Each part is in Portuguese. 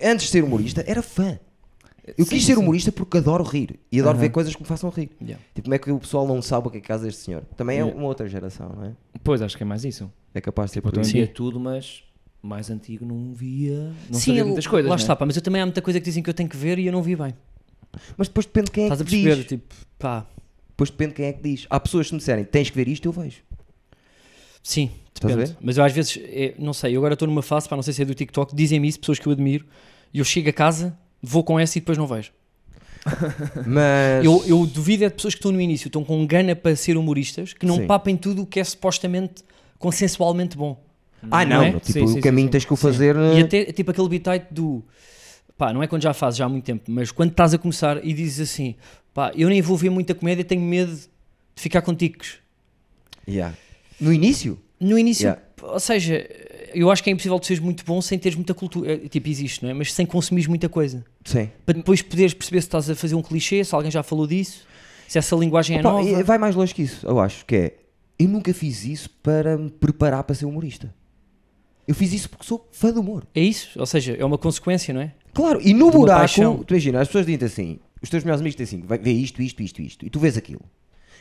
Antes de ser humorista, era fã. Eu quis ser humorista porque adoro rir. E adoro ver coisas que me façam rir. Tipo, como é que o pessoal não sabe o que é casa deste senhor? Também é uma outra geração, não é? Pois, acho que é mais isso. É capaz de ser Tipo, eu via tudo, mas mais antigo não via. Não sabia muitas coisas. Lá né? está, pá, mas eu também há muita coisa que dizem que eu tenho que ver e eu não vi bem. Mas depois depende de quem é Estás que a perceber? diz. Tipo, pá. Depois depende de quem é que diz. Há pessoas que me disserem, tens que ver isto, eu vejo. Sim, Estás a depende. ver? Mas eu às vezes, não sei, eu agora estou numa fase, pá, não sei se é do TikTok, dizem-me isso, pessoas que eu admiro, e eu chego a casa, vou com essa e depois não vejo. Mas... Eu duvido é de pessoas que estão no início, estão com gana para ser humoristas, que não Sim. papem tudo o que é supostamente consensualmente bom. Ah, não. Não é? Tipo, Sim, sim, o caminho sim. tens que o fazer... E até, tipo, aquele bitite do... Pá, não é quando já fazes, já há muito tempo, mas quando estás a começar e dizes assim, pá, eu nem vou ver muita comédia, tenho medo de ficar com tiques. Yeah. No início? No início, Yeah. ou seja, eu acho que é impossível tu seres muito bom sem teres muita cultura, tipo, existe, não é? Mas sem consumires muita coisa. Sim. Para depois poderes perceber se estás a fazer um clichê, se alguém já falou disso, se essa linguagem é Opa, nova. e vai mais longe que isso, eu acho, que é... Eu nunca fiz isso para me preparar para ser humorista. Eu fiz isso porque sou fã do humor. É isso, ou seja, é uma consequência, não é? Claro, e no De uma buraco, paixão. tu imagina, as pessoas dizem assim, os teus melhores amigos dizem assim, vai ver isto, e tu vês aquilo.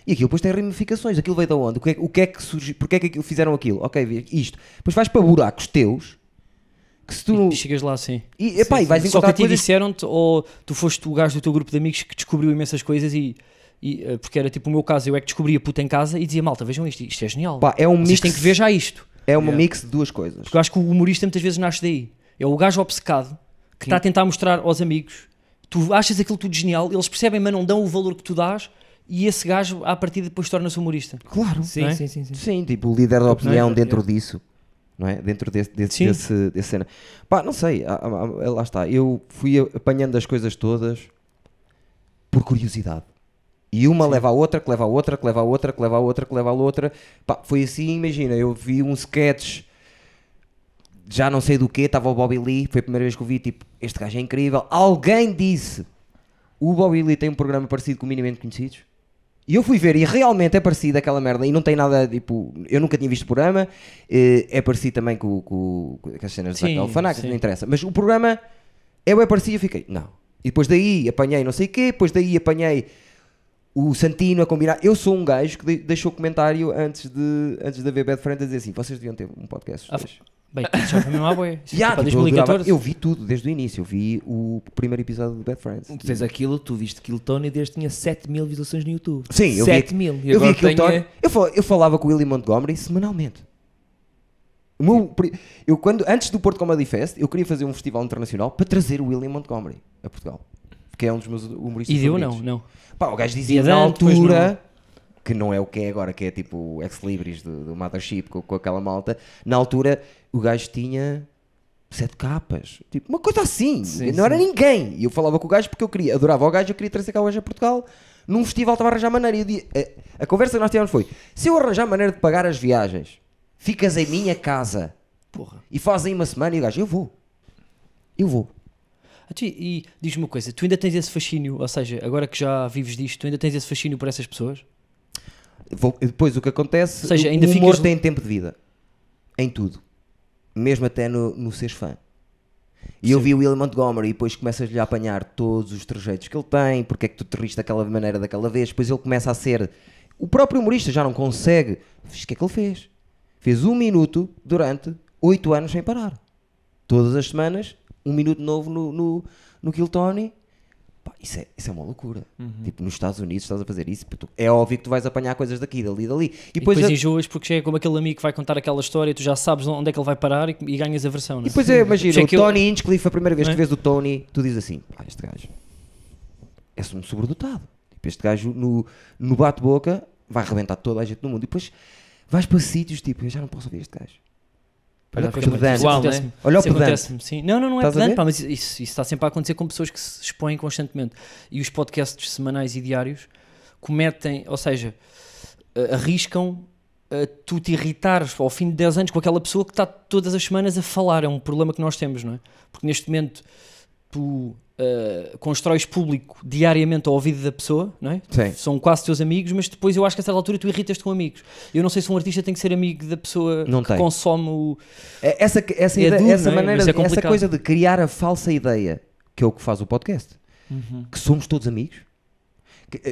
E aquilo depois tem ramificações, aquilo veio de onde? O que é que surgiu? Porquê é que fizeram aquilo? Ok, isto. Depois vais para buracos teus, que se tu... E chegas lá assim. E, epá, e vais Só que a encontrar ti coisas... disseram-te, ou tu foste o gajo do teu grupo de amigos que descobriu imensas coisas porque era tipo o meu caso, eu é que descobria puta em casa e dizia, malta, vejam isto é genial. Pá, é um Vocês mix, têm que ver já isto. é uma mix de duas coisas. Porque eu acho que o humorista muitas vezes nasce daí. É o gajo obcecado que está a tentar mostrar aos amigos, tu achas aquilo tudo genial, eles percebem, mas não dão o valor que tu dás, e esse gajo, à partida, depois torna-se humorista. Claro. Sim, Não é? sim. Sim, tipo, o líder da opinião é? dentro disso. Não é? Dentro Sim. desse cena. Pá, não sei, lá está. Eu fui apanhando as coisas todas por curiosidade. E uma leva a outra, que leva a outra, que leva a outra, que leva a outra, que leva a outra. Pá, foi assim, imagina, eu vi um sketch, já não sei do que, estava o Bobby Lee, foi a primeira vez que eu vi, tipo, este gajo é incrível. Alguém disse, o Bobby Lee tem um programa parecido com o Minimamente Conhecidos. E eu fui ver, e realmente é parecido aquela merda, e não tem nada, tipo, eu nunca tinha visto o programa, é parecido também com as cenas Sim, de Alfanac, sim. não interessa, mas o programa é bem parecido, eu fiquei, não. E depois daí apanhei não sei o quê, depois daí apanhei o Santino a combinar. Eu sou um gajo que deixou comentário antes de haver Bad Friends a dizer assim, vocês deviam ter um podcast. Bem, tudo já foi mesmo à boia. Isso Yeah, foi para tipo, 2014. eu vi tudo desde o início, eu vi o primeiro episódio do Bad Friends. Tu fez aquilo, tu viste que o Tony desde tinha 7.000 visualizações no YouTube. Sim, eu vi 7.000. E Eu vi agora aquilo tem... todo. Eu falava com o Willie Montgomery semanalmente. Antes do Porto Comedy Fest, eu queria fazer um festival internacional para trazer o Willie Montgomery a Portugal. Porque é um dos meus humoristas E deu favoritos. não. Pá, o gajo dizia E na depois altura, que não é o que é agora, que é tipo o ex-libris do Mothership com aquela malta. Na altura, o gajo tinha 7 capas. Tipo, uma coisa assim. Sim, não era sim. ninguém. E eu falava com o gajo porque eu adorava o gajo, eu queria trazer cá o gajo a Portugal. Num festival estava a arranjar maneira. E a conversa que nós tivemos foi, se eu arranjar maneira de pagar as viagens, ficas em minha casa, Porra. e fazem uma semana, e o gajo, eu vou. E diz-me uma coisa, tu ainda tens esse fascínio, ou seja, agora que já vives disto, tu ainda tens esse fascínio por essas pessoas? Depois o que acontece, Ou seja, ainda o humor ficas- tem tempo de vida. Em tudo. Mesmo até no seres fã. E eu Sim. vi o Willie Montgomery e depois começas-lhe a apanhar todos os trejeitos que ele tem, porque é que tu te riste daquela maneira daquela vez, depois ele começa a ser... O próprio humorista já não consegue. O que é que ele fez? Fez 1 minuto durante 8 anos sem parar. Todas as semanas, 1 minuto novo no Kill Tony. Pá, isso é uma loucura. Tipo, nos Estados Unidos estás a fazer isso, é óbvio que tu vais apanhar coisas daqui, dali. E depois enjoas porque já é como aquele amigo que vai contar aquela história, tu já sabes onde é que ele vai parar e ganhas a versão, não E é? depois imagina, Por o isso é que Tony Hinchcliffe, a primeira vez Não que é? vês o Tony, tu dizes assim, pá, este gajo é um sobredotado. Tipo, este gajo no bate-boca vai arrebentar toda a gente no mundo. E depois vais para sítios, tipo, eu já não posso ouvir este gajo. Olha Fica o muito pedante. igual, né? Olha o Isso pedante. acontece-me, sim. Não é Estás a pedante, ver? pá, mas isso está sempre a acontecer com pessoas que se expõem constantemente. E os podcasts semanais e diários cometem, ou seja, arriscam tu te irritares ao fim de 10 anos com aquela pessoa que está todas as semanas a falar. É um problema que nós temos, não é? Porque neste momento tu constróis público diariamente ao ouvido da pessoa, não é? Sim. São quase teus amigos, mas depois eu acho que a certa altura tu irritas-te com amigos. Eu não sei se um artista tem que ser amigo da pessoa Não que tem. consome o... Essa ideia, duro, essa não é? maneira, Mas é essa complicado. coisa de criar a falsa ideia, que é o que faz o podcast, que somos todos amigos.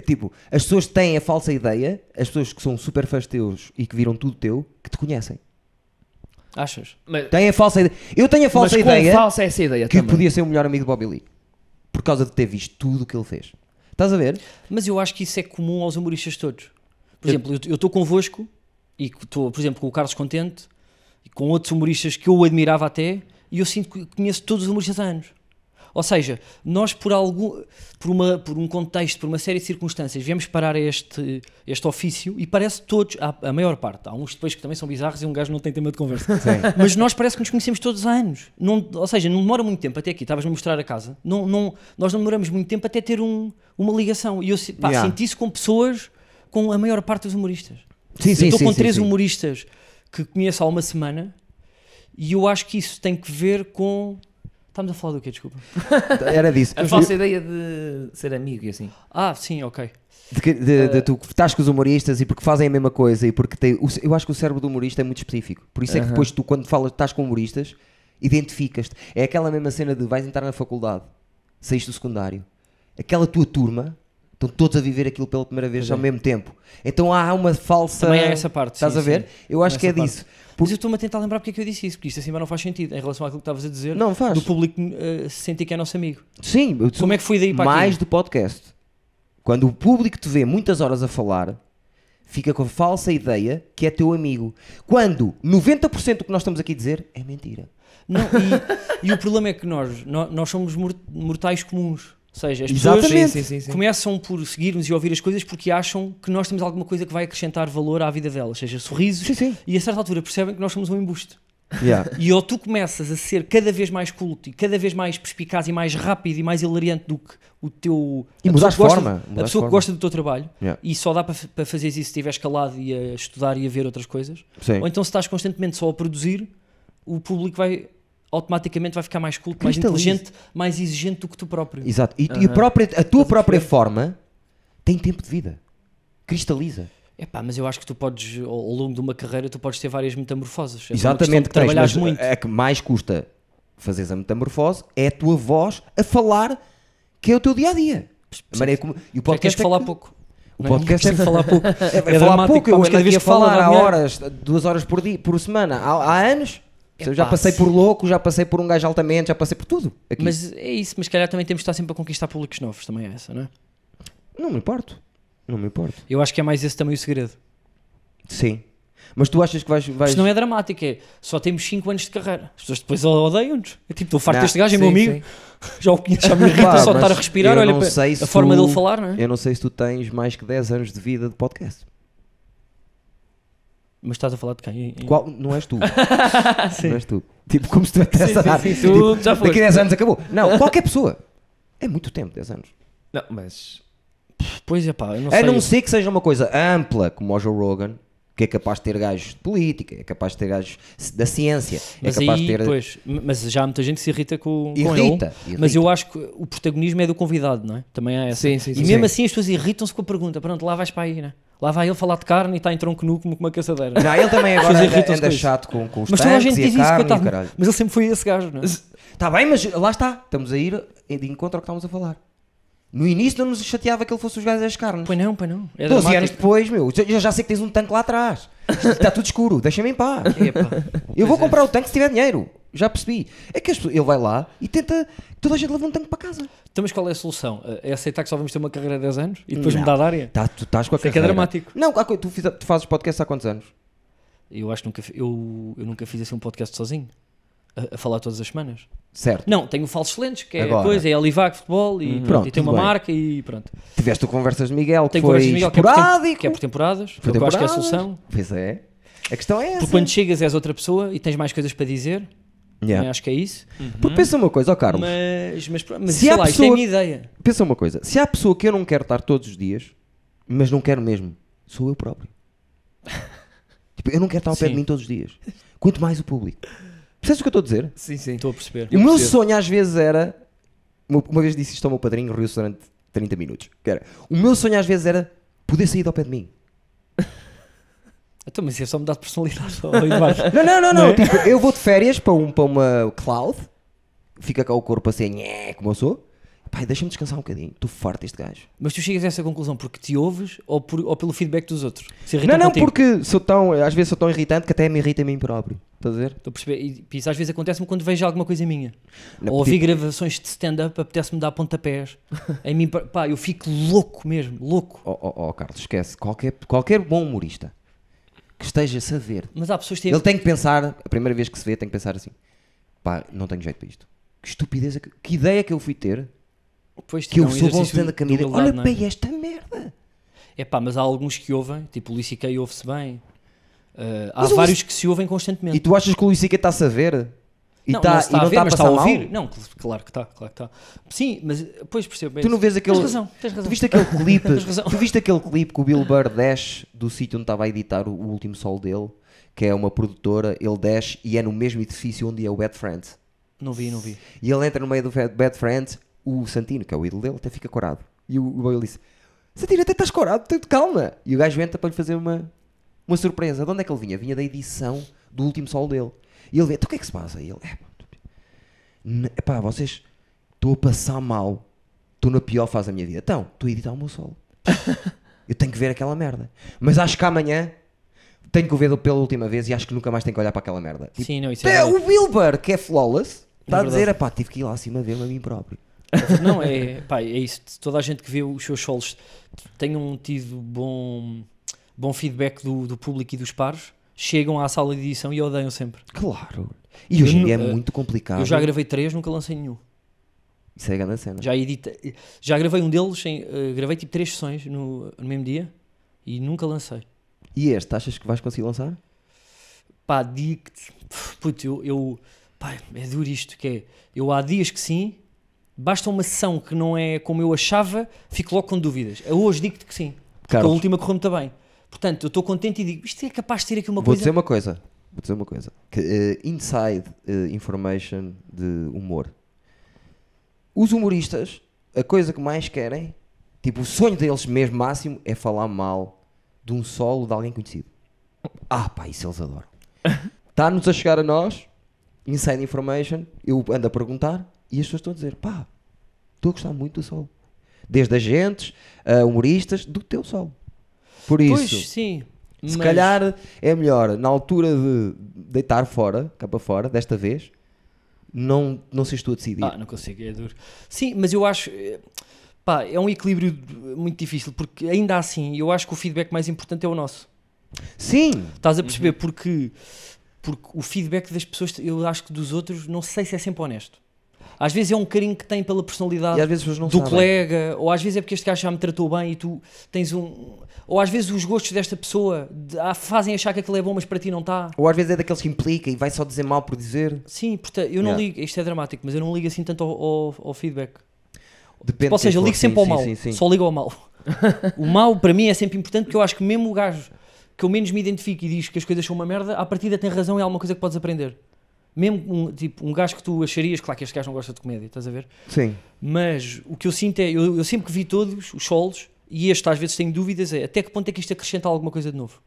Tipo, as pessoas têm a falsa ideia, as pessoas que são super fãs teus e que viram tudo teu, que te conhecem. Achas? Mas, Têm a falsa ideia. Eu tenho a falsa mas quão ideia falsa é essa ideia que também? podia ser o melhor amigo de Bobby Lee. Por causa de ter visto tudo o que ele fez. Estás a ver? Mas eu acho que isso é comum aos humoristas todos. Por exemplo, eu estou convosco e estou, por exemplo, com o Carlos Contente e com outros humoristas que eu admirava até, e eu sinto que conheço todos os humoristas há anos. Ou seja, nós por um contexto, por uma série de circunstâncias, viemos parar a este ofício e parece que todos, a maior parte, há uns depois que também são bizarros e um gajo não tem tema de conversa. Mas nós parece que nos conhecemos todos há anos. Ou seja, não demora muito tempo até aqui, estavas-me a mostrar a casa, nós não demoramos muito tempo até ter uma ligação. E eu senti isso com pessoas, com a maior parte dos humoristas. Sim, Eu sim, estou sim, com sim, 3 sim. humoristas que conheço há uma semana e eu acho que isso tem que ver com... Estamos a falar do quê? Desculpa. Era disso. A falsa ideia de ser amigo e assim. Sim, ok. De tu estás com os humoristas e porque fazem a mesma coisa e porque eu acho que o cérebro do humorista é muito específico. Por isso é que depois tu, quando estás com humoristas, identificas-te. É aquela mesma cena de vais entrar na faculdade, saíste do secundário, aquela tua turma, estão todos a viver aquilo pela primeira vez ao mesmo tempo. Então há uma falsa... Também há essa parte. Estás sim, a ver? sim. Eu acho Essa que é parte. disso. Mas eu estou-me a tentar lembrar porque é que eu disse isso, porque isto assim não faz sentido em relação àquilo que estavas a dizer. Não faz. Do público sentir que é nosso amigo. Sim. Como é que foi daí para mais aqui? do podcast. Quando o público te vê muitas horas a falar, fica com a falsa ideia que é teu amigo. Quando 90% do que nós estamos aqui a dizer é mentira. Não, e o problema é que nós somos mortais comuns. Ou seja, as pessoas Exatamente. começam por seguir-nos e ouvir as coisas porque acham que nós temos alguma coisa que vai acrescentar valor à vida delas, seja sorrisos, Sim. e a certa altura percebem que nós somos um embuste. Yeah. E ou tu começas a ser cada vez mais culto e cada vez mais perspicaz e mais rápido e mais hilariante do que o teu... E a mudares pessoa que forma, gosta, mudares a pessoa forma. que gosta do teu trabalho, Yeah. e só dá para fazer isso se estiveres calado e a estudar e a ver outras coisas. Sim. Ou então se estás constantemente só a produzir, o público automaticamente vai ficar mais culto, mais Cristaliza. inteligente, mais exigente do que tu próprio. Exato. E a tua própria forma tem tempo de vida. Cristaliza. Epá, mas eu acho que tu podes, ao longo de uma carreira, tu podes ter várias metamorfoses. É só uma Exatamente. questão de trabalhares mas muito. a que mais custa fazeres a metamorfose é a tua voz a falar, que é o teu dia-a-dia. A maneira como... E o Já queres podcast é falar que- pouco. O podcast é falar pouco. É falar dramático, pouco, pá, eu mas ando cada vez aqui a que fala falar dá há dinheiro. horas, 2 horas por semana, há anos. Eu já Epá, passei por louco, já passei por um gajo altamente, já passei por tudo. Aqui. Mas é isso, mas se calhar também temos de estar sempre a conquistar públicos novos, também é essa, não é? Não me importo. Não me importo. Eu acho que é mais esse também o segredo. Sim. Mas tu achas que vais... Isto não é dramático, é só temos 5 anos de carreira. As pessoas depois odeiam-nos. É tipo, estou farto Não, deste gajo, é meu sim, amigo. sim. Já o conheço, já me irrita Pá, só mas estar a respirar. eu Olha não para sei a se forma tu- dele falar, não é? Eu não sei se tu tens mais que 10 anos de vida de podcast. Mas estás a falar de quem? Qual? Não és tu. Não és tu. Tipo, como se tu tivesse a dar. sim, Tipo, tu já daqui foste. a 10 anos acabou. Não, qualquer pessoa. É muito tempo, 10 anos. Não, mas... Pois é pá, eu não A sei. não ser que seja uma coisa ampla, como o Joe Rogan, que é capaz de ter gajos de política, é capaz de ter gajos da ciência, Mas é capaz aí, de ter... pois, mas já há muita gente que se irrita com Irrita, ele. Mas eu acho que o protagonismo é do convidado, não é? Também há essa. Sim, sim, E sim. mesmo Sim. assim as pessoas irritam-se com a pergunta. Pronto, lá vais para aí, né? Lá vai ele falar de carne e está em tronco nu como uma caçadeira. Não, ele também agora As pessoas irritam-se anda com isso. chato com os Mas toda a tanques gente e a diz isso, carne e o coitado. caralho. Mas ele sempre foi esse gajo, não é? Está bem, mas lá está. Estamos a ir de encontro ao que estamos a falar. No início não nos chateava que ele fosse os gajos das carnes. Pois não. É 12 anos dramático. depois, meu, eu já sei que tens um tanque lá atrás. Está tudo escuro, deixa-me em paz. Epá. Eu vou comprar o tanque se tiver dinheiro. Já percebi. É que ele vai lá e tenta... Toda a gente leva um tanque para casa. Então, mas qual é a solução? É aceitar que só vamos ter uma carreira de 10 anos e depois Não. mudar de área? Tu estás com a Isso é que é carreira. dramático. Não, tu fazes podcast há quantos anos? Eu acho que eu nunca fiz assim um podcast sozinho. A falar todas as semanas. Certo. Não, tenho o Falsos Lentes, que é Agora. a coisa, é a Livac Futebol e, Pronto, e tem tudo uma bem. marca e pronto. Tiveste o Conversas de Miguel, que Tem foi conversas de Miguel, que é por esporádico. que é por temporadas, Foi eu acho que é a temporadas. solução. Pois é. A questão é essa. Porque quando chegas és outra pessoa e tens mais coisas para dizer, Yeah. também acho que é isso. Porque pensa uma coisa, ó Carlos. Mas Se sei há lá, isto é a pessoa- minha ideia. Pensa uma coisa. Se há pessoa que eu não quero estar todos os dias, mas não quero mesmo, sou eu próprio. Tipo, eu não quero estar ao pé de Sim. mim todos os dias. Quanto mais o público. Percebes o que eu estou a dizer? Sim, sim. Estou a perceber. O meu percebo. sonho às vezes era Uma vez disse isto ao meu padrinho, riu-se durante 30 minutos. Que era, o meu sonho às vezes era poder sair ao pé de mim. Então, mas isso é só mudar de personalidade. Eduardo. Não. Tipo, eu vou de férias para uma cloud, fica cá o corpo assim, como eu sou. Pai, deixa-me descansar um bocadinho, estou farto deste gajo. Mas tu chegas a essa conclusão porque te ouves ou pelo feedback dos outros? Porque às vezes sou tão irritante que até me irrita a mim próprio. Estás a ver? Estou a perceber. E isso às vezes acontece-me quando vejo alguma coisa minha. Não, ou ouvi gravações de stand-up, apetece-me dar pontapés. Em mim, pá, eu fico louco mesmo, louco. Carlos, esquece. Qualquer bom humorista que esteja a saber. Mas há pessoas que têm... Ele tem que pensar, a primeira vez que se vê, tem que pensar assim: pá, não tenho jeito para isto. Que estupidez, que ideia que eu fui ter. Pois, que eu sou bom stand-up comedy. Olha bem esta merda. É pá, mas há alguns que ouvem, tipo o Luís C.K. ouve-se bem. Há vários que se ouvem constantemente. E tu achas que o Luís C.K. está-se a ver? Não está a ver, mas está a ouvir. Não, claro que está. Sim, mas depois percebo. Tu não vês aquele... Tens razão. Tu viste aquele clipe? Tu viste aquele clipe que o Bill Burr desce do sítio onde estava a editar o último sol dele, que é uma produtora, ele desce e é no mesmo edifício onde é o Bad Friends. Não vi. E ele entra no meio do Bad Friends, o Santino, que é o ídolo dele, até fica corado. E o Boyle disse: Santino, até estás corado, calma. E o gajo entra para lhe fazer uma surpresa. De onde é que ele vinha? Vinha da edição do último sol dele. E ele vê: então o que é que se passa? E ele: pá, vocês, estou a passar mal, estou na pior fase da minha vida. Então, estou a editar o meu sol. Eu tenho que ver aquela merda. Mas acho que amanhã tenho que o ver pela última vez e acho que nunca mais tenho que olhar para aquela merda. Tipo, sim, não, isso é o Bill Burr, que é flawless, está a dizer: pá, tive que ir lá acima ver-me a mim próprio. Não, é isso. Toda a gente que vê os seus solos tenham tido bom feedback do público e dos pares, chegam à sala de edição e odeiam sempre. Claro. E hoje em dia é muito complicado. Eu já gravei 3, nunca lancei nenhum. Isso é a grande cena. Já gravei um deles, gravei tipo 3 sessões no mesmo dia e nunca lancei. E este, achas que vais conseguir lançar? Pá, digo-te, pá, é duro isto, que é, eu há dias que sim, basta uma sessão que não é como eu achava, fico logo com dúvidas. Eu hoje digo-te que sim, porque a última correu muito bem. Portanto, eu estou contente e digo, isto é capaz de ter aqui uma coisa... Vou dizer uma coisa. Que, inside information de humor. Os humoristas, a coisa que mais querem, tipo, o sonho deles mesmo máximo, é falar mal de um solo de alguém conhecido. Pá, isso eles adoram. Está-nos a chegar a nós, inside information, eu ando a perguntar, e as pessoas estão a dizer: pá, estou a gostar muito do solo. Desde agentes, humoristas, do teu solo. Por isso, pois, sim, se calhar é melhor, na altura de deitar fora, cá para fora, desta vez, não sejas tu a decidir. Não consigo, é duro. Sim, mas eu acho, pá, é um equilíbrio muito difícil, porque ainda assim, eu acho que o feedback mais importante é o nosso. Sim! Estás a perceber? Porque o feedback das pessoas, eu acho que dos outros, não sei se é sempre honesto. Às vezes é um carinho que tem pela personalidade e às vezes não do sabem. colega, ou às vezes é porque este gajo já me tratou bem e tu tens ou às vezes os gostos desta pessoa fazem achar que aquilo é bom, mas para ti não está. Ou às vezes é daqueles que implica e vai só dizer mal por dizer. Sim, portanto, eu não ligo, isto é dramático, mas eu não ligo assim tanto ao feedback. Depende. Ou seja, ligo sempre ao mal, sim. só ligo ao mal. O mal para mim é sempre importante, porque eu acho que mesmo o gajo que eu menos me identifico e diz que as coisas são uma merda, à partida tem razão e é alguma coisa que podes aprender. Mesmo um gajo que tu acharias, claro que este gajo não gosta de comédia, estás a ver? Sim. Mas o que eu sinto é, eu sempre que vi todos os solos, e este às vezes tenho dúvidas, é até que ponto é que isto acrescenta alguma coisa de novo?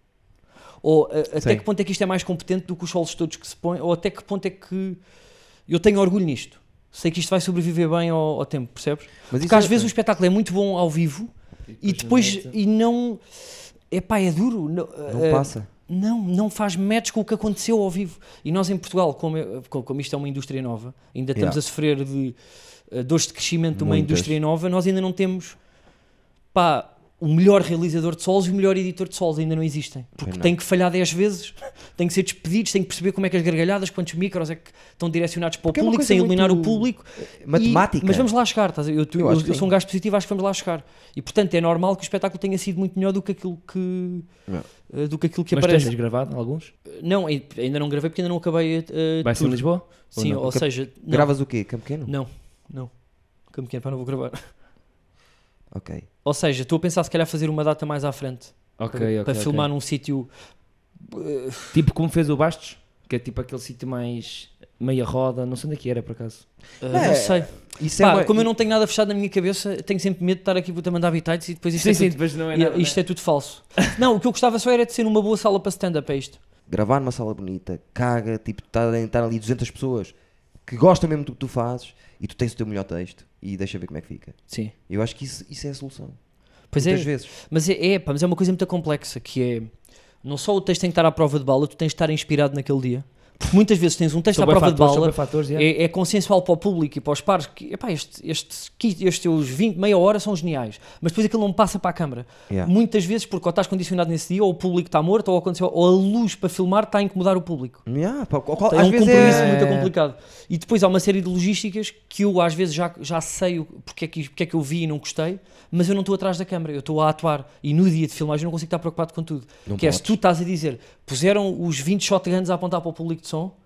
Ou até que ponto é que isto é mais competente do que os solos todos que se põem? Ou até que ponto é que eu tenho orgulho nisto? Sei que isto vai sobreviver bem ao tempo, percebes? Mas porque às vezes o espetáculo é muito bom ao vivo e depois não... Epá, é duro. Não passa. Não faz match com o que aconteceu ao vivo. E nós em Portugal, como isto é uma indústria nova, ainda estamos a sofrer de dores de crescimento de uma indústria nova, nós ainda não temos o melhor realizador de solos e o melhor editor de solos, ainda não existem. Porque tem que falhar 10 vezes, tem que ser despedidos, tem que perceber como é que as gargalhadas, quantos micros é que estão direcionados para o público, sem eliminar o público. Matemática. Mas vamos lá chegar, eu sou um gajo positivo, acho que vamos lá chegar. E portanto é normal que o espetáculo tenha sido muito melhor do que aquilo que... do que aquilo que aparece. Mas tens gravado alguns? Não, ainda não gravei porque ainda não acabei Vai ser em Lisboa? Sim, ou seja... Gravas o quê? Campo Pequeno? Não. Campo Pequeno, não vou gravar. Ok. Ou seja, estou a pensar se calhar fazer uma data mais à frente. Para filmar num sítio... Tipo como fez o Bastos, que é tipo aquele sítio mais meia roda, não sei onde é que era por acaso. Não sei. Isso Pá, é como eu não tenho nada fechado na minha cabeça, tenho sempre medo de estar aqui a mandar bitites e depois isto, depois não é nada, isto é tudo falso. Não, o que eu gostava só era de ser numa boa sala para stand-up, é isto. gravar numa sala bonita, caga, tipo, estar ali 200 pessoas que gostam mesmo do que tu fazes e tu tens o teu melhor texto e deixa ver como é que fica. Sim. Eu acho que isso é a solução. Pois Muitas é, vezes. mas mas é uma coisa muito complexa, que é, não só o texto tem que estar à prova de bala, tu tens de estar inspirado naquele dia. Porque muitas vezes tens um texto à prova de bala, é consensual para o público e para os pares, que epá, estes teus 20, meia hora são geniais, mas depois aquilo não passa para a câmara. Yeah. Muitas vezes, porque ou estás condicionado nesse dia, ou o público está morto, ou a luz para filmar está a incomodar o público. Yeah, pá, É às um vezes compromisso muito complicado. E depois há uma série de logísticas que eu às vezes já sei porque é que eu vi e não gostei, mas eu não estou atrás da câmara, eu estou a atuar. E no dia de filmagem eu não consigo estar preocupado com tudo. Não que podes. se tu estás a dizer, puseram os 20 shotguns a apontar para o público de som,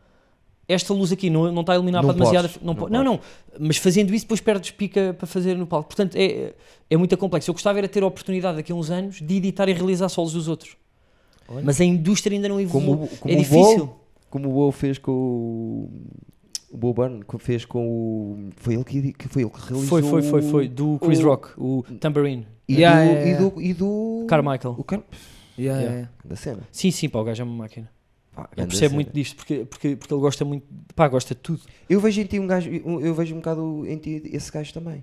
esta luz aqui não está a iluminar Não para demasiada... podes, Não, mas fazendo isso depois perdes pica para fazer no palco. Portanto, é muito complexo. Eu gostava era ter a oportunidade daqui a uns anos de editar e realizar solos dos outros. Olha. Mas a indústria ainda não evoluiu. Como É o difícil. Como o Bo fez com o Bo Burnham, fez com o... Foi ele que realizou... Foi. Do Chris Rock, o Tambourine. E do... Carmichael. O Car... Da cena. Sim, pá, o gajo é uma máquina. Pá, Ele grande percebe cena. muito disto, porque ele gosta muito, pá, gosta de tudo. Eu vejo em ti eu vejo um bocado em ti esse gajo também.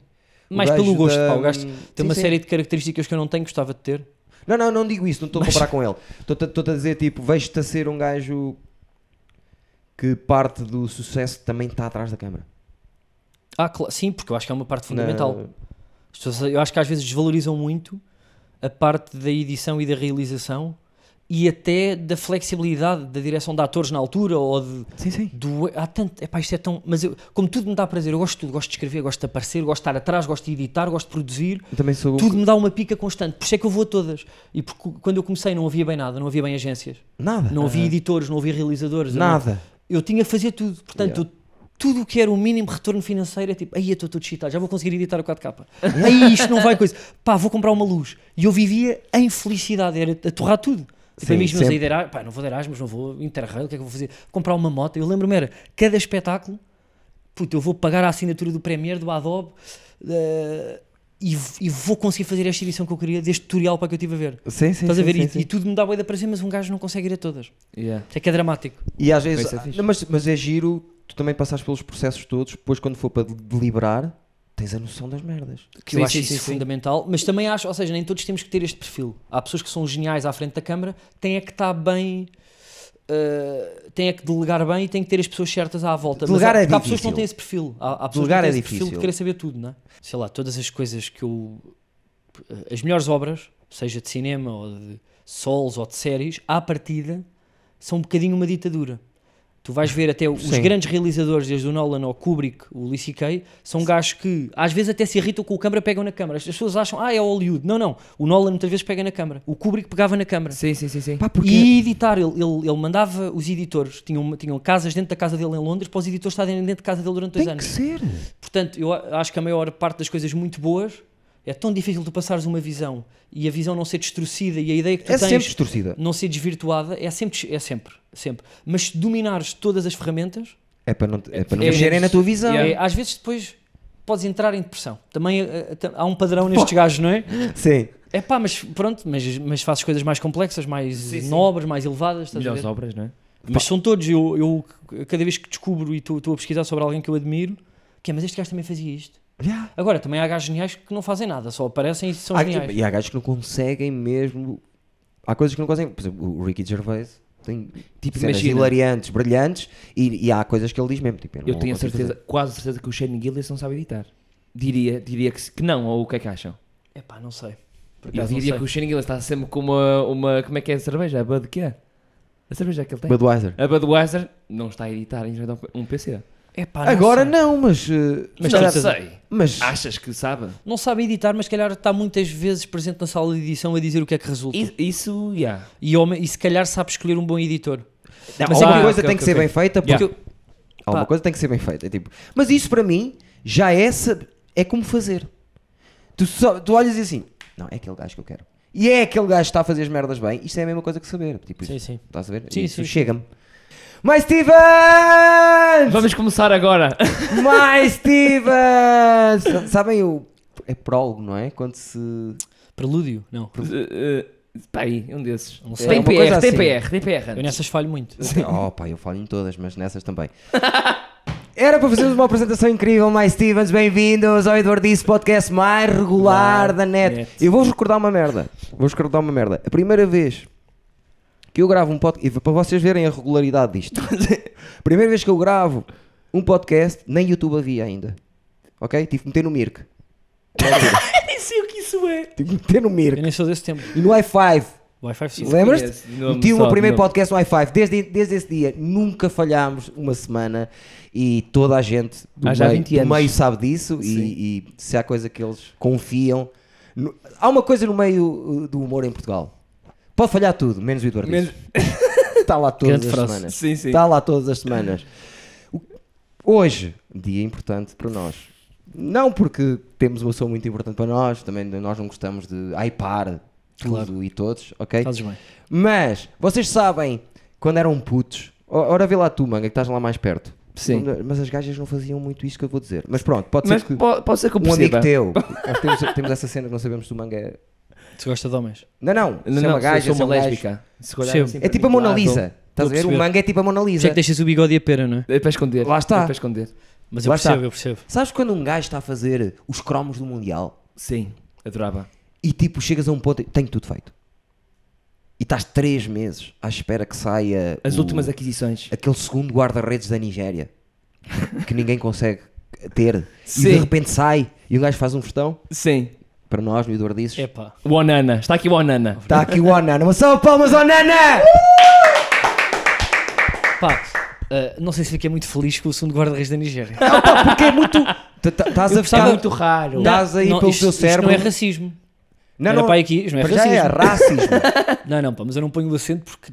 Mais gajo pelo gosto, da- pá, o gajo Sim, tem uma sim. série de características que eu não tenho, gostava de ter. Não digo isso, não estou a comparar com ele. Estou-te a dizer, tipo, vejo-te a ser um gajo que parte do sucesso também está atrás da câmara. Sim, porque eu acho que é uma parte fundamental. As pessoas, eu acho que às vezes desvalorizam muito a parte da edição e da realização e até da flexibilidade da direção de atores na altura ou de... Sim. Há tanto, epá, isto é tão... Mas como tudo me dá prazer, eu gosto de tudo, gosto de escrever, gosto de aparecer, gosto de estar atrás, gosto de editar, gosto de produzir, Eu também sou... tudo me dá uma pica constante, por isso é que eu vou a todas. E porque quando eu comecei não havia bem nada, não havia bem agências, Nada. não havia editores, não havia realizadores. Nada. Eu tinha que fazer tudo, portanto, tudo o que era o mínimo retorno financeiro é tipo, aí eu estou todo excitado, já vou conseguir editar o 4K. Aí isto não vai coisa. Pá, vou comprar uma luz. E eu vivia em felicidade, era a torrar tudo. Tipo, amigos meus aí de Erasmus, pá, não vou de Erasmus, não vou Interrail, o que é que eu vou fazer? Comprar uma moto. Eu lembro-me, era cada espetáculo, puto, eu vou pagar a assinatura do Premiere, do Adobe, e vou conseguir fazer esta edição que eu queria, deste tutorial para que eu estive a ver. Sim. Estás a ver? Sim. E tudo me dá bué de prazer, mas um gajo não consegue ir a todas. Yeah. Isso é que é dramático. E às vezes... Isso é fixe. Não, mas é giro, tu também passares pelos processos todos, depois quando for para deliberar, tens a noção das merdas. Que eu acho isso fundamental, mas também acho, ou seja, nem todos temos que ter este perfil. Há pessoas que são geniais à frente da câmara, têm é que estar bem, têm é que delegar bem e têm que ter as pessoas certas à volta. Delegar mas é há pessoas que difícil. não têm esse perfil. Há pessoas Delegar que não é têm esse perfil de difícil. querer saber tudo, não é? Sei lá, todas as coisas que eu... As melhores obras, seja de cinema ou de solos ou de séries, à partida, são um bocadinho uma ditadura. Tu vais ver até os Sim. grandes realizadores, desde o Nolan ao Kubrick, o Lee C.K., são gajos que às vezes até se irritam com a câmara, pegam na câmara. As pessoas acham, é Hollywood. Não. O Nolan muitas vezes pega na câmara. O Kubrick pegava na câmara. Sim. Pá, porque... E editar, ele mandava os editores, tinham casas dentro da casa dele em Londres, para os editores estarem dentro de casa dele durante 2 Tem anos. que ser. Portanto, eu acho que a maior parte das coisas muito boas é tão difícil tu passares uma visão e a visão não ser distorcida e a ideia que tu É tens sempre distorcida. não ser desvirtuada, é sempre. Mas se dominares todas as ferramentas, É para não mexerem na tua visão. às vezes depois podes entrar em depressão. Também há um padrão nestes gajos, não é? Sim. É pá, mas pronto, mas fazes coisas mais complexas, mais nobres, mais elevadas. Estás a Melhores ver? obras, não é? Mas são todos, eu cada vez que descubro e estou a pesquisar sobre alguém que eu admiro, mas este gajo também fazia isto. Yeah. Agora, também há gajos geniais que não fazem nada, só aparecem e são geniais. E há gajos que não conseguem mesmo. Há coisas que não conseguem. Por exemplo, o Ricky Gervais tem tipo cenas Imagina. hilariantes, brilhantes, e há coisas que ele diz mesmo. Tipo, Eu não tenho a consigo certeza, fazer. quase certeza que o Shane Gillis não sabe editar. Diria que não, ou o que é que acham? Epá, não sei. Por Eu acaso não diria sei. que o Shane Gillis está sempre com uma como é que é a cerveja? A Bud que é? A cerveja que ele tem? Budweiser. A Budweiser não está a editar em um PC. Epá, Agora sei. não, mas. Mas não não sei. Mas. Achas que sabe? Não sabe editar, mas se calhar está muitas vezes presente na sala de edição a dizer o que é que resulta. Isso, yeah. E se calhar sabe escolher um bom editor. Não, Mas alguma é- coisa ok, tem que ok, ser ok. bem feita, porque. Porque eu- Alguma Pá. coisa tem que ser bem feita. É tipo, mas isso para mim já é como fazer. Tu olhas e assim, não, é aquele gajo que eu quero. E é aquele gajo que está a fazer as merdas bem. Isto é a mesma coisa que saber. Tipo, Sim, isso, sim. estás a ver? Sim, Isso sim. chega-me. Mais Stevens! Vamos começar agora. Mais Stevens! Sabem é prólogo, não é? Quando se... Prelúdio? Não. Pá, aí, um desses. Não sei. Tem uma coisa PR, tem assim. PR, tem PR. Eu antes. nessas falho muito. Oh pá, eu falo em todas, mas nessas também. Era para fazermos uma apresentação incrível, mais Stevens, bem-vindos ao Eduardice, podcast mais regular da net. Eu vou-vos recordar uma merda. A primeira vez que eu gravo um podcast, e para vocês verem a regularidade disto, a primeira vez que eu gravo um podcast, nem YouTube havia ainda. Ok? Tive que meter no Mirk. Nem sei o que isso é. Tive que meter no Eu Mirk. nem sou desse tempo. E no i5. Wi-Fi sim. Lembras-te? conheço, de nome Meti o só, meu primeiro de nome. podcast no i5. Desde esse dia nunca falhámos uma semana e toda a gente do, Há já 20 do anos. meio sabe disso e se há coisa que eles confiam. Há uma coisa no meio do humor em Portugal. Pode falhar tudo, menos o Eduardo. Menos- Está lá todas Grande as frase. semanas. Sim, sim. Está lá todas as semanas. Hoje, dia importante para nós. Não porque temos uma pessoa muito importante para nós, também nós não gostamos de hypar tudo Claro. e todos, ok? Fazes bem. Mas, vocês sabem, quando eram putos, ora vê lá tu, manga, que estás lá mais perto. Sim. Mas as gajas não faziam muito isso que eu vou dizer. Mas pronto, pode Mas ser que pode ser que eu um amigo perceba. teu, nós temos essa cena que não sabemos se o manga é... Tu gosta de homens? Não, se é uma gaja, sou se é uma um gajo. lésbica. Se olhar Percebo. assim É para tipo a mim, Mona lado, Lisa. Estás a ver? O perceber. manga é tipo a Mona Por isso Lisa. é que deixas o bigode e a pera, não é? É para esconder. Lá está. É para esconder. Mas eu Lá está. percebo, eu percebo. Sabes quando um gajo está a fazer os cromos do Mundial Sim, adorava. e tipo chegas a um ponto e tenho tudo feito. E estás 3 meses à espera que saia As últimas aquisições. aquele segundo guarda-redes da Nigéria que ninguém consegue ter e Sim. de repente sai e um gajo faz um festão Sim. para nós no Eduardices. Epá. O Onana. Está aqui o Onana. Está aqui o Onana, uma salva de palmas ao Nana! Pá, não sei se fiquei muito feliz com o segundo guarda-reis da Nigéria. Pá, porque é muito. Estás a gostava ficar muito raro. Estás aí pelo teu isto cérebro. não é racismo. Não, Era não, pá, aqui, isto não é para já é racismo. racismo. Não, pá, mas eu não ponho o acento porque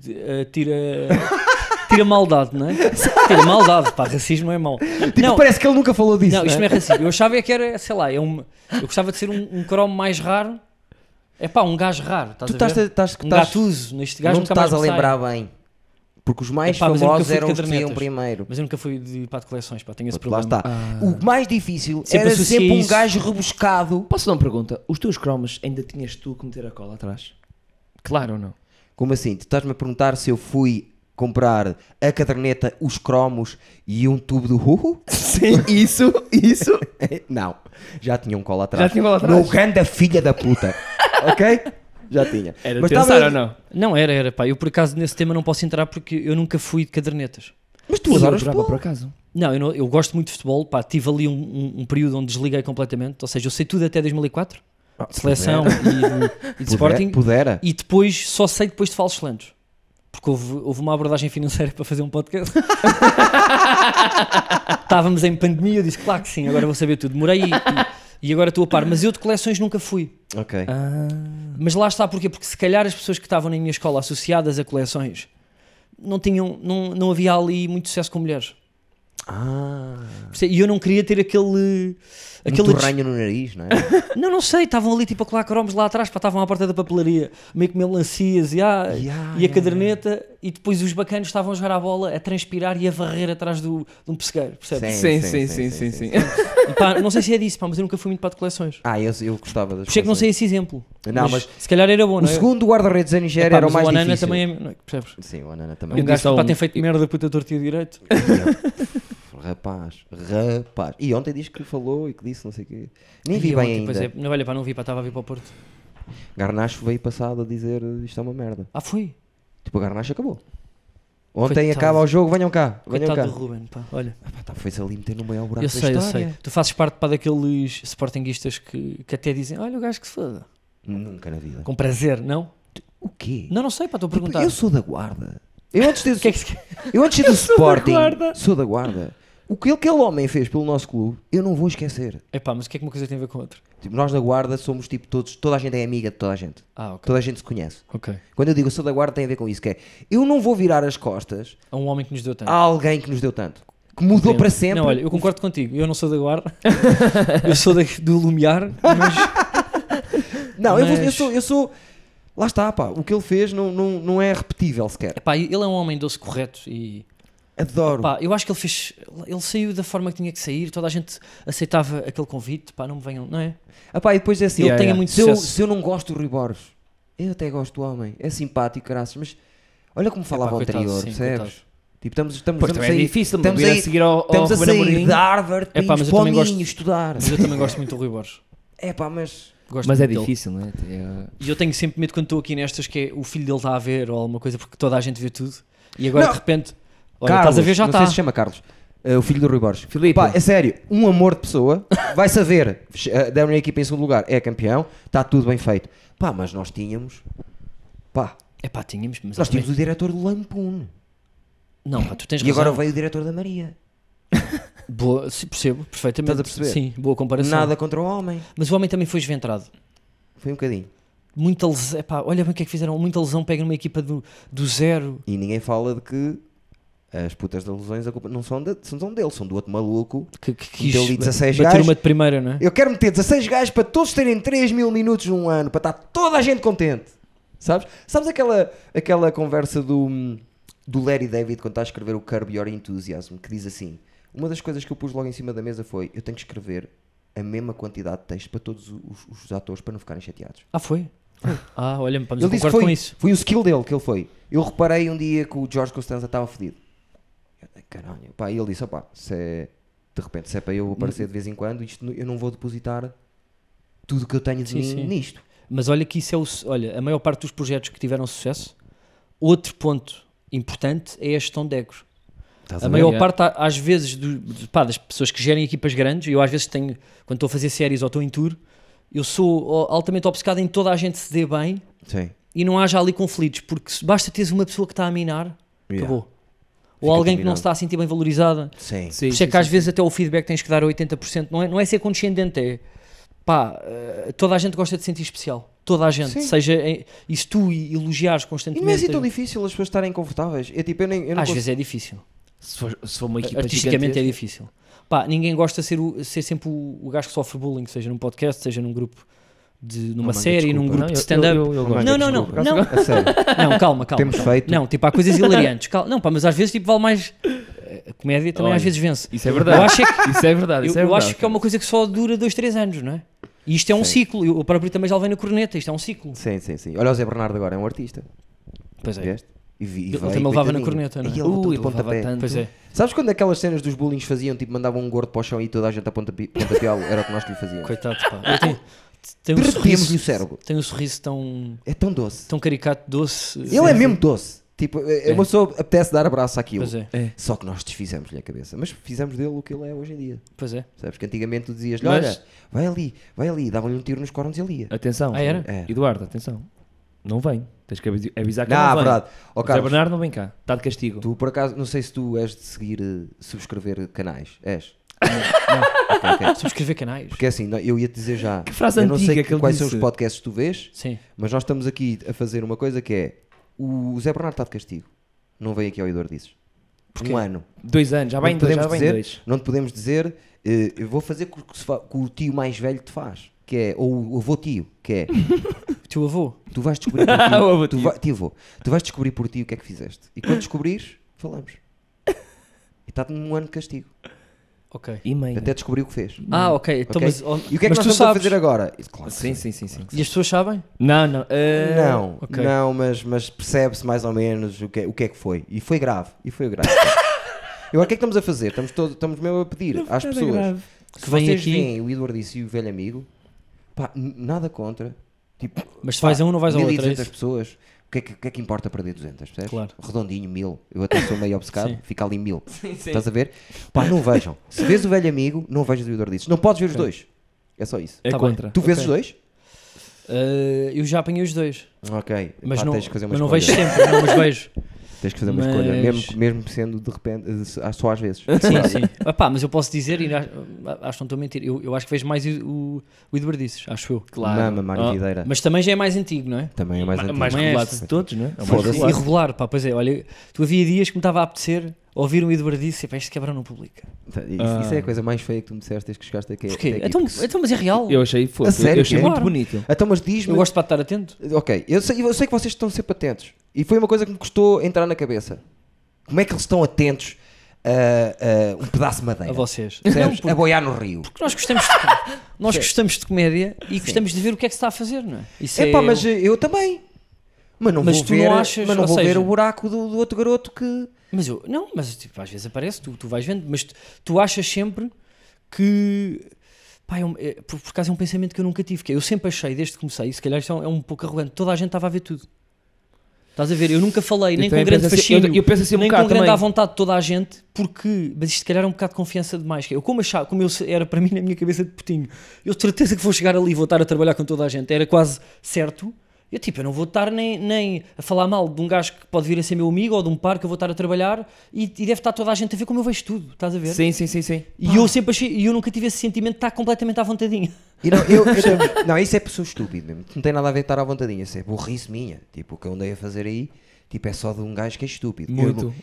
tira maldade, não é? Tira maldade, pá, racismo não é mau. Tipo, Não, parece que ele nunca falou disso. não, isto não é? é racismo. Eu achava que era, sei lá, eu gostava de ser um cromo mais raro. É pá, um gajo raro, estás Tu a ver? estás Um gatuso, neste gajo não te nunca mais estás a me sai. lembrar bem. Porque os mais Epá, mas eu nunca famosos fui de eram os que cadernetas. iam primeiro. Mas eu nunca fui de pá de coleções, pá, tenho esse Lá problema. está. O mais difícil Sempre era associei sempre um isso. gajo rebuscado. Posso dar uma pergunta? Os teus cromos ainda tinhas tu que meter a cola atrás? Claro ou não? Como assim? Tu estás-me a perguntar se eu fui comprar a caderneta, os cromos e um tubo do Huhu? Sim, isso. Não, já tinha um cola atrás. Já tinha cola atrás? Meu grande filha da puta. Ok? Já tinha. Era Mas pensar estava- ou não? Não, era, pá. Eu por acaso nesse tema não posso entrar porque eu nunca fui de cadernetas. Mas tu Eu adoras adorava futebol. por acaso. Não, eu gosto muito de futebol, pá. Tive ali um período onde desliguei completamente. Ou seja, eu sei tudo até 2004. De seleção e de Sporting. Pudera. E depois, só sei depois de falsos lentos. Porque houve uma abordagem financeira para fazer um podcast. Estávamos em pandemia, eu disse, claro que sim, agora vou saber tudo. Demorei e agora estou a par. Mas eu de coleções nunca fui. Ok. Mas lá está, porquê? Porque se calhar as pessoas que estavam na minha escola associadas a coleções não havia ali muito sucesso com mulheres. E eu não queria ter aquele Torranho no nariz, não é? Não sei, estavam ali tipo a colar cromos lá atrás, pá, estavam à porta da papelaria, meio que melancias e a caderneta, e depois os bacanos estavam a jogar a bola, a transpirar e a varrer atrás de um pessegueiro, percebes? Sim. E, pá, não sei se é disso, pá, mas eu nunca fui muito para de coleções. Eu gostava das Por isso é que não coleções. sei esse exemplo. Não, mas se calhar era bom, O não é? segundo guarda-redes da Nigéria era o mais o Onana difícil. também é, não é? Percebes? Sim, o Onana É também. um gajo só que pá, um- tem feito merda puta torta e direito. Rapaz. E ontem diz que falou e que disse não sei o quê. Nem vi E bem ontem, ainda. pois é, não, olha, pá, não vi, pá, estava a vir para o Porto. Garnacho veio passado a dizer isto é uma merda. Ah, foi? Tipo, a Garnacho acabou. Ontem Coitado. acaba o jogo, venham cá. Venham Coitado cá. do Ruben, pá, olha. Foi-se ali meter no meio buraco Eu da sei. história. Tu fazes parte pá, daqueles sportinguistas que até dizem, olha o gajo que se foda. Nunca na vida. Com prazer, não? O quê? Não sei, pá, estou a Tipo, perguntar. eu sou da Guarda. Eu antes de, O que é que se... eu antes de ir do Sporting, Guarda. sou da Guarda. O que aquele homem fez pelo nosso clube, eu não vou esquecer. Epá, mas o que é que uma coisa tem a ver com a outra? Tipo, nós da Guarda somos tipo todos, toda a gente é amiga de toda a gente. Ah, ok. Toda a gente se conhece. Ok. Quando eu digo eu sou da Guarda tem a ver com isso, que é, eu não vou virar as costas A um homem que nos deu tanto. a alguém que nos deu tanto. Que mudou para sempre. Não, olha, eu concordo contigo. Eu não sou da Guarda. Eu sou do Lumiar, mas... Não, Mas- eu sou... Lá está, pá. O que ele fez não é repetível sequer. Epá, ele é um homem doce, correto e Adoro. Pá, eu acho que ele saiu da forma que tinha que sair, toda a gente aceitava aquele convite, pá, não me venham, não é? E depois é assim, Ele tem muito sucesso. se eu não gosto do Rui Borges, eu até gosto do homem, é simpático, graças, mas olha como falava o coitado, anterior, sim, percebes? coitado. Tipo, estamos Pois a também sair, é difícil, estamos vir a a ir- seguir ao estamos a Ruben sair Amorim. de Harvard para É pá, irmos mas eu para o também gosto- Minho estudar. Mas eu também gosto muito do Rui Borges. Mas... Gosto Mas é muito dele. difícil, não é? E eu tenho sempre medo quando estou aqui nestas que é o filho dele está a ver ou alguma coisa, porque toda a gente vê tudo. E agora Não. de repente, olha, Carlos, estás a ver, já não está. sei se chama Carlos, o filho do Rui Borges. Filipe. Pá, é sério, um amor de pessoa, vai saber, deram a equipa em segundo lugar, é campeão, está tudo bem feito. Pá, mas nós tínhamos, pá, É pá, tínhamos, mas nós eu também- tínhamos o diretor do Lampoon Não, pá, tu tens e agora razão. veio o diretor da Maria. Boa, sim, percebo perfeitamente. Estás a perceber? Sim, boa comparação. Nada contra o homem, Mas o homem também foi esventrado. foi um bocadinho. Muita lesão, epá, olha bem o que é que fizeram. Muita lesão pega numa equipa do zero. E ninguém fala de que as putas das lesões a culpa não são dele, são do outro maluco. Que Meteu ali 16 bater gajos. uma de primeira, não é? Eu quero meter 16 gajos para todos terem 3.000 minutos num ano, para estar toda a gente contente. Sabes? Sabes aquela conversa do Larry David quando está a escrever o Curb Your Enthusiasm, que diz assim, uma das coisas que eu pus logo em cima da mesa foi, eu tenho que escrever a mesma quantidade de texto para todos os atores para não ficarem chateados. Ah, foi? Ah, olha, pá, mas Ele eu disse que concordo com isso. foi o skill dele que ele foi. Eu reparei um dia que o George Costanza estava fedido. Caralho, pá, e ele disse, opá, de repente, se é para eu aparecer de vez em quando, eu não vou depositar tudo que eu tenho de Sim, mim sim. nisto. Mas olha que isso é olha, a maior parte dos projetos que tiveram sucesso, outro ponto importante é a gestão de egos. Estás A ver? maior Yeah. parte, às vezes, das pessoas que gerem equipas grandes, eu às vezes tenho, quando estou a fazer séries ou estou em tour, eu sou altamente obcecado em toda a gente se dê bem Sim. e não haja ali conflitos, porque basta teres uma pessoa que está a minar, Yeah. acabou. Ou Fica alguém que não combinado. se está a sentir bem valorizada. Sim. Sim, Por isso é que às vezes até o feedback tens que dar a 80%, não é ser condescendente, é pá, toda a gente gosta de sentir especial. Toda a gente, Sim. seja e se tu elogiares E constantemente. não é assim tão difícil as pessoas estarem confortáveis. É tipo, eu não às consigo- vezes é difícil. Se for uma equipa Artisticamente é gigantesca. difícil. Pá, ninguém gosta de ser sempre o gajo que sofre bullying, seja num podcast, seja num grupo, numa manda série, desculpa. num grupo Não, de eu stand-up. gosto. Não, não, não, Desculpa. não. A sério. Não, calma. Temos calma. feito. Não, tipo, há coisas hilariantes. Não, pá, mas às vezes tipo, vale mais. A comédia também Olha, às vezes vence. Isso é verdade. Eu acho é que- Isso é verdade. Isso é Eu verdade. acho que é uma coisa que só dura 2-3 anos, não é? E isto é um Sim. ciclo. Eu próprio também já levei na corneta. Isto é um ciclo. Sim, sim, sim. Olha o Zé Bernardo agora, é um artista. Pois é. Veste? E Ele veio, também levava na coitadinho. corneta, não é? E ele botou Ui, de pontapé. levava tanto. Pois é. Sabes quando aquelas cenas dos bullying faziam, tipo, mandavam um gordo para o chão e toda a gente a pontapeá-lo? Era o que nós lhe fazíamos. Coitado, pá. Eu tenho um Derretíamos-lhe o sorriso, cérebro. tem um sorriso tão É tão doce. caricato, doce. Ele é mesmo doce. Tipo, uma pessoa apetece dar abraço àquilo. Pois é, Só que nós desfizemos-lhe a cabeça. Mas fizemos dele o que ele é hoje em dia. pois é. Sabes que antigamente tu dizias-lhe, Mas- olha, vai ali. Davam-lhe um tiro nos cornos e ele ia. Atenção. Ah, era? É. Eduardo, atenção. Não vem. Tens que avisar que Não, não vem. verdade. Ó, O Zé Carlos, Bernardo não vem cá. Está de castigo. tu por acaso, não sei se tu és de seguir, subscrever canais. És? Ok, ok. Subscrever canais. Porque assim, eu ia-te dizer já. Que frase eu não sei antiga que ele quais são disse. os podcasts que tu vês, Sim. mas nós estamos aqui a fazer uma coisa que é: o Zé Bernardo está de castigo. Não veio aqui ao Idor Disses. Porquê? Um ano. 2 anos. Já Não vem te 2. podemos Já vem dizer- 2. Não te podemos dizer, eu vou fazer o que o tio mais velho te faz, que é, ou o avô tio, que é, O teu avô. tu vais descobrir por ti, O avô tu, tio. tio avô, tu vais descobrir por ti o que é que fizeste. E quando descobrires, falamos. E está num ano de castigo. Ok. E meio. Até descobrir o que fez. Ah, ok. Então, Ok? mas, E o que é que mas nós tu estamos a sabes. fazer agora? Claro que Sim, sei. sim, sim. E as pessoas sabem? Não, não. Não, ok. não, mas percebe-se mais ou menos o que é que foi. E foi grave. E agora o que é que estamos a fazer? Estamos mesmo a pedir às pessoas Que que vêm vocês aqui. veem o Eduardo disse e o velho amigo, pá, nada contra. Tipo, Mas se vais a um, não vais ao outro. é 1.200 isso? pessoas, o que é que importa perder 200, percebes? Claro. Redondinho, 1.000. Eu até sou meio obcecado, Sim. fica ali 1.000. Estás a ver? Pá, não vejam. Se vês o velho amigo, não vejas o Eduardo disse. Não podes ver os dois. É só isso. É Tá bem. contra. Tu vês Ok. os dois? Eu já apanhei os dois. Ok. Mas, Pá, não, tens que fazer uma mas não escolha. vejo sempre, não, mas vejo. Tens que fazer uma Mas- escolha, mesmo sendo de repente, só às vezes. Sim, sim. Epá, mas eu posso dizer, e acho que não estou a mentir, eu acho que vejo mais o Eduardices, acho eu. Claro. Mama, Mário Ah, Videira. Mas também já é mais antigo, não é? Também é mais antigo. mais Também é regulado esta. de todos, não é? É o mais Foda-se. regulado. Irregular, pá, pois é, olha, tu havia dias que me estava a apetecer ouvir um Eduardice e pá, isto quebra não publica. Isso é a coisa mais feia que tu me disseste desde que chegaste aqui. Porquê? até aqui. Então, mas é real. Eu achei A fofo. sério, Eu achei que é? muito Claro. bonito. Então, mas diz-me. Eu gosto de estar atento. Ok, eu sei que vocês estão sempre atentos. E foi uma coisa que me custou entrar na cabeça. Como é que eles estão atentos um pedaço de madeira. A vocês. Percebes? A boiar no rio. Porque nós gostamos de comédia e gostamos de ver o que é que se está a fazer, não é? Isso Mas eu também. Mas não Mas vou tu ver, não achas, mas não ou vou ver seja- o buraco do outro garoto que... Mas tipo, às vezes aparece, tu vais vendo, mas tu achas sempre que. Pá, por acaso é um pensamento que eu nunca tive, que eu sempre achei, desde que comecei, e se calhar isto é um pouco arrogante, toda a gente estava a ver tudo. Estás a ver? Eu nunca falei, nem com também grande penso assim- fascínio, eu penso assim um nem com bocado grande também. à vontade de toda a gente, mas isto se calhar é um bocado de confiança demais. Que eu, como eu era para mim na minha cabeça de putinho, eu tenho certeza que vou chegar ali e vou estar a trabalhar com toda a gente, era quase certo. Eu não vou estar nem a falar mal de um gajo que pode vir a ser meu amigo ou de um par que eu vou estar a trabalhar e deve estar toda a gente a ver como eu vejo tudo, estás a ver? Sim. E eu sempre achei, e eu nunca tive esse sentimento de estar completamente à vontadinha. E não, isso é pessoa estúpida mesmo. Não tem nada a ver com estar à vontadinha. Isso é burrice minha. Tipo, o que eu andei a fazer aí, tipo, é só de um gajo que é estúpido.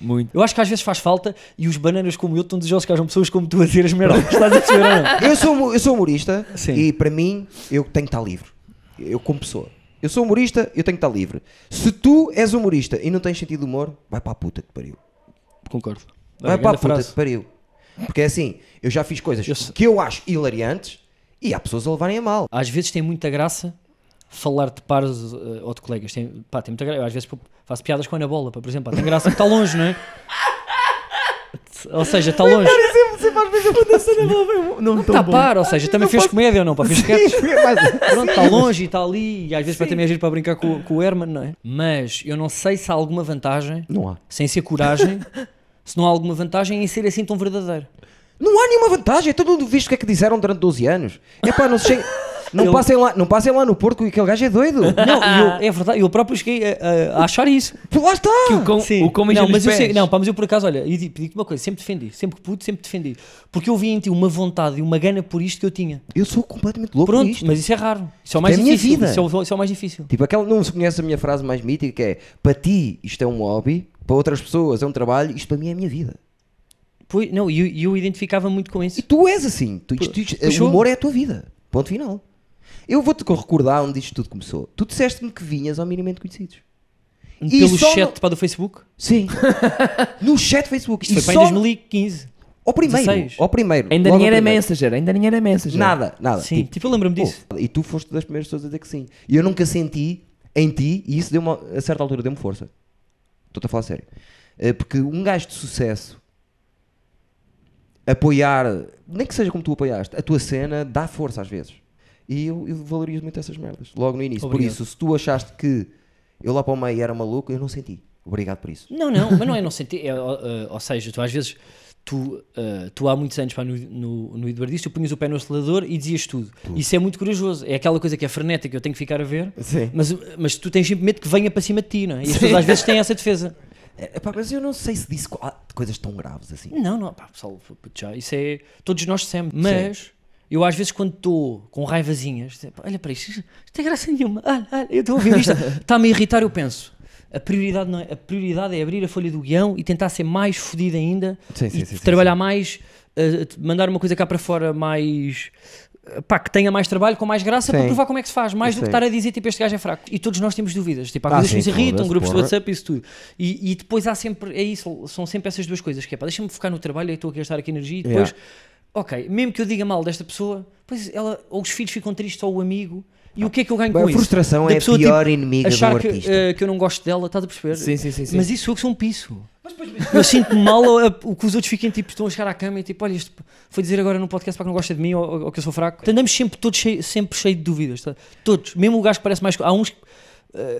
Muito. Eu acho que às vezes faz falta e os bananas como eu estão desejosos que hajam pessoas como tu a dizer as merdas. Estás a perceber ou não? Eu sou humorista. Sim. E para mim, eu tenho que estar livre. Eu como pessoa. Eu sou humorista, eu tenho que estar livre. Se tu és humorista e não tens sentido de humor, vai para a puta que pariu. Concordo. Vai para a puta que pariu. Porque é assim, eu já fiz coisas que eu acho hilariantes e há pessoas a levarem a mal. Às vezes tem muita graça falar de pares ou de colegas. Tem muita graça. Eu às vezes faço piadas com a Ana Bola, por exemplo. Tem graça que está longe, não é? Ou seja, está longe. Não Está a par, ou seja, também fez comédia ou não? Pá, fez sketches. Pronto, está longe e está ali. E às vezes vai também agir para brincar com o Herman, não é? Mas eu não sei se há alguma vantagem, Não há. sem ser coragem, se não há alguma vantagem em ser assim tão verdadeiro. Não há nenhuma vantagem. Todo mundo visto o que é que disseram durante 12 anos. É pá, não passem lá no Porto que aquele gajo é doido. Não, é verdade, eu próprio cheguei a achar isso. Pô, lá está. Sim. O como não, nos mas eu pés. sei, não, pá, mas eu por acaso, olha, e digo-te uma coisa, sempre defendi, sempre que pude, sempre defendi. Porque eu vi em ti uma vontade e uma gana por isto que eu tinha. Eu sou completamente louco por Pronto, isto. mas isso é raro. Isso é o mais é a minha difícil. vida. Isso é o mais difícil. Tipo, não se conhece a minha frase mais mítica que é: para ti isto é um hobby, para outras pessoas é um trabalho, isto para mim é a minha vida. Pois, não, e eu identificava muito com isso. E tu és assim. O humor é a tua vida. Ponto final. Eu vou-te recordar onde isto tudo começou. Tu disseste-me que vinhas ao Minimamente Conhecidos. Pelo só chat do Facebook? Sim. No chat Facebook. Isto foi para em 2015. Ao primeiro. 16. Ao primeiro. Ainda logo nem ao era primeiro. Messenger. Nada. Sim, tipo, eu lembro-me disso. E tu foste das primeiras pessoas a dizer que sim. E eu nunca senti em ti, e isso a certa altura deu-me força. Estou-te a falar sério. Porque um gajo de sucesso apoiar, nem que seja como tu apoiaste, a tua cena dá força às vezes. E eu valorizo muito essas merdas, logo no início. Obrigado. Por isso, se tu achaste que eu lá para o meio era maluco, eu não senti. Obrigado por isso. Não, mas não é não sentir. Ou seja, tu às vezes, tu há muitos anos pá, no Eduardice, tu punhas o pé no acelerador e dizias tudo. Isso é muito corajoso. É aquela coisa que é frenética, eu tenho que ficar a ver. Sim. Mas tu tens sempre medo que venha para cima de ti, não é? E as pessoas às vezes têm essa defesa. Mas eu não sei se disse coisas tão graves assim. Não, pá, pessoal, já, isso é. Todos nós sempre. Mas eu às vezes, quando estou com raivazinhas, olha para isto tem graça nenhuma. Eu estou a ouvir isto, está-me a irritar. Eu penso, a prioridade não é. A prioridade é abrir a folha do guião e tentar ser mais fodido ainda. Sim, trabalhar mais, mandar uma coisa cá para fora mais. Pá, que tenha mais trabalho, com mais graça, para provar como é que se faz, mais do que estar a dizer tipo este gajo é fraco. E todos nós temos dúvidas, tipo, há coisas que nos irritam, grupos de WhatsApp e isso tudo. E depois há sempre, é isso, são sempre essas duas coisas, que é pá, deixa-me focar no trabalho, eu estou aqui a gastar aqui energia e depois, ok, mesmo que eu diga mal desta pessoa, pois ela, ou os filhos ficam tristes, ou o amigo, e o que é que eu ganho com isso? A frustração é a pior inimiga do achar artista. que eu não gosto dela, estás a perceber? Sim. Mas isso eu que sou um piso. Eu sinto-me mal o que os outros fiquem tipo, estão a chegar à cama e tipo, olha, isto foi dizer agora no podcast para que não gosta de mim ou que eu sou fraco. Andamos sempre todos sempre cheios de dúvidas, tá? Todos, mesmo o gajo que parece mais, há uns que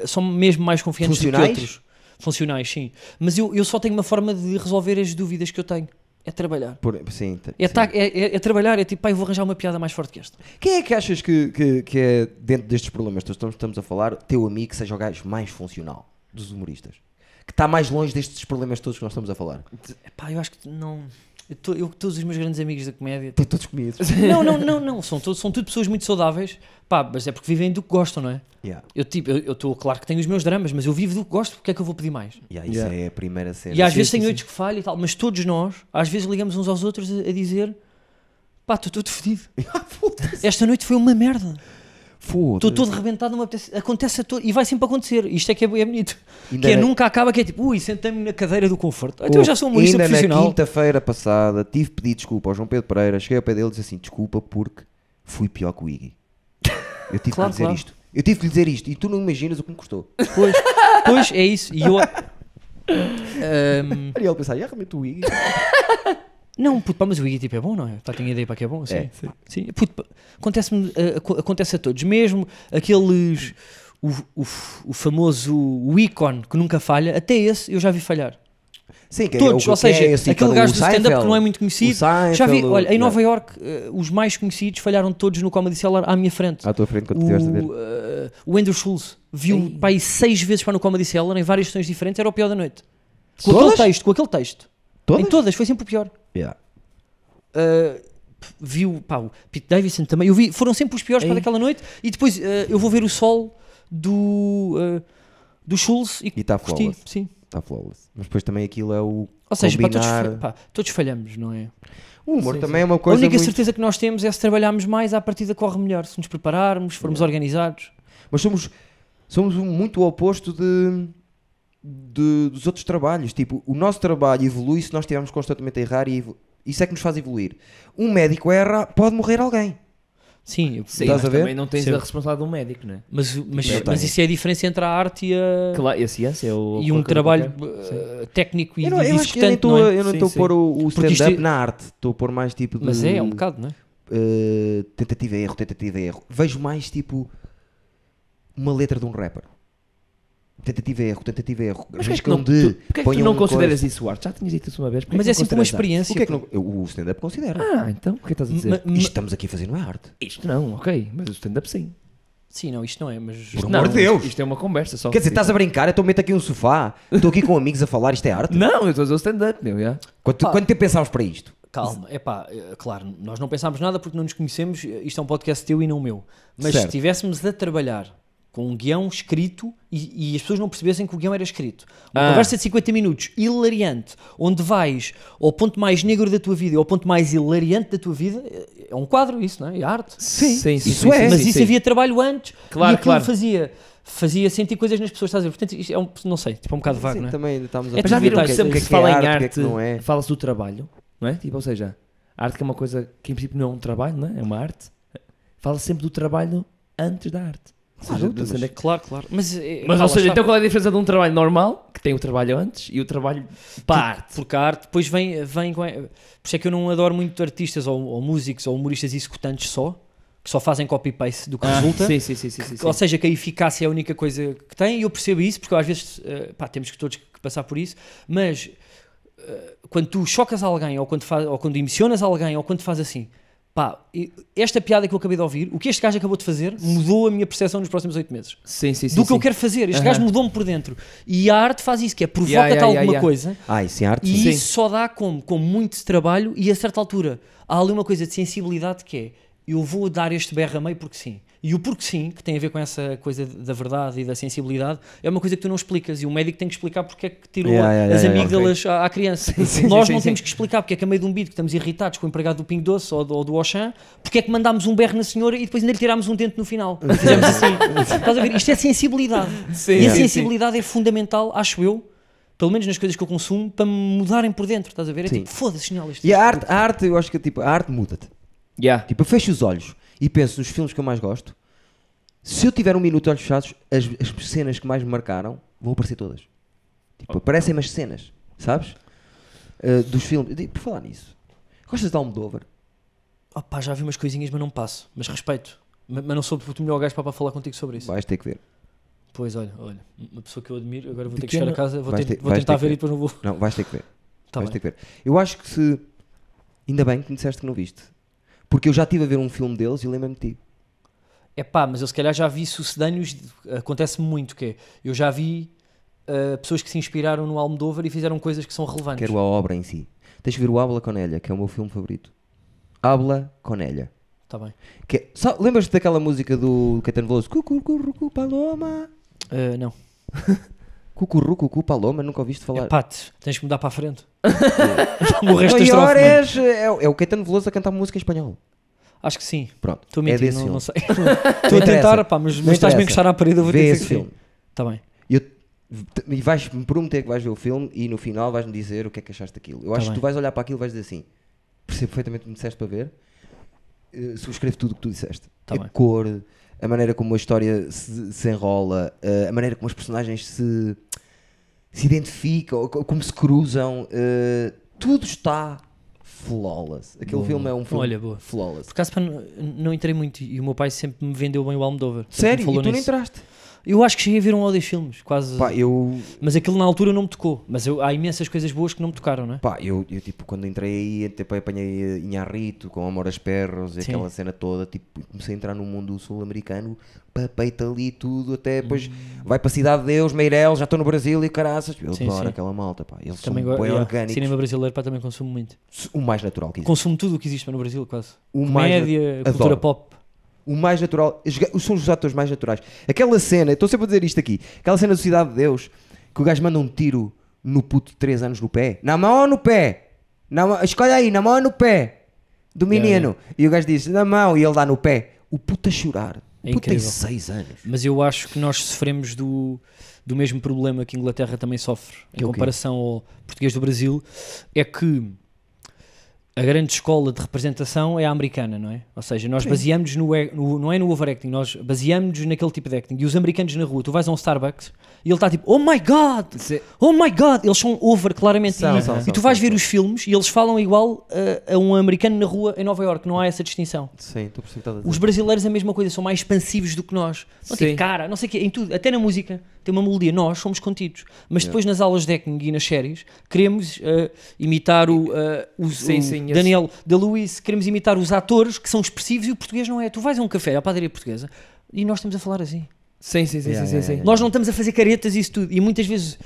são mesmo mais confiantes do que outros. Funcionais, sim. Mas eu só tenho uma forma de resolver as dúvidas que eu tenho, é trabalhar. É trabalhar, é tipo, pá, eu vou arranjar uma piada mais forte que esta. Quem é que achas que é, dentro destes problemas que estamos a falar, teu amigo que seja o gajo mais funcional dos humoristas? Que está mais longe destes problemas todos que nós estamos a falar? Pá, eu acho que não. Todos os meus grandes amigos da comédia. Estão todos comigo. Não. São tudo pessoas muito saudáveis. Pá, mas é porque vivem do que gostam, não é? Yeah. Eu estou, claro que tenho os meus dramas, mas eu vivo do que gosto, porque é que eu vou pedir mais? Isso é a primeira cena. E às vezes tem noites que falho e tal, mas todos nós, às vezes ligamos uns aos outros a dizer: pá, estou todo fedido. Esta noite foi uma merda. Estou todo rebentado, não me apetece. Acontece a todo, e vai sempre acontecer. Isto é que é bonito. Ainda Que é na- nunca acaba, que é tipo, sentei-me na cadeira do conforto. Então eu já sou um humorista Ainda na profissional. quinta-feira passada tive de pedir desculpa ao João Pedro Pereira. Cheguei ao pé dele e disse assim: desculpa porque fui pior que o Iggy. Eu tive Claro, que lhe dizer claro. isto. Eu tive que lhe dizer isto e tu não imaginas o que me custou. Pois, é isso. E eu. Ariel pensar, realmente o Iggy. Não, puto, pá, mas o Iggy tipo é bom, não é? Pá, tenho ideia para que é bom, É. sim. Puto, pá, acontece a todos, mesmo aqueles, o famoso, o ícone que nunca falha, até esse eu já vi falhar. Sim, que Todos, é ou seja, esse aquele ícone, gajo o do stand-up Seinfeld, que não é muito conhecido, o Seinfeld, já vi, olha, em yeah. Nova York, os mais conhecidos falharam todos no Comedy Cellar à minha frente. À tua frente quando estiveste a ver. O Andrew Schultz viu, pá, aí 6 vezes para no Comedy Cellar, em várias sessões diferentes, era o pior da noite. Com Todas? aquele texto. Todas? Em todas, foi sempre o pior. Yeah. Viu, pá, o Pete Davidson também, eu vi, foram sempre os piores para daquela noite, e depois eu vou ver o sol do Schulz E está curti, flawless. sim. Está flawless. Mas depois também aquilo é o Ou seja, pá, combinar... todos falhamos, não é? O humor Sim, também é uma A coisa única muito... certeza que nós temos é se trabalharmos mais, à partida corre melhor, se nos prepararmos, se formos organizados. Mas somos muito o oposto dos outros trabalhos. Tipo, o nosso trabalho evolui se nós estivermos constantemente a errar e isso é que nos faz evoluir. Um médico erra, pode morrer alguém. Sim, Sim, Estás mas a ver? também não tens Sim. a responsabilidade de um médico, não é? mas isso é a diferença entre a arte Claro, e a ciência é o... e um qualquer- trabalho qualquer. técnico e Eu acho que eu nem executante, não é? estou Sim, a sim. pôr o Porque isto stand-up é- na arte. Estou a pôr mais tipo de... Mas é um bocado, não é? tentativa e erro. Vejo mais tipo uma letra de um rapper. Tentativa e erro. Mas porquê é que Arriscam não, de, porquê é que ponham tu não um consideras coisa. isso arte? Já tinhas dito isso uma vez. Porquê Mas que é não sempre uma consideras arte? experiência. O que é que não, o stand-up considera. Ah, então, o que estás a dizer? Ma- Isto estamos aqui a fazer não é arte. Isto não, ok, mas o stand-up sim. Sim, não, isto não é, mas... Por Não, amor de Deus! Isto é uma conversa só. Quer dizer, estás a brincar? Então meto aqui um sofá, estou aqui com amigos a falar, isto é arte? Não, eu estou a dizer o stand-up, meu, já. Quanto tempo pensámos para isto? Calma, é pá, claro, nós não pensámos nada porque não nos conhecemos, isto é um podcast teu e não meu. Mas Certo. se estivéssemos a trabalhar com um guião escrito e as pessoas não percebessem que o guião era escrito, uma conversa de 50 minutos, hilariante, onde vais ao ponto mais negro da tua vida e ao ponto mais hilariante da tua vida, é um quadro isso, não é? É arte. isso é. Mas isso havia trabalho antes Claro, e aquilo claro. fazia sentir coisas nas pessoas, estás a ver? Portanto, isto é um, não sei, tipo, é um bocado vago, Sim, não é? também estamos a É Mas já tudo viram que detalhes. sempre que o se fala em o que é arte, que não é? fala-se do trabalho, não é? Tipo, ou seja, a arte que é uma coisa que em princípio não é um trabalho, não é? É uma arte. Fala-se sempre do trabalho antes da arte. Claro, Ou seja, mas- Claro. Mas ou seja, então qual é a diferença de um trabalho normal, que tem o trabalho antes, e o trabalho para a arte? Porque a arte depois vem com... Por isso é que eu não adoro muito artistas ou músicos ou humoristas executantes só, que só fazem copy-paste do que resulta. Sim. Ou seja, que a eficácia é a única coisa que tem, e eu percebo isso, porque às vezes temos que todos que passar por isso, mas quando tu chocas alguém, ou quando emocionas alguém, ou quando faz assim, pá, esta piada que eu acabei de ouvir, o que este gajo acabou de fazer, mudou a minha percepção nos próximos 8 meses. Sim. Do que eu quero fazer. Este gajo mudou-me por dentro. E a arte faz isso, que é provoca-te alguma coisa, Isso é arte. e sim. isso só dá com muito trabalho, e a certa altura há ali uma coisa de sensibilidade que é, eu vou dar este berro a meio porque sim. E o porque sim, que tem a ver com essa coisa da verdade e da sensibilidade, é uma coisa que tu não explicas, e o médico tem que explicar porque é que tirou as amígdalas à criança. Nós não temos que explicar porque é que a meio de um beat que estamos irritados com o empregado do Pingo Doce ou do Auchan, porque é que mandámos um berro na senhora e depois ainda lhe tirámos um dente no final. Fizemos assim. Estás a ver? Isto é sensibilidade. E a sensibilidade é fundamental, acho eu, pelo menos nas coisas que eu consumo, para me mudarem por dentro. Estás a ver? É Sim. tipo, foda-se, genial isto. E a arte, eu acho que tipo, a arte muda-te. Yeah. Tipo, eu fecho os olhos e penso nos filmes que eu mais gosto. Se eu tiver um minuto de olhos fechados, as cenas que mais me marcaram vão aparecer todas. Tipo, aparecem umas cenas, sabes? Dos filmes. Por falar nisso, gostas de Almodóvar? Oh, pá, já vi umas coisinhas, mas não passo. Mas respeito. Mas não sou o melhor gajo para falar contigo sobre isso. Vais ter que ver. Pois, olha, uma pessoa que eu admiro, agora vou ter que Pequeno- chegar a casa, vou Vais ter tentar que ver ver. e depois não vou. Não, vais ter que ver. Tá Vais bem. ter que ver. Eu acho que se... Ainda bem que me disseste que não viste. Porque eu já estive a ver um filme deles e lembro-me de ti. É pá, mas eu se calhar já vi sucedâneos, acontece-me muito, que é, eu já vi pessoas que se inspiraram no Almodóvar e fizeram coisas que são relevantes. Quero a obra em si. Tens de ver o Habla con ella, que é o meu filme favorito. Habla con ella. Tá bem. Lembras-te daquela música do Caetano Veloso? Cucurrucu Paloma. Não. Cucurrucu Paloma, nunca ouviste falar? É pá, tens que mudar para a frente. O resto da Maior estrofe, não. é o Caetano Veloso a cantar música em espanhol. Acho que sim. Pronto, Estou a é mentir, desse não, filme. não sei. Estou a tentar, pá, mas estás-me a interessa. encostar à parede, eu vou Vê ter que esse dizer que filme. sim. Está bem. E vais-me prometer que vais ver o filme e no final vais-me dizer o que é que achaste daquilo. Eu Tá acho que bem. tu vais olhar para aquilo e vais dizer assim: percebo perfeitamente o que me disseste para ver, subscrevo tudo o que tu disseste. Tá A bem. cor, a maneira como a história se enrola, a maneira como os personagens se identificam, como se cruzam, tudo está flawless. Aquele Boa. filme é um filme Olha, boa. flawless. Por acaso, pá, não entrei muito e o meu pai sempre me vendeu bem o Almodóvar. Sempre Sério? me E falou tu não nisso. entraste? Eu acho que cheguei a ver um ou dois filmes, quase. Pá, Mas aquilo na altura não me tocou. Mas há imensas coisas boas que não me tocaram, não é? Pá, eu tipo, quando entrei aí, tipo, apanhei Inharrito com Amor aos Perros e Sim. aquela cena toda, tipo, comecei a entrar no mundo sul-americano, papei-te ali tudo, até depois vai para a Cidade de Deus, Meireles, já estou no Brasil e caraças, eu Sim, adoro sim. aquela malta, pá, eles Também são bem yeah, orgânicos, cinema brasileiro, pá, também consumo muito. o mais natural que existe. Consumo tudo o que existe no Brasil, quase. O mais Comédia, adoro. cultura pop. O mais natural, são os atores mais naturais. Aquela cena, estou sempre a dizer isto aqui, aquela cena do Cidade de Deus, que o gajo manda um tiro no puto de 3 anos no pé, na mão ou no pé? Escolhe aí, na mão ou no pé? Do menino. E o gajo diz, na mão, e ele dá no pé. O puto a chorar. É O puto tem incrível. 6 anos. Mas eu acho que nós sofremos do mesmo problema que a Inglaterra também sofre, Que é em o quê? comparação ao português do Brasil, é que a grande escola de representação é a americana, não é? Ou seja, nós baseamos não é no overacting, nós baseamos naquele tipo de acting. E os americanos na rua, tu vais a um Starbucks e ele está tipo, oh my god, oh my god, eles são over claramente. São, e são, tu vais são, ver são. os filmes e eles falam igual a um americano na rua em Nova Iorque, não há essa distinção. Sim, estou a perceber o que estás a dizer. Os brasileiros a mesma coisa, são mais expansivos do que nós. Não Sim. tem cara, não sei o quê, em tudo, até na música tem uma melodia, nós somos contidos. Mas depois nas aulas de acting e nas séries queremos imitar o Daniel DeLuise, queremos imitar os atores que são expressivos e o português não é. Tu vais a um café, à padaria portuguesa e nós estamos a falar assim. Sim, sim, sim, Yeah, sim, yeah, sim. yeah. Nós não estamos a fazer caretas e isso tudo. E muitas vezes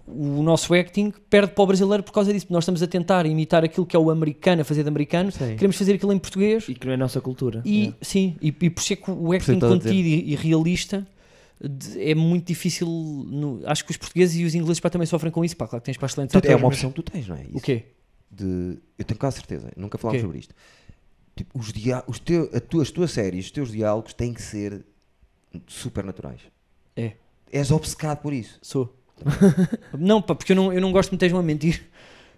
o nosso acting perde para o brasileiro por causa disso. Nós estamos a tentar imitar aquilo que é o americano, a fazer de americano, Sim. queremos fazer aquilo em português. E que não é a nossa cultura. E sim, e por ser que o acting Percebo o que estás a contido e realista é muito difícil. Acho que os portugueses e os ingleses pá, também sofrem com isso. Pá, claro que tens para excelentes É atores, uma mas- opção que tu tens, não é? Isso. O quê? Eu tenho quase certeza, nunca falámos quê? sobre isto. Tipo, as tuas séries, os teus diálogos têm que ser super naturais. É. És obcecado por isso. Sou. Não, pá, porque eu não gosto de me estejam a mentir.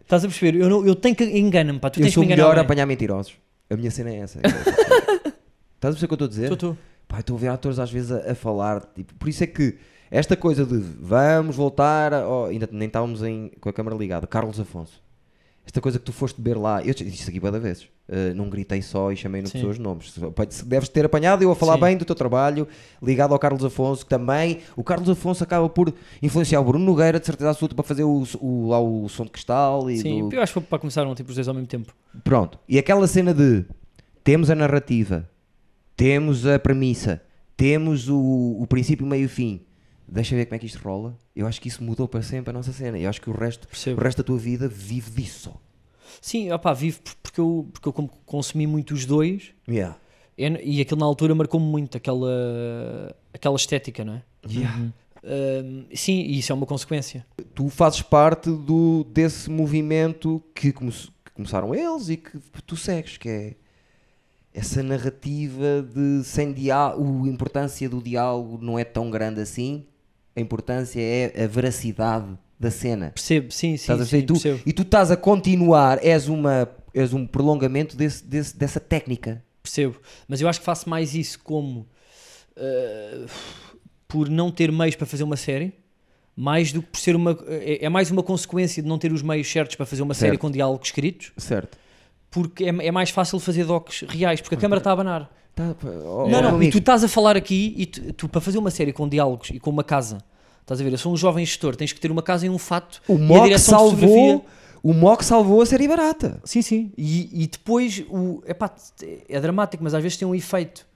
Estás a perceber? Eu tenho que engana-me, pá. Tu Eu tens sou que me melhor a enganar. apanhar mentirosos. A minha cena é essa. Estás a perceber o que eu estou a dizer? Estou. Pá, estou a ver atores às vezes a falar, tipo, por isso é que esta coisa de vamos voltar, ainda nem estávamos com a câmara ligada, Carlos Afonso, esta coisa que tu foste beber lá, eu disse isso aqui várias vezes, não gritei só e chamei-no Sim. pessoas de nomes, deves ter apanhado eu a falar Sim. bem do teu trabalho, ligado ao Carlos Afonso, que também, o Carlos Afonso acaba por influenciar o Bruno Nogueira, de certeza absoluta, para fazer lá o som de cristal e Sim, do... eu acho que para começaram tipo os dois ao mesmo tempo. Pronto, e aquela cena de temos a narrativa, temos a premissa, temos o princípio, meio e fim, deixa ver como é que isto rola. Eu acho que isso mudou para sempre a nossa cena. Eu acho que o resto da tua vida vive disso só. Sim, opá, vivo porque eu como consumi muito os dois Yeah. e aquilo na altura marcou-me muito aquela estética, não é? Yeah. Sim, e isso é uma consequência. Tu fazes parte desse movimento que começaram eles e que tu segues, que é essa narrativa de sem diálogo, a importância do diálogo não é tão grande assim, a importância é a veracidade da cena. Percebo, sim, Estás a sim, ver? percebo. E tu estás a continuar, és um prolongamento dessa técnica. Percebo, mas eu acho que faço mais isso como por não ter meios para fazer uma série, mais do que por ser é mais uma consequência de não ter os meios certos para fazer uma série Certo. com diálogos escritos, Certo. porque é mais fácil fazer docs reais, porque a câmara está a abanar. Não, e tu estás a falar aqui e tu para fazer uma série com diálogos e com uma casa, estás a ver, eu sou um jovem gestor, tens que ter uma casa e um fato O e a Mock direção de fotografia. salvou a série barata. Sim. E depois é dramático, mas às vezes tem um efeito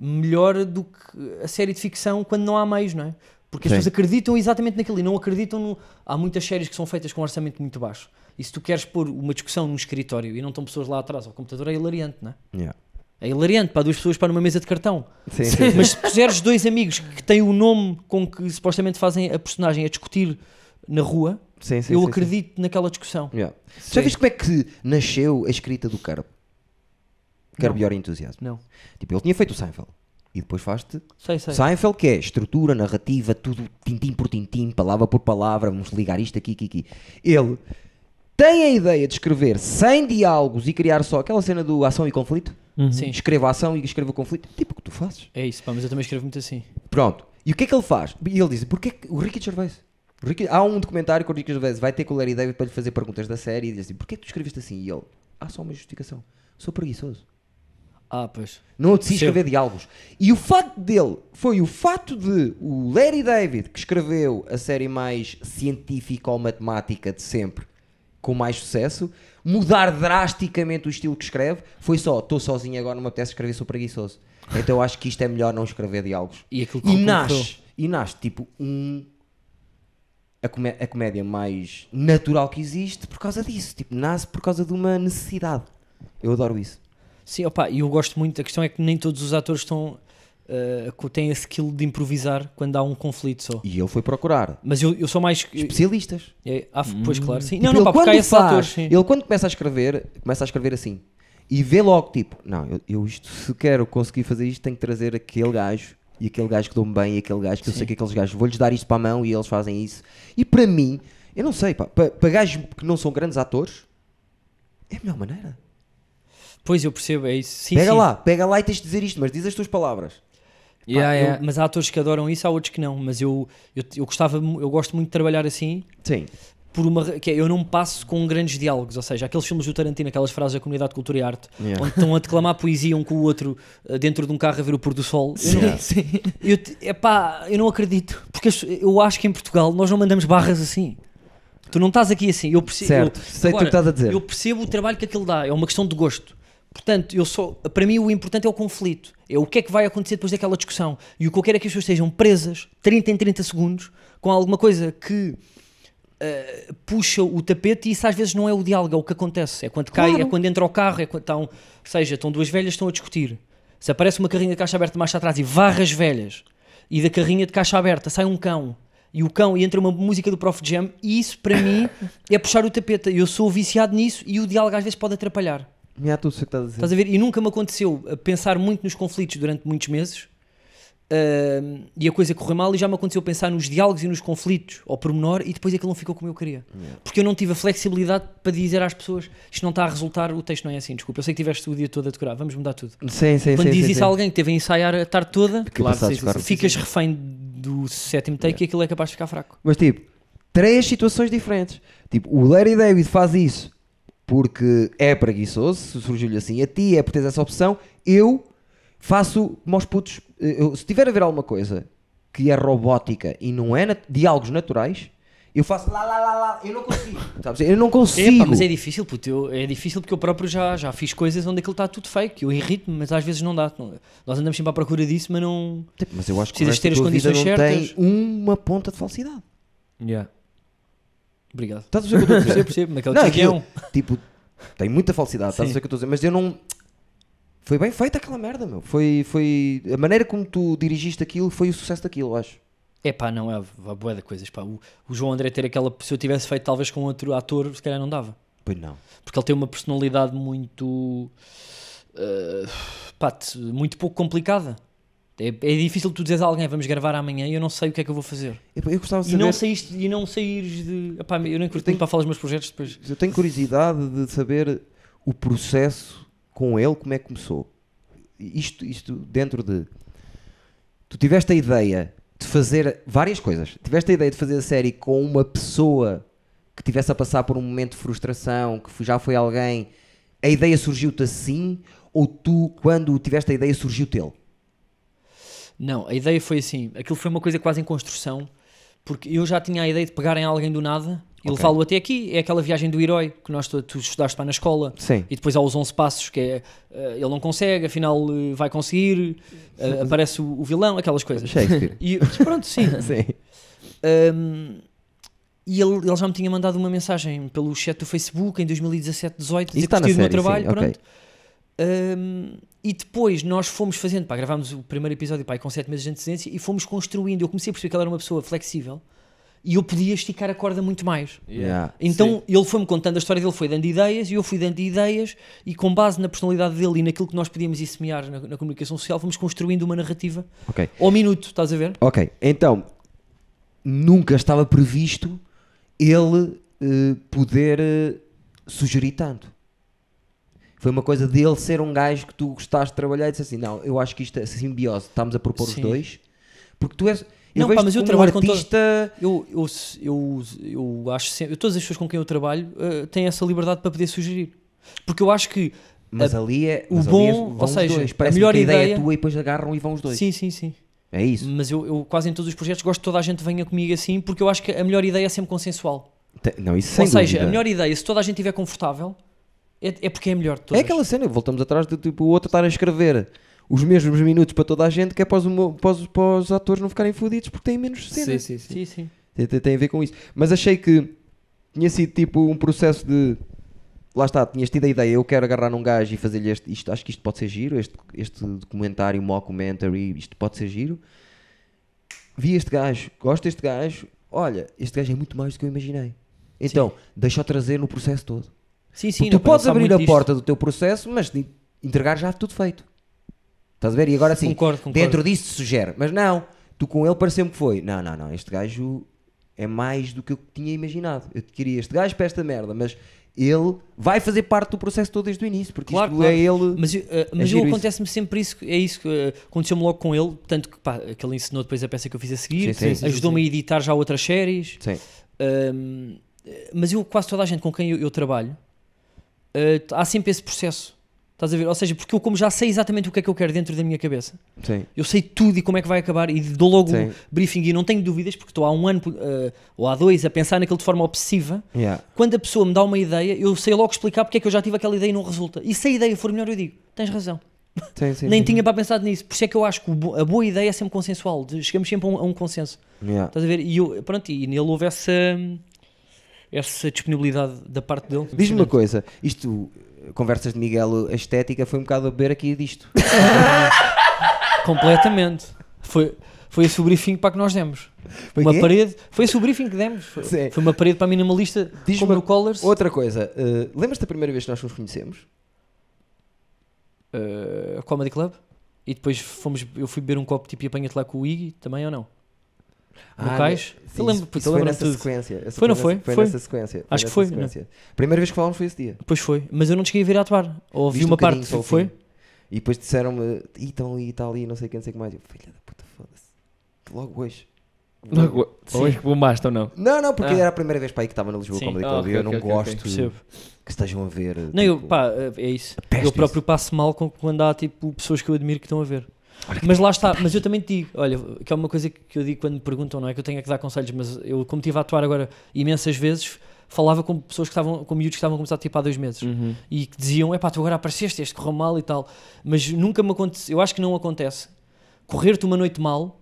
melhor do que a série de ficção quando não há meios, não é? Porque as Sim. pessoas acreditam exatamente naquilo e não acreditam há muitas séries que são feitas com um orçamento muito baixo. E se tu queres pôr uma discussão num escritório e não estão pessoas lá atrás ao computador, é hilariante, não é? Yeah. É hilariante para duas pessoas para numa mesa de cartão. Sim. Mas se puseres dois amigos que têm o nome com que supostamente fazem a personagem a discutir na rua, eu acredito naquela discussão. Yeah. Já viste como é que nasceu a escrita do Carpo? Curb Não. Your Enthusiasm. Não. Tipo, ele tinha feito o Seinfeld. E depois faz-te Sei. Seinfeld, que é estrutura, narrativa, tudo tintim por tintim, palavra por palavra, vamos ligar isto aqui. Ele tem a ideia de escrever sem diálogos e criar só aquela cena do ação e conflito. Sim. Escreva a ação e escreva o conflito. Tipo o que tu fazes. É isso, pá, mas eu também escrevo muito assim. Pronto. E o que é que ele faz? E ele diz, porque o Ricky Gervais... há um documentário que o Ricky Gervais vai ter com o Larry David para lhe fazer perguntas da série e diz assim, porquê que tu escreveste assim? E ele, só uma justificação. Sou preguiçoso. Pois. Não decidi Percebo. escrever diálogos. E o fato dele foi o fato de o Larry David, que escreveu a série mais científica ou matemática de sempre, com mais sucesso, mudar drasticamente o estilo que escreve. Foi só, estou sozinho agora, não me apetece escrever, sou preguiçoso. Então eu acho que isto é melhor não escrever diálogos. E aquilo E concorreu. nasce tipo a comédia mais natural que existe por causa disso. Tipo, nasce por causa de uma necessidade. Eu adoro isso. Sim, opa, e eu gosto muito. A questão é que nem todos os atores têm a skill de improvisar quando há um conflito só. E ele foi procurar Mas eu sou mais. especialistas. Pois claro, sim. Tipo, Não, ele pá, porque há quando esses atores, sim. ele quando começa a escrever assim e vê logo tipo, não, eu isto, se quero conseguir fazer isto, tenho que trazer aquele gajo e aquele gajo que dou-me bem e aquele gajo que eu sei que aqueles gajos, vou-lhes dar isto para a mão e eles fazem isso. E para mim, eu não sei, pá, para gajos que não são grandes atores, é a melhor maneira. Pois eu percebo, é isso. Sim, Pega sim. lá e tens de dizer isto, mas diz as tuas palavras. Pá, mas há atores que adoram isso, há outros que não. Mas eu gosto muito de trabalhar assim. Sim. Eu não me passo com grandes diálogos, ou seja, aqueles filmes do Tarantino, aquelas frases da comunidade de cultura e arte, Yeah. onde estão a declamar poesia um com o outro dentro de um carro a ver o pôr do sol. Eu não acredito, porque eu acho que em Portugal nós não mandamos barras assim. Tu não estás aqui assim. Eu percebo, Certo, sei o que tu estás a dizer. Eu percebo o trabalho que aquilo dá, é uma questão de gosto. Portanto, para mim o importante é o conflito. É o que é que vai acontecer depois daquela discussão. E o que eu quero é que as pessoas estejam presas 30 em 30 segundos com alguma coisa que puxa o tapete, e isso às vezes não é o diálogo, é o que acontece. É quando cai, é quando entra o carro, é quando estão duas velhas, estão a discutir. Se aparece uma carrinha de caixa aberta mais atrás e varra as velhas, e da carrinha de caixa aberta sai um cão, e entra uma música do Prof Jam, e isso para mim é puxar o tapete. Eu sou viciado nisso e o diálogo às vezes pode atrapalhar. Tu sei o que estás a dizer. Estás a ver? E nunca me aconteceu pensar muito nos conflitos durante muitos meses, e a coisa correu mal, e já me aconteceu pensar nos diálogos e nos conflitos ao pormenor, e depois aquilo não ficou como eu queria. Porque eu não tive a flexibilidade para dizer às pessoas, isto não está a resultar, o texto não é assim, desculpa, eu sei que tiveste o dia todo a decorar, vamos mudar tudo. Sim, Quando diz isso a alguém que teve a ensaiar a tarde toda, Claro, ficas refém do sétimo take, e aquilo é capaz de ficar fraco. Mas tipo, 3 situações diferentes. Tipo, o Larry David faz isso porque é preguiçoso, surgiu-lhe assim. A ti é por teres essa opção. Eu faço como aos putos. Se tiver a ver alguma coisa que é robótica e não é diálogos naturais, eu faço lá. Eu não consigo. Sabes? Eu não consigo. Mas é difícil, puto. É difícil porque eu próprio já fiz coisas onde aquilo está tudo fake. Eu irrito-me, mas às vezes não dá. Nós andamos sempre à procura disso, mas não. Tipo, mas eu acho que Precisas ter as tua vida condições não certas. tem uma ponta de falsidade. Obrigado. Estás a ver o que eu estou a dizer? Percebo, naquele Não, guião. tipo, tem muita falsidade, estás a ver o que eu estou a dizer? Mas eu não... Foi bem feita aquela merda, meu. Foi... A maneira como tu dirigiste aquilo foi o sucesso daquilo, eu acho. Não, é a bué de coisas. Pá. O João André ter aquela... Se eu tivesse feito talvez com outro ator, se calhar não dava. Pois não. Porque ele tem uma personalidade muito... muito pouco complicada. É difícil tu dizeres a alguém, vamos gravar amanhã, e eu não sei o que é que eu vou fazer. Eu gostava de E saber... não saíres de... eu nem curto muito para falar dos meus projetos depois. Eu tenho curiosidade de saber o processo com ele, como é que começou. Isto dentro de... Tu tiveste a ideia de fazer várias coisas. Tiveste a ideia de fazer a série com uma pessoa que estivesse a passar por um momento de frustração, que já foi alguém... A ideia surgiu-te assim? Ou tu, quando tiveste a ideia, surgiu-te ele? Não, a ideia foi assim. Aquilo foi uma coisa quase em construção, porque eu já tinha a ideia de pegarem alguém do nada e levá-lo até aqui. É aquela viagem do herói que tu estudaste para na escola. Sim. E depois há os 11 passos, que é ele não consegue, afinal vai conseguir, aparece o vilão, aquelas coisas. Shakespeare. E pronto, sim. Sim. E ele já me tinha mandado uma mensagem pelo chat do Facebook em 2017, 18, dizer Isso que está na gostia do meu série, trabalho, sim, pronto. ok. E depois nós fomos fazendo, gravámos o primeiro episódio com 7 meses de antecedência e fomos construindo. Eu comecei a perceber que ela era uma pessoa flexível e eu podia esticar a corda muito mais. Yeah. Então ele foi-me contando a história dele, foi dando ideias e eu fui dando ideias e com base na personalidade dele e naquilo que nós podíamos semear na comunicação social fomos construindo uma narrativa Ok. ao minuto, estás a ver? Ok, então nunca estava previsto ele poder sugerir tanto. Foi uma coisa dele ser um gajo que tu gostaste de trabalhar e disse assim, não, eu acho que isto é simbiose, estamos a propor os Sim. dois, porque tu és... Não, vejo-te mas eu como trabalho com artista... Eu acho sempre, todas as pessoas com quem eu trabalho têm essa liberdade para poder sugerir. Porque eu acho que Mas ali é... o mas bom, ali é, vão ou os seja, dois. a Parece melhor que a ideia ideia- é tua e depois agarram e vão os dois. sim, sim, sim. É isso. Mas eu quase em todos os projetos gosto que toda a gente venha comigo assim, porque eu acho que a melhor ideia é sempre consensual. Não, isso sem Ou seja, dúvida. a melhor ideia, se toda a gente estiver confortável, é porque é a melhor de É todas. aquela cena, voltamos atrás de tipo, o outro estar a escrever os mesmos minutos para toda a gente, que é para os atores não ficarem fodidos porque têm menos cena. Sim. Sim, sim. Tem a ver com isso. Mas achei que tinha sido tipo um processo de... Lá está, tinhas tido a ideia, eu quero agarrar num gajo e fazer-lhe isto, acho que isto pode ser giro, este documentário, mockumentary, isto pode ser giro. Vi este gajo, gosto deste gajo, olha, este gajo é muito mais do que eu imaginei. Então, deixa-o trazer no processo todo. Sim, sim. Porque não, tu pá, ele podes sabe abrir muito a disto. porta do teu processo, mas de entregar já tudo feito. Estás a ver? E agora sim, Concordo. dentro disso se sugere. Mas não, tu com ele pareceu-me que foi. Não, este gajo é mais do que eu tinha imaginado. Eu queria este gajo para esta merda, mas ele vai fazer parte do processo todo desde o início, porque Claro, isto claro. é ele... Mas giro isso. acontece-me sempre isso, é isso que aconteceu-me logo com ele, tanto que pá, que ele ensinou depois a peça que eu fiz a seguir, Sim. ajudou-me a editar já outras séries, Sim. mas eu quase toda a gente com quem eu trabalho, há sempre esse processo, estás a ver? Ou seja, porque eu como já sei exatamente o que é que eu quero dentro da minha cabeça, Sim. eu sei tudo e como é que vai acabar e dou logo Sim. o briefing e não tenho dúvidas porque estou há um ano ou há dois a pensar naquilo de forma obsessiva. Yeah. Quando a pessoa me dá uma ideia, eu sei logo explicar porque é que eu já tive aquela ideia e não resulta. E se a ideia for melhor, eu digo, tens razão. Sim. Nem tinha para pensar nisso. Por isso é que eu acho que a boa ideia é sempre consensual. Chegamos sempre a um consenso. Yeah. Estás a ver? E nele houve essa disponibilidade da parte dele. Diz-me uma coisa, isto, conversas de Miguel, a estética foi um bocado a beber aqui disto. Completamente. Foi esse o briefing para que nós demos. Foi Uma quê? parede. Foi esse o briefing que demos. Sim. Foi uma parede para a minimalista, Diz-me como no Colors. Outra coisa, lembras-te da primeira vez que nós nos conhecemos? Comedy Club. E depois eu fui beber um copo tipo e apanha-te lá com o Iggy, também ou não? No cais? Sim, Eu lembro, puto, isso eu foi lembro-me nessa tudo. sequência. Essa Foi, não foi? Foi Foi. nessa sequência. Acho que nessa foi, sequência. A primeira vez que falámos foi esse dia. Depois foi. Mas eu não te cheguei a vir a atuar. Ou vi Viste uma um bocadinho parte. só o Foi? fim. E depois disseram-me, e estão ali, está ali, não sei quem, não sei o que mais. Eu, filha da puta, foda-se. Logo hoje. Hoje que bombaste ou não? Não, porque Ah. era a primeira vez para aí que estava no Lisboa Sim. Comedy Ah, Club ok, e eu ok, não ok, gosto Percebo. que estejam a ver. Não, eu, tipo, pá, é isso. peste Eu próprio passo mal quando há tipo pessoas que eu admiro que estão a ver. Mas lá está, mas eu também te digo, olha, que é uma coisa que eu digo quando me perguntam, não é que eu tenha que dar conselhos, mas eu, como estive a atuar agora imensas vezes, falava com pessoas que estavam, com miúdos que estavam a começar tipo há 2 meses e que diziam, tu agora apareceste, este correu mal e tal, mas nunca me acontece, eu acho que não acontece, correr-te uma noite mal,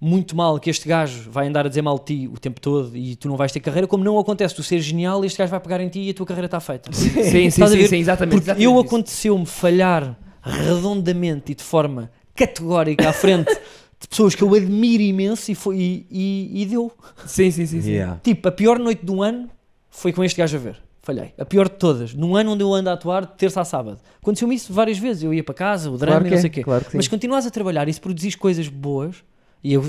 muito mal, que este gajo vai andar a dizer mal de ti o tempo todo e tu não vais ter carreira, como não acontece, tu seres genial, este gajo vai pegar em ti e a tua carreira está feita. Sim, Estás a ver? exatamente. Porque eu aconteceu-me falhar redondamente e de forma categórica à frente de pessoas que eu admiro imenso e deu. Sim. yeah. Tipo, a pior noite do ano foi com este gajo a ver. Falhei. A pior de todas. Num ano onde eu ando a atuar de terça a sábado. Aconteceu-me isso várias vezes. Eu ia para casa, o drama e não sei o quê. Claro que sim. Mas continuas a trabalhar e se produzis coisas boas, e eu,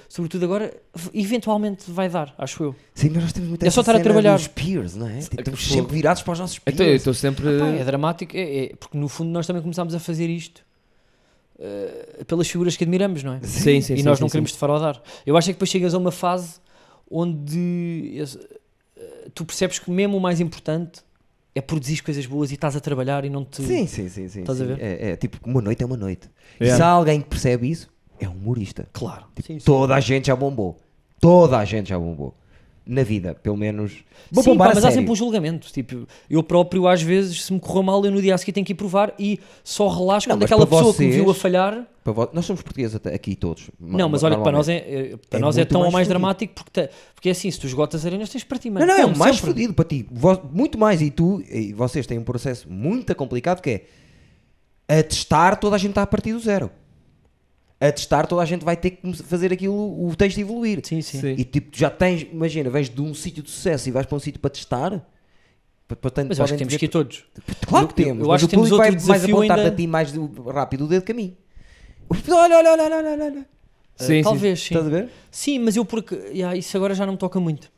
sobretudo agora, eventualmente vai dar, acho eu. Sim, mas nós temos muita É só essa estar a cena trabalhar. dos peers, não é? Tipo, estamos fogo. sempre virados para os nossos peers. Então eu estou sempre. Pá, é dramático, porque no fundo nós também começámos a fazer isto pelas figuras que admiramos, não é? Sim, E nós não queremos defraudar. Eu acho que depois chegas a uma fase onde tu percebes que mesmo o mais importante é produzir coisas boas e estás a trabalhar e não te... Sim. Estás a ver? É tipo, uma noite é uma noite. E Yeah. se há alguém que percebe isso, é um humorista. Claro. Sim, sim. Toda a gente já bombou. Toda a gente já bombou. Na vida, pelo menos. Vou Sim, bombar pá, a mas há sério. sempre um julgamento. Tipo, eu próprio, às vezes, se me correu mal, eu no dia a seguir tenho que ir provar e só relaxo Não, quando mas aquela para pessoa que me vocês- viu a falhar. Nós somos portugueses até aqui todos. Não, mas olha que para nós normalmente. para nós é muito tão ou mais mais fodido. dramático porque é assim, se tu esgotas arenas tens para ti, mano. Não, é Como o mais sempre. fodido para ti. Muito mais. E vocês têm um processo muito complicado que é a testar, toda a gente está a partir do zero. a testar, toda a gente vai ter que fazer aquilo, o texto evoluir. Sim, sim. Sim. E tipo, tu já tens, imagina, vens de um sítio de sucesso e vais para um sítio para testar. Portanto, Mas eu acho que podem temos que ir todos. Claro que eu temos, acho mas que o temos público vai outro mais desafio apontar ainda. a ti mais rápido o dedo que a mim. Olha. Sim, Talvez, sim. Estás a ver? Sim, mas eu porque... isso agora já não me toca muito.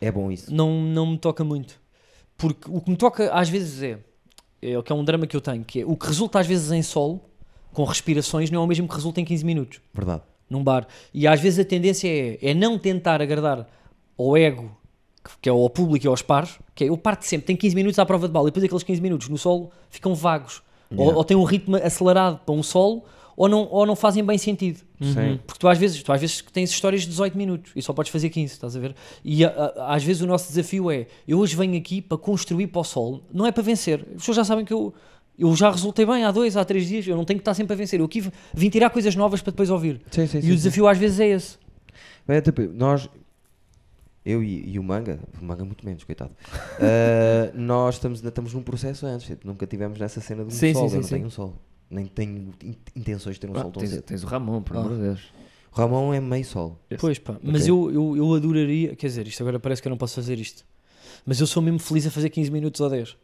É bom isso. Não me toca muito. Porque o que me toca às vezes é o que é um drama que eu tenho, que é o que resulta às vezes em solo, com respirações, não é o mesmo que resulta em 15 minutos, Verdade. num bar. E às vezes a tendência é não tentar agradar ao ego, que é ao público e aos pares, que é eu parto sempre, tenho 15 minutos à prova de bala, e depois aqueles 15 minutos no solo ficam vagos. Yeah. Ou têm um ritmo acelerado para um solo, ou não fazem bem sentido. Sim. Porque tu às vezes tens histórias de 18 minutos e só podes fazer 15, estás a ver? E às vezes o nosso desafio é, eu hoje venho aqui para construir para o solo, não é para vencer. As pessoas já sabem que eu já resultei bem há 2, há 3 dias, eu não tenho que estar sempre a vencer. Eu aqui vim tirar coisas novas para depois ouvir. Sim, E o desafio às vezes é esse. Bem, tipo, eu e o Manga muito menos, coitado. Nós estamos num processo antes. Tipo, nunca tivemos nessa cena de um Sim, solo. sim, Eu não sim, tenho um solo. Nem tenho intenções de ter um solo tão cedo. Tens o Ramon, por amor de Deus. O Ramon é meio solo. Pois pá, mas eu adoraria, quer dizer, isto agora parece que eu não posso fazer isto, mas eu sou mesmo feliz a fazer 15 minutos ou 10.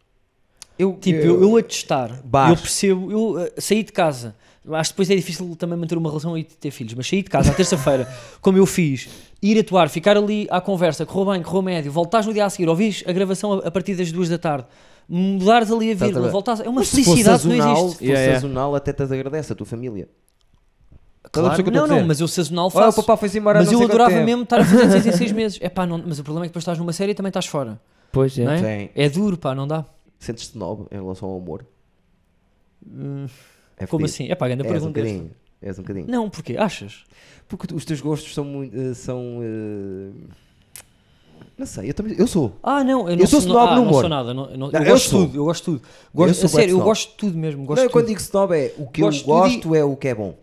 Eu a testar, Bares. eu percebo, eu saí de casa, acho que depois é difícil também manter uma relação e ter filhos, mas saí de casa à terça-feira, como eu fiz, ir atuar, ficar ali à conversa, correu bem, correu médio, voltares no dia a seguir, ouvires a gravação a partir das 2 da tarde, mudares ali a vírgula, voltares, é uma felicidade que não existe. Se fosse sazonal, até te agradece a tua família. Claro, não, mas eu sazonal Olha, faço. o papá foi-se embora. Mas eu adorava mesmo estar a fazer de 6 em 6 meses. É pá, mas o problema é que depois estás numa série e também estás fora. Pois é. Não é? Sim. É duro, pá, não dá. Sentes-te nobre em relação ao humor? É Como fedido. assim? É pá, grande És um pergunta. bocadinho. És um bocadinho. Não, porquê? Achas? Porque os teus gostos são muito. Não sei, eu sou. Não, eu Eu não sou snob no não humor. sou nada. Eu Não, gosto eu de sou. tudo, eu gosto de tudo. Eu sou A sério, eu snob. gosto de tudo mesmo. Gosto Não, de quando tudo. digo snob é o que Gosto eu gosto é o que é bom.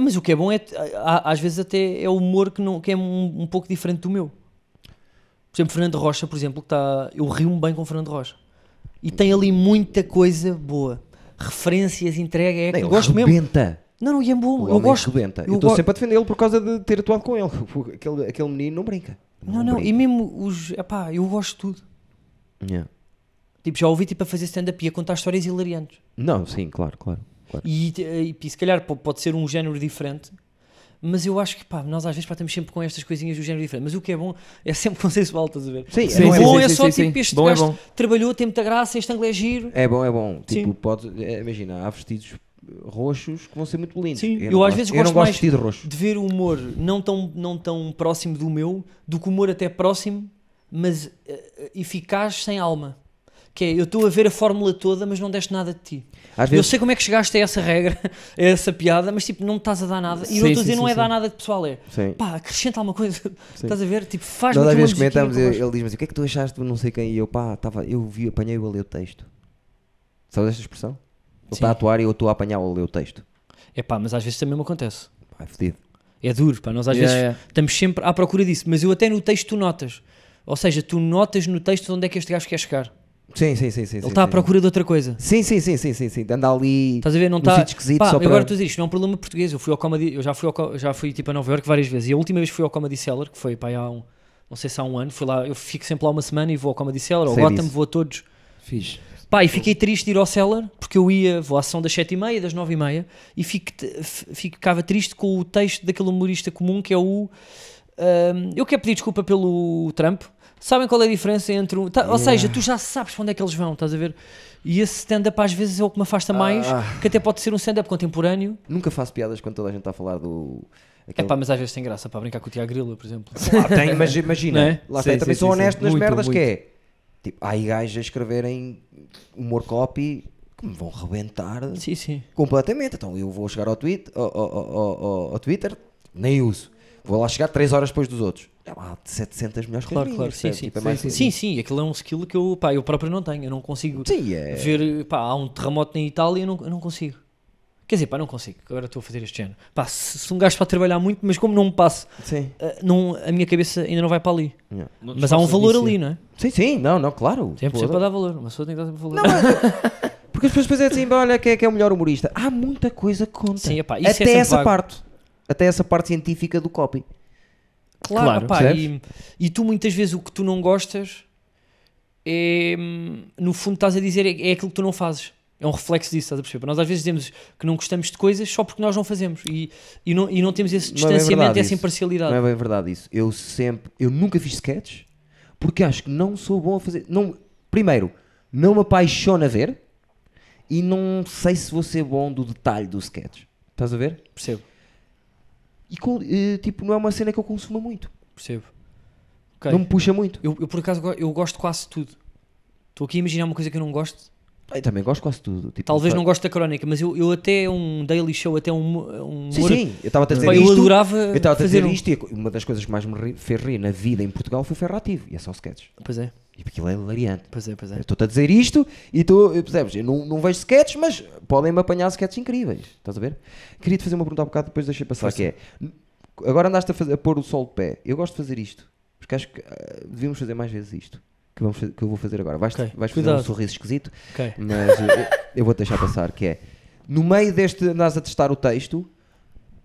Mas o que é bom é, às vezes até é o humor que é um pouco diferente do meu. Por exemplo, Fernando Rocha, por exemplo, eu rio-me bem com Fernando Rocha. E tem ali muita coisa boa. Referências, entrega, é que eu gosto mesmo. Rebenta. Não, e é bom, O eu homem gosto. rebenta. eu Eu estou go- sempre a defendê-lo por causa de ter atuado com ele. Aquele menino não brinca. Não, brinca. e mesmo epá, eu gosto de tudo. Yeah. Tipo, já ouvi tipo a fazer stand-up e a contar histórias hilariantes. Não, sim, claro. E se calhar pode ser um género diferente, mas eu acho que pá, nós às vezes pá, estamos sempre com estas coisinhas do género diferente. Mas o que é bom é sempre consensual, estás a ver? Sim, Sim, O sim, bom sim, é sim, só sim, tipo sim. este Bom é gajo bom. trabalhou, tem muita graça, este ângulo é giro. É bom. Sim. Tipo, imagina, há vestidos roxos que vão ser muito lindos. Sim, não eu às gosto- vezes eu não gosto gosto mais de vestido roxo. de ver o humor não tão próximo do meu, do que o humor até próximo, mas eficaz sem alma. Que é, eu estou a ver a fórmula toda, mas não deste nada de ti. Às Eu vezes, sei como é que chegaste a essa regra, a essa piada, mas tipo, não me estás a dar nada. E Sim, não estou a sim, dizer, não sim, é dar sim. nada de pessoal, é sim. pá, acrescenta alguma coisa. Sim. Estás a ver? Tipo, faz-me Nós às aqui uma vezes musiquinha comentamos, que eu gosto. ele diz-me assim, o que é que tu achaste de não sei quem? E eu, pá, apanhei-o a ler o texto. Sabes esta expressão? Ele Sim. está a atuar e eu estou a apanhá-lo a ler o texto. É pá, mas às vezes também me acontece. Pá, é fedido. É duro, pá, nós às vezes estamos sempre à procura disso, mas eu até no texto tu notas. Ou seja, tu notas no texto onde é que este gajo quer chegar. Sim. Ele está à procura de outra coisa. Sim. Anda ali Estás a ver? Não num está. sítio esquisito Pá, só eu agora para... estou a dizer isto, não é um problema português. Eu fui ao Comedy, eu já fui tipo a Nova Iorque várias vezes. E a última vez que fui ao Comedy Cellar, que foi pá, não sei se há um ano, fui lá, eu fico sempre lá uma semana e vou ao Comedy Cellar, ao Sei Gotham, disso. vou a todos. Fixe. Pá, e fiquei triste de ir ao Cellar, porque eu vou à sessão das 7h30, das 9h30, e ficava triste com o texto daquele humorista comum que é o... eu quero pedir desculpa pelo Trump. Sabem qual é a diferença entre... Ou seja, tu já sabes para onde é que eles vão, estás a ver? E esse stand-up às vezes é o que me afasta mais, que até pode ser um stand-up contemporâneo. Nunca faço piadas quando toda a gente está a falar do... É pá, mas às vezes tem graça para brincar com o Tiago Grilo, por exemplo. Tem, mas imagina, Não é? lá está, Sim, eu também sim, sou sim, honesto sim. nas Muito, merdas muito. que é, tipo, há aí gajos a escreverem humor copy que me vão rebentar Sim, sim. completamente, então eu vou chegar ao Twitter, nem uso, vou lá chegar 3 horas depois dos outros, é lá 700 melhores que as Claro, minhas, claro, sim, percebe? sim. Tipo, é mais- Sim, aquilo é um skill que eu próprio não tenho. Eu não consigo Sim, é... ver, pá, há um terremoto na Itália e eu não consigo. Quer dizer, pá, não consigo. Agora estou a fazer este género. Pá, se um gajo está a trabalhar muito, mas como não me passo, Sim. a minha cabeça ainda não vai para ali. Yeah. Mas há um valor ali, não é? Sim, não, claro. Sempre Foda-se. para dar valor. Uma pessoa tem que dar sempre valor. Porque as pessoas depois é assim, olha, quem é que é o melhor humorista? Há muita coisa que conta. Sim, epá, isso é até sempre essa vago. parte. Até essa parte científica do copy. Claro, pá, percebes? e tu muitas vezes o que tu não gostas é, no fundo estás a dizer, é aquilo que tu não fazes. É um reflexo disso, estás a perceber? Nós às vezes dizemos que não gostamos de coisas só porque nós não fazemos e não temos esse Não é bem distanciamento, verdade essa isso. imparcialidade. Não é bem verdade isso. Eu nunca fiz sketches porque acho que não sou bom a fazer. Primeiro, não me apaixono a ver e não sei se vou ser bom do detalhe do sketch. Estás a ver? Percebo, E tipo, não é uma cena que eu consuma muito. percebo. Ok. Não me puxa muito. Eu por acaso eu gosto de quase tudo. Estou aqui a imaginar uma coisa que eu não gosto. Eu também gosto de quase tudo. Tipo, Talvez não goste da crónica, mas eu até um daily show, até um Sim, humor- sim. Eu estava a dizer Pá, isto. eu adorava Eu estava a fazer dizer um. isto e uma das coisas que mais me fez rir na vida em Portugal foi o Ferrativo. E é só sketches. Pois é, E aquilo é hilariante. pois é, pois é. Eu estou-te a dizer isto e tu, percebes? Eu não vejo sketches, mas podem-me apanhar sketches incríveis. Estás a ver? Queria-te fazer uma pergunta há bocado, depois deixei passar, que é... Agora andaste a pôr o sol de pé. Eu gosto de fazer isto. Porque acho que devíamos fazer mais vezes isto. Que eu vou fazer agora. Vais Ok, fazer cuidado. um sorriso esquisito, Ok. mas eu vou-te deixar passar, que é... No meio deste andares a testar o texto,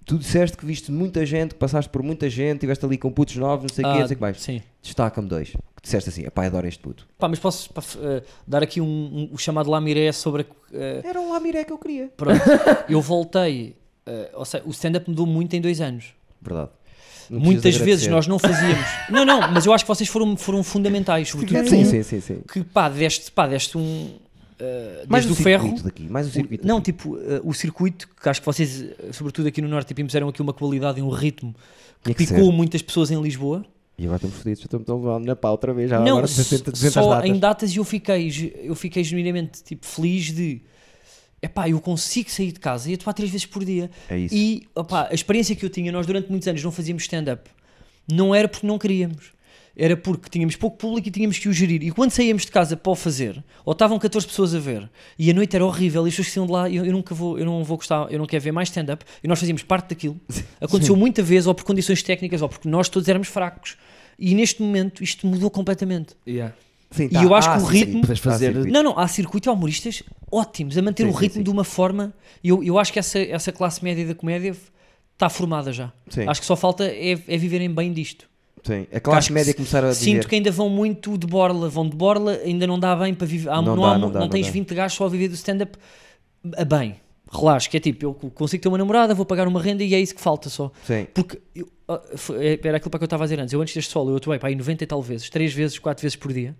tu disseste que viste muita gente, que passaste por muita gente, estiveste ali com putos novos, não sei o quê, não sei o que mais. Sim. Destaca-me dois. Que disseste assim, pá, adoro este puto. Pá, mas posso dar aqui o chamado lamiré sobre Era um lamiré que eu queria. pronto, eu voltei, ou seja, o stand-up mudou muito em 2 anos. Verdade. Não Muitas precisas vezes agradecer. nós não fazíamos. Não, mas eu acho que vocês foram fundamentais, sobretudo Sim. que deste um Mais desde o o ferro. circuito daqui, mais o circuito Não, daqui. tipo, o circuito, que acho que vocês, sobretudo aqui no Norte, tipo, impuseram aqui uma qualidade e um ritmo que Tinha que picou ser. muitas pessoas em Lisboa. E agora estamos fodidos, já estamos a levar na pá outra vez. Já Não, agora 200 só datas. em datas e eu fiquei genuinamente tipo, feliz de epá, eu consigo sair de casa e atuar 3 vezes por dia. É isso. E opá, a experiência que eu tinha, nós durante muitos anos não fazíamos stand-up, não era porque não queríamos, era porque tínhamos pouco público e tínhamos que o gerir. E quando saíamos de casa para o fazer, ou estavam 14 pessoas a ver, e a noite era horrível, e as pessoas que saíam de lá, eu não vou gostar, eu não quero ver mais stand-up, e nós fazíamos parte daquilo. Aconteceu muita vez, ou por condições técnicas, ou porque nós todos éramos fracos. E neste momento isto mudou completamente. Yeah. Sim, E eu acho que o sim, ritmo- Podes fazer- circuito. Não, há circuito e há humoristas ótimos a manter Sim, o sim, ritmo sim. de uma forma. Eu acho que essa classe média da comédia está formada já. Sim. Acho que só falta é viverem bem disto. Sim. A Acho classe que média começar a dizer... Sinto que ainda vão muito de borla, ainda não dá bem para viver. Não tens 20 gajos só a viver do stand-up a bem. Relaxa, que é tipo, eu consigo ter uma namorada, vou pagar uma renda e é isso que falta só. Sim. Porque era aquilo para que eu estava a dizer antes. Eu antes deste solo, eu atuei para aí 90 e tal vezes, 3 vezes, 4 vezes por dia.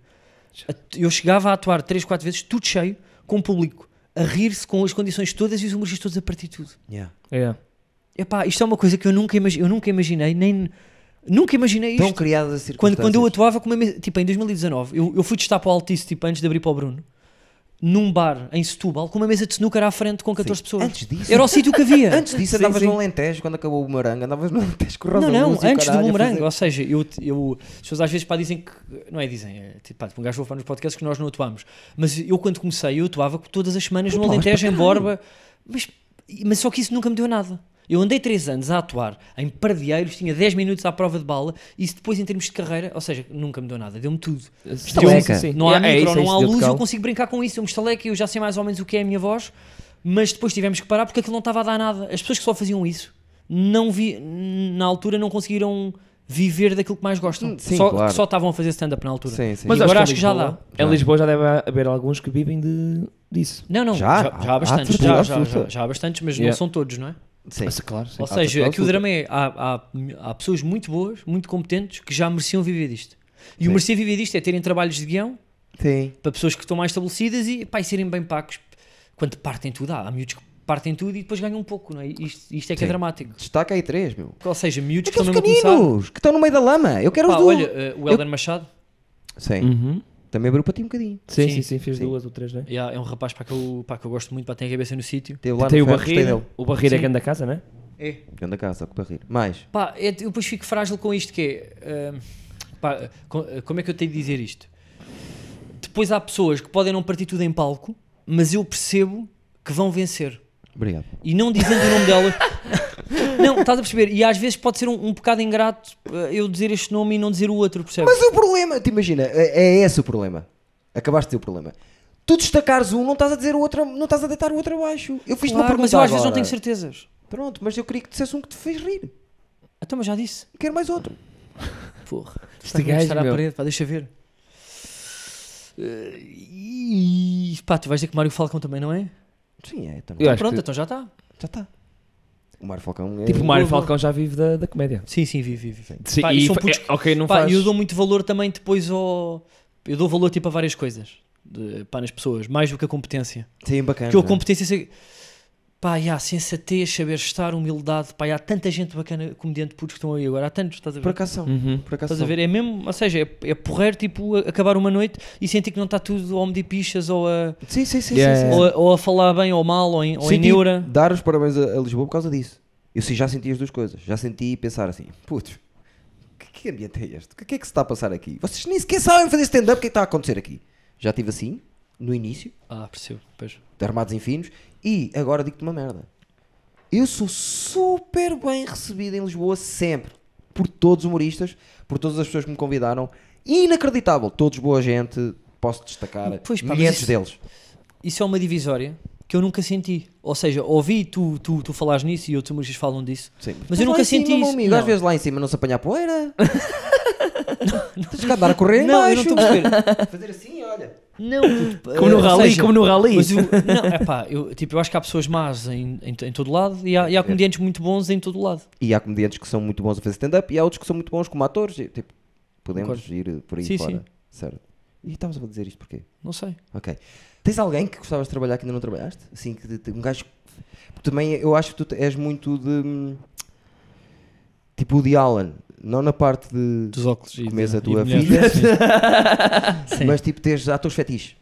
Eu chegava a atuar 3, 4 vezes, tudo cheio, com o público, a rir-se com as condições todas e os humoristas todos a partir de tudo. Yeah. Yeah. Epá, isto é uma coisa que eu nunca imaginei, nunca imaginei Estão isto. criadas as circunstâncias. Quando eu atuava, tipo em 2019, eu fui testar para o Altice, tipo, antes de abrir para o Bruno, num bar em Setúbal, com uma mesa de snooker à frente com 14 pessoas. Antes disso... Era o sítio que havia. Antes disso Sim, andavas sim. no Alentejo, quando acabou o Bumerangue, andavas no Alentejo com o Rosa Não, Luz e o antes do caralho a bumerangue. fazer- Ou seja, as pessoas às vezes dizem que. Não é dizem, é tipo, um gajo vai falar nos podcasts que nós não atuamos. Mas eu, quando comecei, eu atuava todas as semanas no Atuavas Alentejo, para em Borba. Mas só que isso nunca me deu nada. Eu andei 3 anos a atuar em Pardieiros, tinha 10 minutos à prova de bala, e isso depois, em termos de carreira, ou seja, nunca me deu nada, deu-me tudo. Estaleca. Não há micro, isso, não há deu-te luz, eu calo. consigo brincar com isso, eu me estaleco, eu já sei mais ou menos o que é a minha voz, mas depois tivemos que parar porque aquilo não estava a dar nada. As pessoas que só faziam isso, na altura não conseguiram viver daquilo que mais gostam. Sim, só, claro. que só estavam a fazer stand-up na altura. Sim, sim. Mas agora acho que já dá. Em Lisboa já deve haver alguns que vivem disso. Não, Já? já há bastantes, absoluta, já absoluta. há bastantes, mas Yeah. não são todos, não é? Sim. Mas, claro, sim. Ou seja, aqui o drama é, há pessoas muito boas, muito competentes, que já mereciam viver disto. E Sim. o merecer viver disto é terem trabalhos de guião, Sim. para pessoas que estão mais estabelecidas e, pá, e serem bem pagos. Quando partem tudo, há miúdos que partem tudo e depois ganham um pouco, não é? Isto é que é Sim. dramático. Destaca aí 3, meu. Ou seja, miúdos que Aqueles estão mesmo a começar. pequeninos, que estão no meio da lama. Eu quero Pá, os do... olha, o Helder Machado, Sim. Uhum. Também abriu para ti um bocadinho. Sim, Sim. sim, fez Sim. 2 ou 3, né? é um rapaz que eu gosto muito, para ter a cabeça no sítio. Teve lá Tem no o ferro, gostei Barreiro. dele. O Barreiro é Sim. grande da casa, né? É. Anda cá, só com o Barreiro. Mais. Pá, eu depois fico frágil com isto, que é... pá, como é que eu tenho de dizer isto? Depois há pessoas que podem não partir tudo em palco, mas eu percebo que vão vencer. Obrigado. E não dizendo o nome delas. Não, estás a perceber? E às vezes pode ser um bocado ingrato eu dizer este nome e não dizer o outro, percebes? Mas o problema, te imagina, é esse o problema. Acabaste de ter o problema. Tu destacares um, não estás a dizer o outro, não estás a deitar o outro abaixo. Eu fiz-te uma Claro, pergunta mas eu às vezes não agora. tenho certezas. Pronto, mas eu queria que dissesse um que te fez rir. Então, mas já disse. Quero mais outro. Porra. Este gajo, à meu. parede, pá, deixa ver. Pá, tu vais dizer que o Mário Falcão também, não é? Sim, é. Então, Eu acho Pronto, que- então já está. já está. O Mário Falcão é... Tipo, o Mário Boa, boa. Falcão já vive da comédia. Sim, vive. Sim, Pá, e são putos- ok, não Pá, faz... eu dou muito valor também depois ao... Eu dou valor tipo a várias coisas. Pá, nas pessoas. Mais do que a competência. Sim, bacana. Porque a competência... Pá, há sensatez, saber estar, humildade. Pá, há tanta gente bacana, comediante putos que estão aí agora. Há tantos, estás a ver? Por acaso são. Uhum. Por acaso Estás a ver? É mesmo, ou seja, é porreiro, tipo, acabar uma noite e sentir que não está tudo a medir pichas ou a, Sim, sim, sim. Yeah, sim, sim. yeah. ou a falar bem ou mal ou em Senti neura. dar os parabéns a Lisboa por causa disso. Eu sim, já senti as duas coisas. Já senti pensar assim, putz, que ambiente é este? O que é que se está a passar aqui? Vocês nem sequer sabem fazer stand-up, o que é que está a acontecer aqui? Já estive assim, no início, Ah, percebo. Pois. de Armados em Finos, e agora digo-te uma merda. Eu sou super bem recebido em Lisboa sempre, por todos os humoristas, por todas as pessoas que me convidaram. Inacreditável, todos boa gente, posso destacar Pois, pá, mas milhares isso- deles. Isso é uma divisória que eu nunca senti. Ou seja, ouvi tu falares nisso e outros humoristas falam disso. Sim. Mas eu nunca lá em cima, senti meu isso. amigo, Não. às vezes lá em cima não se apanha a poeira. Tens que andar a correr em Não, eu não baixo. estou a perceber. Fazer assim, olha. Não, Como no ou rally, seja, como no rally. Mas não, é pá, eu acho que há pessoas más em todo lado e há comediantes muito bons em todo lado. E há comediantes que são muito bons a fazer stand-up e há outros que são muito bons como atores. E, tipo, podemos Concordo. ir por aí Sim, fora. sim. Certo. E estamos a dizer isto porquê? Não sei. Ok. Tens alguém que gostavas de trabalhar que ainda não trabalhaste? Assim, que um gajo... Porque também eu acho que tu és muito de... Tipo o de Allen. Não na parte de Dos óculos e comeres de- a tua e de mulheres. filha, Sim. mas tipo teres atores fetiches.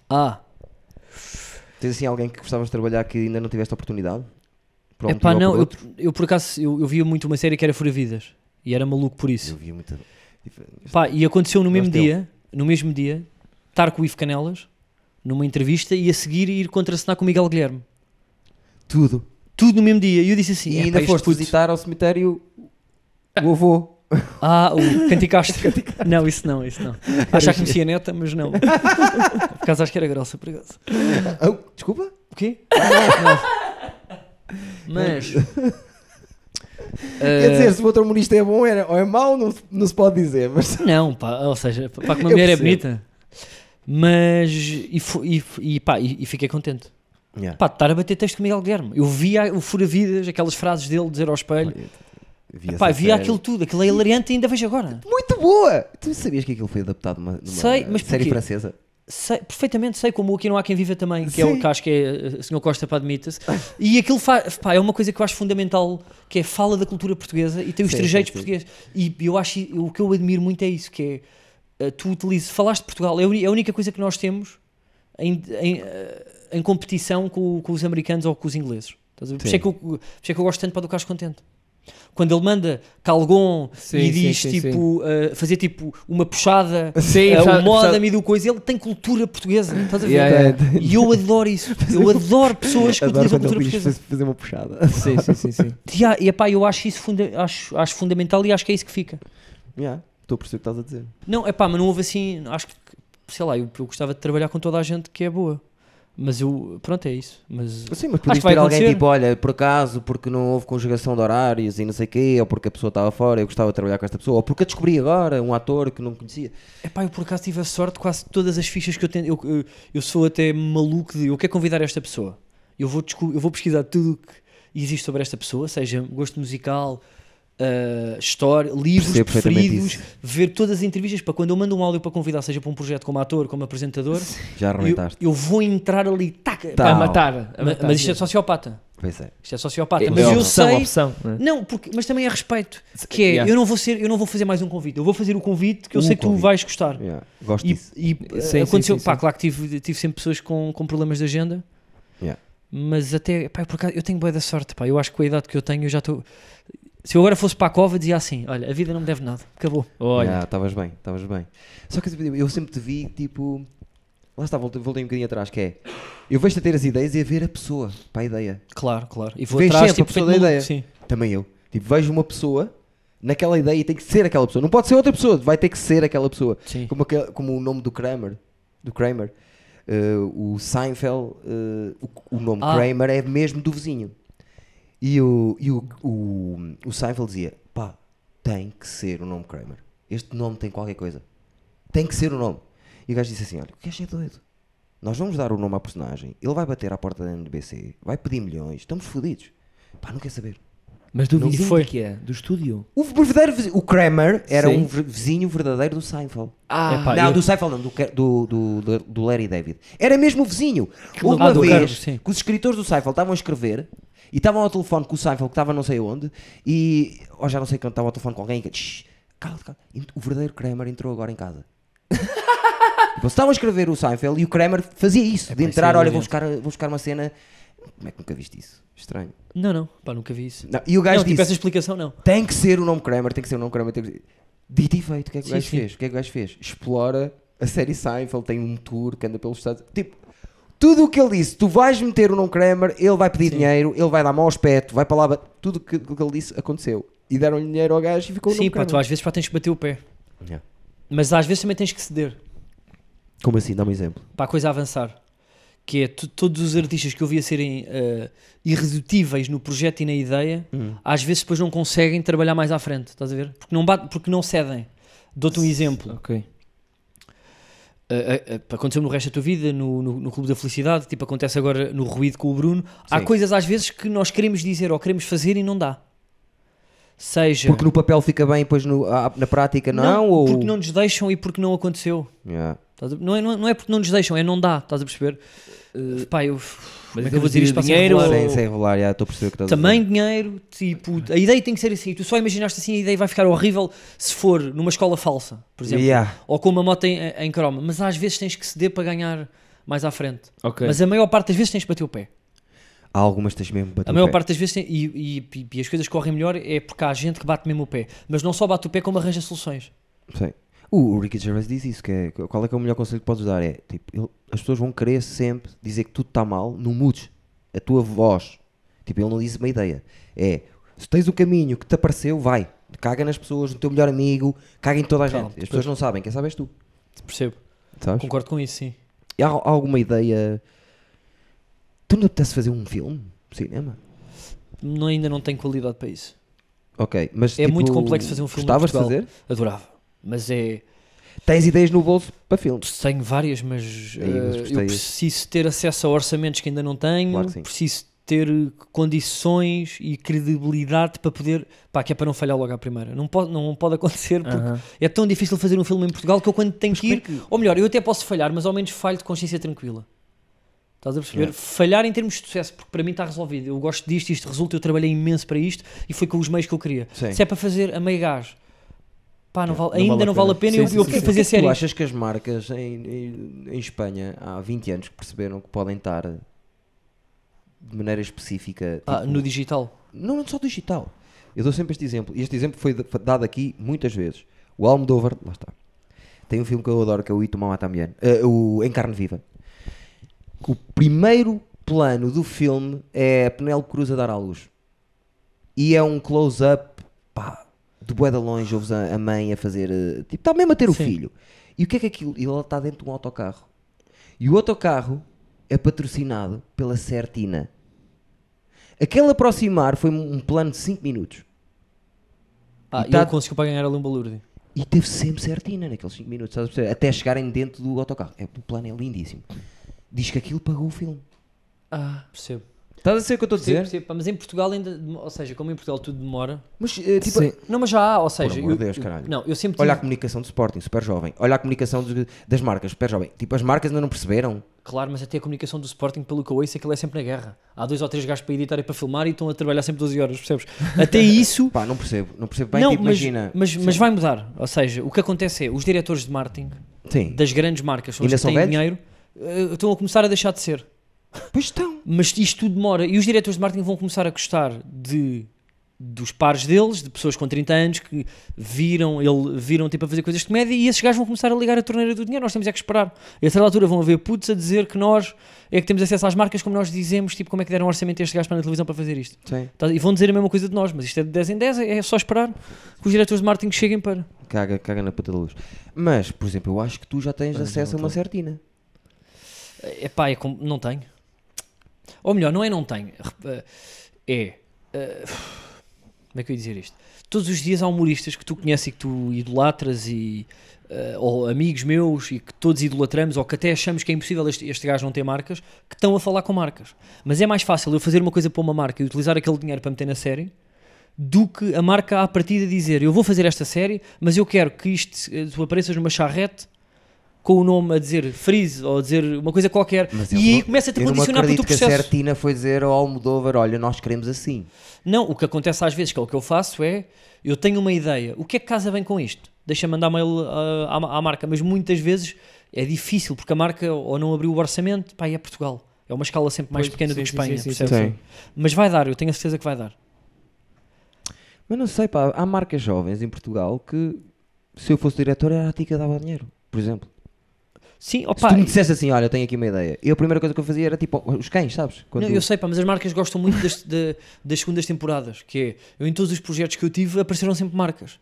Ah, Tens assim alguém que gostavas de trabalhar que ainda não tiveste oportunidade? Por um é pá, motivo ou não, por outro? eu por acaso eu via muito uma série que era Fura Vidas e era maluco por Eu isso. vi muita... Pá, e aconteceu no Gosto mesmo dia, estar com o Ivo Canelas numa entrevista e a seguir ir contracenar com o Miguel Guilherme. Tudo. Tudo no mesmo dia. E eu disse assim: E "Epá, ainda este foste puto." visitar ao cemitério o avô. Ah, o Canticastro. Não, isso não. Achava que conhecia a neta, mas não. Por acaso acho que era grossa, por acaso. Oh, desculpa? O quê? Não. Mas. Quer dizer, se o outro humorista é bom ou é mau, não se pode dizer. Mas... Não, pá, ou seja, pá, que uma Eu mulher é percebo. bonita. Mas. E fiquei contente. Yeah. Pá, de estar a bater texto com o Miguel Guilherme. Eu via o Fura-Vidas, aquelas frases dele dizer ao espelho. Vi Pá, essa via série. aquilo tudo, aquilo é hilariante e ainda vejo agora. Muito boa! Tu sabias que aquilo foi adaptado numa Sei, mas série porquê? francesa? Perfeitamente sei, como o Aqui Não Há Quem Viva também, que, Sim. que acho que é o Sr. Costa para admita-se. E aquilo pá, é uma coisa que eu acho fundamental, que é fala da cultura portuguesa e tem os Sim, trejeitos sim, sim. portugueses. E eu acho, o que eu admiro muito é isso, que é, tu utilizas, falaste de Portugal, é a única coisa que nós temos em competição com os americanos ou com os ingleses. Estás a ver? Por isso é que eu gosto tanto para do Carlos Contente. Quando ele manda Calgon Sim, e sim, diz sim, tipo fazer tipo uma puxada, Sim, o puxada- moda e do coisa, ele tem cultura portuguesa, estás a ver? Yeah, E eu adoro isso, eu adoro pessoas que Adoro utilizam a quando cultura ele diz portuguesa. fazer uma puxada. Sim. E epá, eu acho isso acho fundamental e acho que é isso que fica. Yeah, estou a perceber o que estás a dizer. Não, epá, mas não houve assim, acho que, sei lá, eu gostava de trabalhar com toda a gente que é boa. Mas pronto, é isso. Mas Sim, mas acho podias que vai ter alguém acontecer. tipo, olha, por acaso, porque não houve conjugação de horários e não sei o quê, ou porque a pessoa estava fora, eu gostava de trabalhar com esta pessoa, ou porque a descobri agora, um ator que não conhecia. Epá, eu por acaso tive a sorte, quase todas as fichas que eu tenho, eu sou até maluco de, eu quero convidar esta pessoa. Eu vou pesquisar tudo o que existe sobre esta pessoa, seja gosto musical, história, livros Percebo perfeitamente preferidos, isso. ver todas as entrevistas, para quando eu mando um áudio para convidar, seja para um projeto como ator, como apresentador, Já arrebentaste. eu vou entrar ali, taca, Tá. A matar. mas isto é sociopata. Pois é. Isto é sociopata, É mas eu sei. opção, né? Não, mas também é respeito. Que é, Yeah. eu não vou fazer mais um convite. Eu vou fazer o convite que eu sei que tu convite. vais gostar. Yeah, gosto E, disso. Sim, aconteceu, sim, pá, sim. claro que tive sempre pessoas com problemas de agenda, Yeah. mas até, pá, por acaso, eu tenho bué da sorte, pá. Eu acho que com a idade que eu tenho, eu já estou. Se eu agora fosse para a cova, dizia assim: olha, a vida não me deve nada, acabou. Olha. Estavas bem. Só que eu sempre te vi, tipo... Lá está, voltei um bocadinho atrás, que é... Eu vejo-te a ter as ideias e a ver a pessoa, para a ideia. Claro. E vou Vês atrás, sempre a tipo, pessoa feito da maluco, ideia. sim. Também eu. Tipo, vejo uma pessoa naquela ideia e tem que ser aquela pessoa. Não pode ser outra pessoa, vai ter que ser aquela pessoa. Sim. Como o nome do Kramer. o Seinfeld, o nome Kramer é mesmo do vizinho. E o Seinfeld dizia, pá, tem que ser o nome Kramer. Este nome tem qualquer coisa. Tem que ser o nome. E o gajo disse assim, olha, o gajo é doido. Nós vamos dar o nome à personagem, ele vai bater à porta da NBC, vai pedir milhões, estamos fodidos. Pá, não quer saber. Mas do Não vizinho foi. que é? Do estúdio? O verdadeiro vizinho, o Kramer era Sim. um vizinho verdadeiro do Seinfeld. Epá, Não, eu- do Seinfeld não, do Larry David. Era mesmo o vizinho. Houve Ah, uma do vez Carlos, sim. que os escritores do Seinfeld estavam a escrever e estavam ao telefone com o Seinfeld, que estava não sei onde, e já não sei quando estava ao telefone com alguém, e cala. O verdadeiro Kramer entrou agora em casa. Eles estavam a escrever o Seinfeld e o Kramer fazia isso, de isso entrar, é olha, vou hilariante. buscar uma cena. Como é que nunca viste isso? Estranho. Não, pá, nunca vi isso. Não, e o gajo Não, tipo, disse, essa explicação não. tem que ser o nome Kramer, tem que ser o nome Kramer. Tem que ser... Dito e feito, o que é que o Sim, gajo sim. fez? O que é que o gajo fez? Explora a série Seinfeld, tem um tour que anda pelos Estados... Tipo, tudo o que ele disse, tu vais meter o nome Kramer, ele vai pedir dinheiro, ele vai dar mau aspecto, vai para lá... Tudo o que ele disse aconteceu. E deram-lhe dinheiro ao gajo e ficou o Sim, nome pá, Kramer. tu às vezes pá, tens que bater o pé. Yeah. Mas às vezes também tens que ceder Como assim? Dá-me um exemplo. para a coisa avançar. Que é todos os artistas que eu via serem irredutíveis no projeto e na ideia, às vezes depois não conseguem trabalhar mais à frente, estás a ver? Porque não cedem. Dou-te um exemplo. Ok. Aconteceu no resto da tua vida, no Clube da Felicidade, tipo acontece agora no Ruído com o Bruno. Há Sim. coisas às vezes que nós queremos dizer ou queremos fazer e não dá. Seja... Porque no papel fica bem, depois na prática não? Ou... porque não nos deixam e porque não aconteceu. Yeah. Não é porque não nos deixam, é não dá, estás a perceber? Pá, eu... Como é que eu vou dizer isto para sem dinheiro revelar? ou- Sem revelar, estou a perceber o que estás a Também dinheiro, tipo, a ideia tem que ser assim. Tu só imaginaste assim, a ideia vai ficar horrível se for numa escola falsa, por exemplo, Yeah. ou com uma moto em croma. Mas às vezes tens que ceder para ganhar mais à frente. Ok. Mas a maior parte das vezes tens que bater o pé. Há algumas que tens mesmo bater A o maior pé. parte das vezes e as coisas correm melhor é porque há gente que bate mesmo o pé. Mas não só bate o pé, como arranja soluções. Sim. O Ricky Gervais diz isso, qual é que é o melhor conselho que podes dar? É, tipo, as pessoas vão querer sempre dizer que tudo está mal, não mudes a tua voz. Tipo, ele não diz uma ideia. É, se tens o caminho que te apareceu, vai. Caga nas pessoas, no teu melhor amigo, caga em toda a Calma, gente. As pessoas não sabem, quem sabe és tu. Percebo. Sabes? Concordo com isso, sim. E há alguma ideia... Tu não apetece fazer um filme? Cinema? Ainda não tenho qualidade para isso. Ok, mas É tipo, muito complexo fazer um filme em gostavas de Portugal. fazer? Adorava. Mas é... Tens ideias no bolso para filmes? Tenho várias, mas mas eu gostei. preciso ter acesso a orçamentos que ainda não tenho, Claro que sim. preciso ter condições e credibilidade para poder, pá, que é para não falhar logo à primeira. Não pode acontecer porque Aham. é tão difícil fazer um filme em Portugal que eu quando tenho que ir, como é que- ou melhor, eu até posso falhar, mas ao menos falho de consciência tranquila. Estás a perceber? Yeah. Falhar em termos de sucesso, porque para mim está resolvido. Eu gosto disto, isto resulta, eu trabalhei imenso para isto e foi com os meios que eu queria. Sim. Se é para fazer a meio gás, pá, Yeah, ainda não vale a pena, Sim, eu sim, eu sim, prefiro sim. fazer série. Tu achas que as marcas em Espanha há 20 anos que perceberam que podem estar de maneira específica tipo, No digital. não só digital, eu dou sempre este exemplo e este exemplo foi dado aqui muitas vezes. O Almodóvar, lá está, tem um filme que eu adoro que é o Itu Mamá Também, o Em Carne Viva. O primeiro plano do filme é a Penélope Cruz a dar à luz e é um close-up, pá, de bué de longe, ouves a mãe a fazer, tipo, está mesmo a ter o Sim. filho. E o que é aquilo? Ele está dentro de um autocarro. E o autocarro é patrocinado pela Certina. Aquele aproximar foi um plano de 5 minutos. E tá- ele conseguiu para ganhar ali um balúrdio. E teve sempre Certina naqueles 5 minutos, estás a perceber? Até chegarem dentro do autocarro. O plano é lindíssimo. Diz que aquilo pagou o filme. Percebo. Estás a ser o que eu estou a dizer? Percebo, pá, mas em Portugal ainda, ou seja, como em Portugal tudo demora. Mas, tipo, Sim. Não, mas já há, ou seja, amor de Deus, caralho. não, eu sempre olha a tive, comunicação do Sporting, super jovem. Olha a comunicação das marcas, super jovem. Tipo, as marcas ainda não perceberam. claro, mas até a comunicação do Sporting, pelo que eu ouço, aquilo é sempre na guerra. Há 2 ou 3 gajos para editar e para filmar e estão a trabalhar sempre 12 horas, percebes? Até isso, Pá, não percebo bem, não, tipo, mas, imagina. mas vai mudar. Ou seja, o que acontece é, os diretores de marketing Sim, das grandes marcas, são Ainda os que são têm velhos? dinheiro, estão a começar a deixar de ser. pois estão. Mas isto tudo demora e os diretores de marketing vão começar a gostar dos pares deles, de pessoas com 30 anos que viram tipo a fazer coisas de comédia e esses gajos vão começar a ligar a torneira do dinheiro, nós temos é que esperar. E a certa altura vão haver putos a dizer que nós é que temos acesso às marcas como nós dizemos, tipo como é que deram orçamento a este gajo para na televisão para fazer isto. Sim. E vão dizer a mesma coisa de nós, mas isto é de 10 em 10, é só esperar que os diretores de marketing cheguem para... Caga na puta da luz. Mas, por exemplo, eu acho que tu já tens acesso a uma Certina. Não tenho. Ou melhor, não tenho. Como é que eu ia dizer isto? Todos os dias há humoristas que tu conheces e que tu idolatras ou amigos meus e que todos idolatramos ou que até achamos que é impossível este gajo não ter marcas, que estão a falar com marcas. Mas é mais fácil eu fazer uma coisa para uma marca e utilizar aquele dinheiro para meter na série do que a marca à partida dizer eu vou fazer esta série, mas eu quero que tu apareças numa charrete com o nome a dizer Freeze ou a dizer uma coisa qualquer e aí começa-te a condicionar para o teu processo. Eu não acredito que a Sertina foi dizer ao Almodóvar, olha, nós queremos assim. Não, o que acontece às vezes, que é o que eu faço eu tenho uma ideia, o que é que casa bem com isto? Deixa-me mandar mail à marca, mas muitas vezes é difícil porque a marca ou não abriu o orçamento, é Portugal. É uma escala sempre mais pequena do que Espanha, percebes? Mas vai dar, eu tenho a certeza que vai dar. Mas não sei, há marcas jovens em Portugal que se eu fosse diretor era a ti que dava dinheiro, por exemplo. Sim, se tu me dissesse assim, olha, eu tenho aqui uma ideia, a primeira coisa que eu fazia era tipo os cães, sabes? Eu sei, mas as marcas gostam muito das segundas temporadas, que é, em todos os projetos que eu tive apareceram sempre marcas.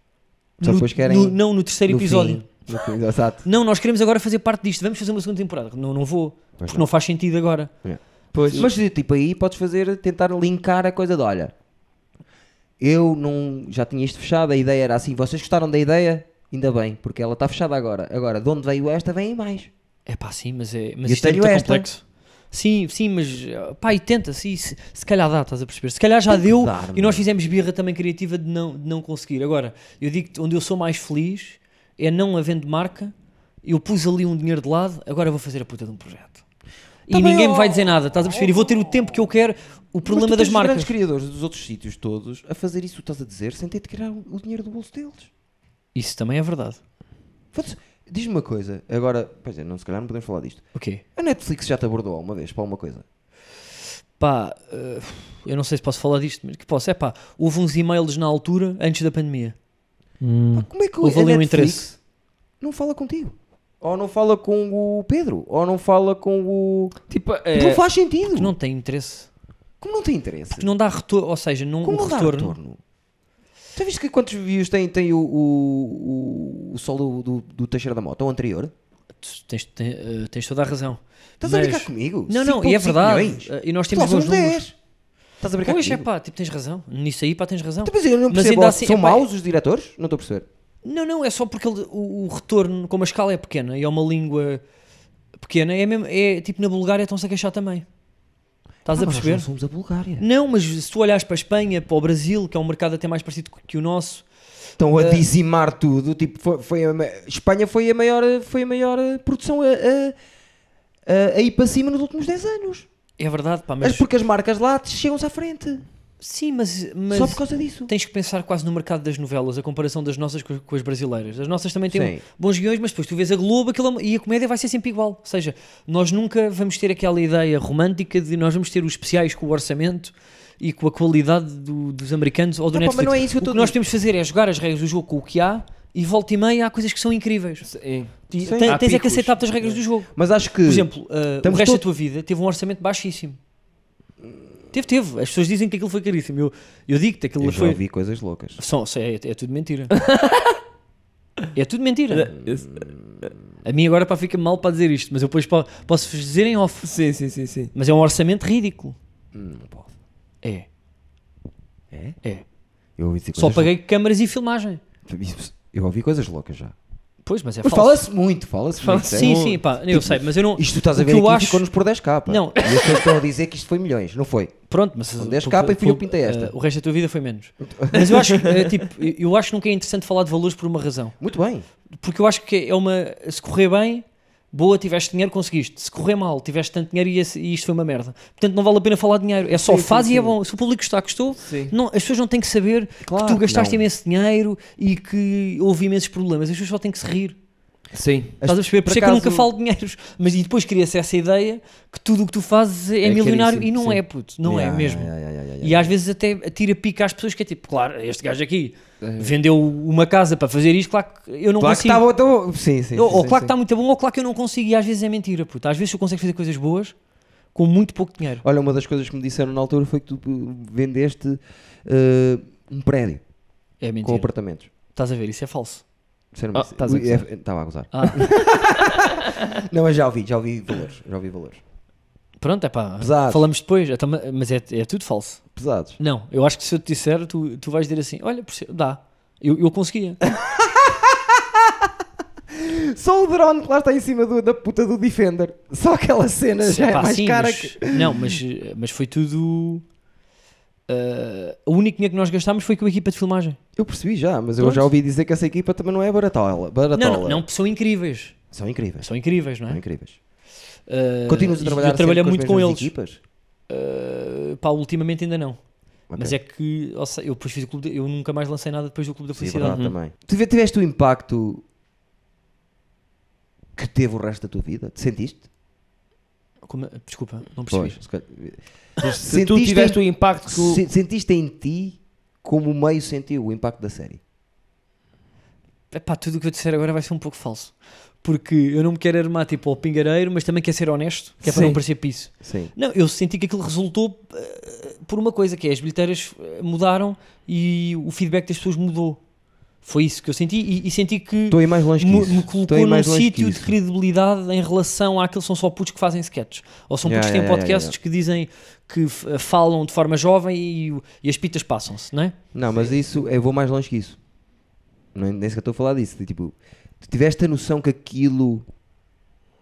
Só depois querem no terceiro episódio. Fim, exato. Não, nós queremos agora fazer parte disto, vamos fazer uma segunda temporada. Não vou, porque não faz sentido agora. Pois. Mas tipo aí podes tentar linkar a coisa de, olha, eu não já tinha isto fechado, a ideia era assim, vocês gostaram da ideia? Ainda bem, porque ela está fechada agora. Agora, de onde veio esta, vem mais. Sim, mas isto é muito complexo. Sim, mas e tenta-se, se calhar dá, estás a perceber? Se calhar já deu e nós fizemos birra também criativa de não conseguir. Agora, eu digo que onde eu sou mais feliz é não havendo marca, eu pus ali um dinheiro de lado, agora vou fazer a puta de um projeto. E ninguém me vai dizer nada, estás a perceber? E vou ter o tempo que eu quero. O problema das marcas. Os grandes criadores dos outros sítios todos a fazer isso, estás a dizer, sem ter de tirar o dinheiro do bolso deles. Isso também é verdade. Diz-me uma coisa, agora, pois é, se calhar não podemos falar disto. O quê? A Netflix já te abordou alguma vez para alguma coisa? Eu não sei se posso falar disto, mas que posso. Houve uns e-mails na altura, antes da pandemia. Como é que houve ali um interesse? Não fala contigo? Ou não fala com o Pedro? Ou não fala com o... não faz sentido. Porque não tem interesse. Como não tem interesse? Porque não dá retorno, ou seja, não dá retorno. Já viste que quantos views tem o solo do Teixeira da Mota, o anterior? Tens toda a razão. Estás a brincar comigo? Não, e é verdade. E nós temos bons números. 10. Estás a brincar comigo? Pois tens razão. Nisso aí, tens razão. Mas eu não percebo, ainda assim, são maus os diretores? Não estou a perceber. Não, é só porque o retorno, como a escala é pequena e é uma língua pequena, é tipo na Bulgária estão-se a queixar também. Estás a perceber? Nós não somos a Bulgária. Não, mas se tu olhares para a Espanha, para o Brasil, que é um mercado até mais parecido que o nosso... Estão a dizimar tudo. Tipo, Espanha foi a maior produção a ir para cima nos últimos 10 anos. É verdade, mas... porque as marcas lá chegam-se à frente. Sim, mas só por causa disso. Tens que pensar quase no mercado das novelas, a comparação das nossas com as brasileiras. As nossas também têm bons guiões, mas depois tu vês a Globo e a comédia vai ser sempre igual. Ou seja, nós nunca vamos ter aquela ideia romântica de nós vamos ter os especiais com o orçamento e com a qualidade dos americanos ou do Netflix. Mas não é isso que o que nós podemos fazer é jogar as regras do jogo com o que há e volta e meia há coisas que são incríveis. Tens é que aceitar as regras do jogo. Mas acho que... Por exemplo, o resto da tua vida teve um orçamento baixíssimo. Teve. As pessoas dizem que aquilo foi caríssimo. Eu digo que aquilo foi... Eu já ouvi coisas loucas. É tudo mentira. É tudo mentira. A mim agora fica mal para dizer isto, mas eu depois posso-vos dizer em off. Sim. Mas é um orçamento ridículo. Não pode. É. Eu ouvi dizer só paguei câmaras e filmagem. Eu ouvi coisas loucas já. Pois, mas falso. Fala-se muito. Sim, eu sei, mas eu não... Isto tu estás a ver aqui ficou-nos por 10k. Não. E as pessoas estão a dizer que isto foi milhões, não foi? Pronto, mas... São 10k e fui eu que pintei esta. O resto da tua vida foi menos. Mas eu acho, eu acho que nunca é interessante falar de valores por uma razão. Muito bem. Porque eu acho que se correr bem, boa, tiveste dinheiro, conseguiste. Se correr mal, tiveste tanto dinheiro e isto foi uma merda. Portanto, não vale a pena falar de dinheiro. É só faz e é bom. Se o público gostou, não, as pessoas não têm que saber que tu gastaste imenso dinheiro e que houve imensos problemas. As pessoas só têm que se rir. Sim. Estás a perceber? Por isso é que eu nunca falo de dinheiros. Mas e depois cria-se essa ideia que tudo o que tu fazes é milionário e não é, puto. Não é mesmo. E às vezes até tira pica às pessoas que é tipo, claro, este gajo aqui vendeu uma casa para fazer isto, claro que eu não consigo. Claro que está bom. Sim. Ou claro que está muito bom, ou claro que eu não consigo. E às vezes é mentira, puto. Às vezes eu consigo fazer coisas boas com muito pouco dinheiro. Olha, uma das coisas que me disseram na altura foi que tu vendeste um prédio. É mentira. Com apartamentos. Estás a ver? Isso é falso. Estava a gozar. Não, mas já ouvi valores. Pronto, é pá, Pesados. falamos depois, então, mas é tudo falso. Pesados. Não, eu acho que se eu te disser, tu vais dizer assim, olha, dá, eu conseguia. Só o drone que lá está em cima da puta do Defender. Só aquela cena já Pá, é mais sim, cara mas, que... Não, mas foi tudo... o único dinheiro que nós gastámos foi com a equipa de filmagem. Eu percebi já, mas eu Pronto. já ouvi dizer que essa equipa também não é baratola. Não, são incríveis. São incríveis. São incríveis, não São é? incríveis. Continuas a trabalhar Eu trabalhei sempre muito com as eles. mesmas equipas? Pá, ultimamente ainda não. Ok. Mas é que ou seja, eu depois fiz o clube eu nunca mais lancei nada depois do Clube da Sim, Felicidade. verdade também. Tu tiveste o impacto que teve o resto da tua vida? Te sentiste? Desculpa, não percebi. Pois, se calhar- Se tu Sentiste tiveste em- o impacto que o... Sentiste em ti como o meio sentiu o impacto da série? Epá, tudo o que eu disser agora vai ser um pouco falso. Porque eu não me quero armar tipo ao pingareiro, mas também quero ser honesto, que é para Sim. não parecer piso. Sim. Não, eu senti que aquilo resultou por uma coisa, que é as bilheteiras mudaram e o feedback das pessoas mudou. Foi isso que eu senti e senti que Estou aí mais longe que isso. me Estou colocou aí num mais longe que sítio de isso. credibilidade em relação àqueles que são só putos que fazem sketches. Ou são putos que têm podcasts que dizem que falam de forma jovem e as pitas passam-se, não é? Não, mas isso, eu vou mais longe que isso. Nem sequer estou a falar disso. Tipo, tu tiveste a noção que aquilo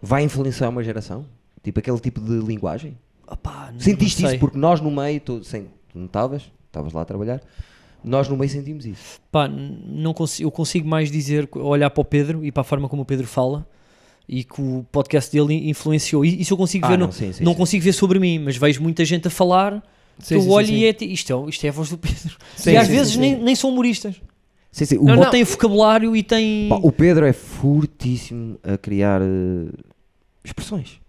vai influenciar uma geração? Tipo, aquele tipo de linguagem? Opá, Sentiste não sei. isso? Porque nós no meio, tu não estavas lá a trabalhar, nós no meio sentimos isso. Pá, não consigo, eu consigo mais dizer, olhar para o Pedro e para a forma como o Pedro fala e que o podcast dele influenciou. Isso eu consigo ver, não consigo ver sobre mim, mas vejo muita gente a falar que eu olho e isto é a voz do Pedro. Sim, e às sim, vezes sim. nem são humoristas. Sim, Não, Ou têm vocabulário e têm... Pá, o Pedro é fortíssimo a criar expressões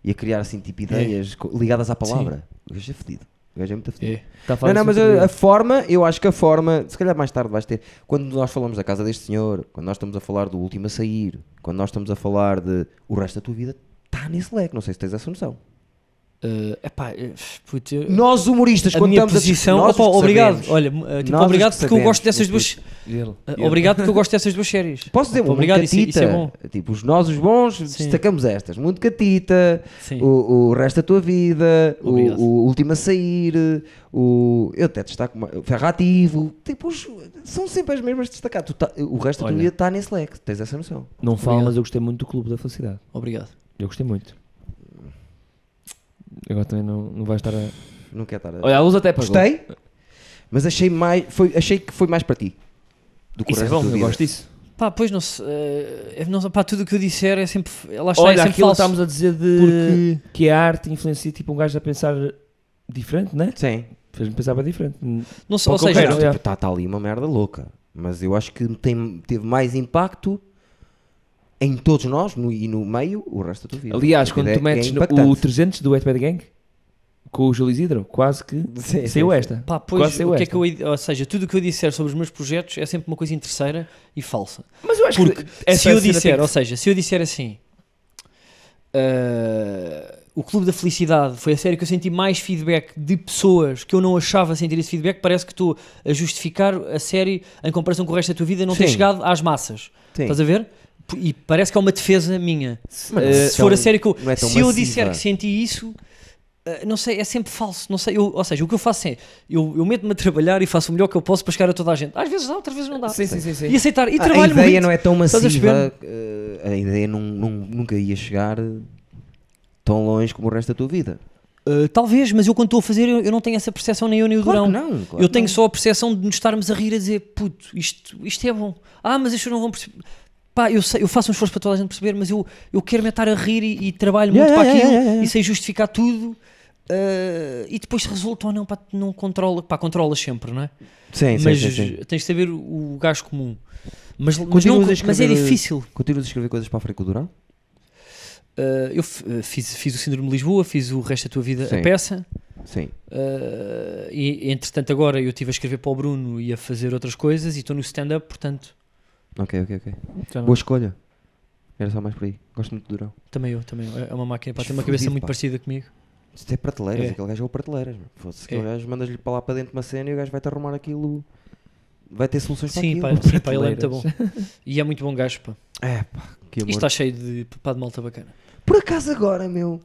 e a criar assim tipo ideias ligadas à palavra. O gajo é fedido. O gajo é muito fedido. Tá a falar Não, mas disso outro a dia. forma, eu acho que a forma, se calhar mais tarde vais ter, quando nós falamos da casa deste senhor, quando nós estamos a falar do último a sair, quando nós estamos a falar de o resto da tua vida, está nesse leque, não sei se tens essa noção. Nós humoristas, A quando minha estamos posição... nós Opa, os que obrigado. sabemos, Olha, tipo, nós obrigado os que porque eu gosto sabemos, dessas duas... Ele. Obrigado porque eu gosto dessas duas séries. Posso dizer, Opa, muito obrigado, isso catita, é bom. tipo, nós os bons Sim. destacamos estas, muito catita, Sim. o resto da tua vida, Obrigado. o último a sair, eu até destaco o ferro ativo, tipo, são sempre as mesmas de destacar. O resto da tua Olha. vida está nesse leque, tens essa noção. Não falo, Obrigado. mas eu gostei muito do Clube da Felicidade. Obrigado. Eu gostei muito. Agora também não vai estar a... Não quero estar a... Olha, a luz até pagou. Gostei, mas achei que foi mais para ti do que o Isso é resto da bom, tua eu vida. gosto disso. Pá, pois não sei. Pá, tudo o que eu disser é sempre. Lá está, é Olha, sempre aquilo que falso. estamos a dizer de Porque. que a arte influencia tipo um gajo a pensar diferente, né? Sim, Fez-me pensar bem diferente. Não sei, ou Qualquer seja, coisa. está ali uma merda louca, mas eu acho que teve mais impacto em todos nós e no meio o resto da tua vida. Aliás, Porque quando tu metes o impactante. 300 do Wet Bad Gang com o Júlio Isidro, quase que Sim, saiu sim, esta. pá, pois, Quase saiu o que é esta. que ou seja, tudo o que eu disser sobre os meus projetos é sempre uma coisa interesseira e falsa. Mas eu acho Porque que essa se eu cena disser, tem ou que- seja, se eu disser assim, o Clube da Felicidade foi a série que eu senti mais feedback de pessoas que eu não achava sentir esse feedback, parece que estou a justificar a série em comparação com o resto da tua vida não ter Sim. chegado às massas. Sim. Estás a ver? E parece que é uma defesa minha. Mas Se for a série que eu, não é tão se eu massiva. disser que senti isso, não sei, é sempre falso. Não sei, ou seja, o que eu faço é eu meto-me a trabalhar e faço o melhor que eu posso para chegar a toda a gente. Às vezes dá, outras vezes não dá. Sim, sim, sim, sim. E aceitar. E a trabalho ideia muito. não é tão Estás a massiva, a ideia nunca ia chegar tão longe como o resto da tua vida. Talvez, mas eu quando estou a fazer, eu não tenho essa percepção, nem eu nem o Claro Durão. que não, claro Eu que tenho não. só a percepção de nos estarmos a rir a dizer, puto, isto é bom. Mas as pessoas não vão perceber. Pá, eu faço um esforço para toda a gente perceber, mas eu quero me estar a rir e trabalho muito para aquilo e sei justificar tudo. E depois se resulta ou não, pá, não controla, pá, controlas sempre, não é? Sim, Mas sim. tens de saber o gajo comum. Mas Continuas a é escrever- difícil. Continuas a escrever coisas para a Frente do Durão? Eu fiz o Síndrome de Lisboa, fiz o Resto da Tua Vida, Sim. a peça. Sim. E entretanto agora eu estive a escrever para o Bruno e a fazer outras coisas e estou no stand-up, portanto Ok. Já não- Boa escolha. Era só mais por aí. Gosto muito do Durão. também eu, é uma máquina, pá, tem uma Fudido, cabeça muito pá. parecida comigo. Isto é prateleiras, É. aquele gajo é o prateleiras. Meu. Fosse É. aquele gajo, mandas-lhe para lá para dentro de uma cena e o gajo vai-te arrumar aquilo vai ter soluções Sim, para pá, aquilo. sim, pá, ele é muito bom. E é muito bom gajo, pá. É, pá, que amor. Isto está cheio de malta bacana. Por acaso agora, meu,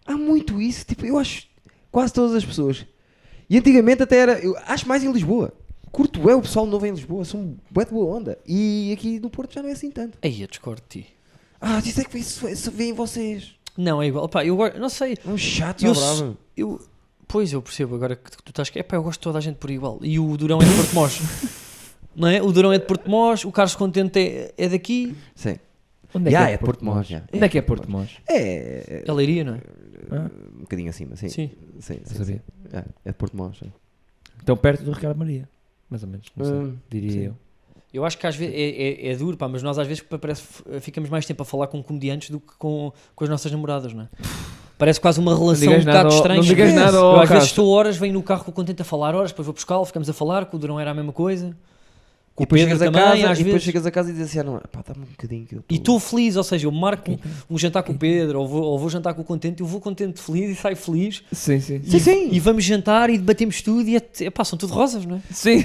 há muito isso, tipo, eu acho quase todas as pessoas. E antigamente até era, eu acho mais em Lisboa. Curto o pessoal novo em Lisboa, são bué de boa onda. E aqui no Porto já não é assim tanto. Aí eu discordo de ti. Isso é que isso vem em vocês. Não, é igual. Pá, eu não sei. É um chato, Eu, bravo. pois, eu percebo agora que tu estás... Epá, eu gosto de toda a gente por igual. E o Durão é de Porto Mós. Não é? O Durão é de Porto Mós, o Carlos Contente é daqui. Sim. Onde Já, que é de Porto Mós, já. Onde é que é Porto Mós? É É Leiria, não é? um bocadinho acima, sim. Sim. Sim, Não sabia. sim. É de Porto Mós, sim. Então perto do Ricardo Maria, mais ou menos, não sei, diria sim. eu. Eu acho que às vezes é duro, pá, mas nós às vezes parece, ficamos mais tempo a falar com comediantes do que com as nossas namoradas, não é? Parece quase uma relação um bocado estranha. Não digas nada Eu ao às vezes Carlos. estou horas, venho no carro com o Contente a falar horas, depois vou buscá-lo, ficamos a falar, com o Durão era a mesma coisa. Com E o depois Pedro chegas a também, casa, às e depois vezes. chegas a casa e dizes assim, não, pá, dá-me um bocadinho que eu E estou feliz, ou seja, eu marco um jantar com o Pedro, ou vou jantar com o Contente, eu vou contente, feliz e saio feliz. Sim, sim. E vamos jantar e debatemos tudo e pá, são tudo rosas, não é? Sim.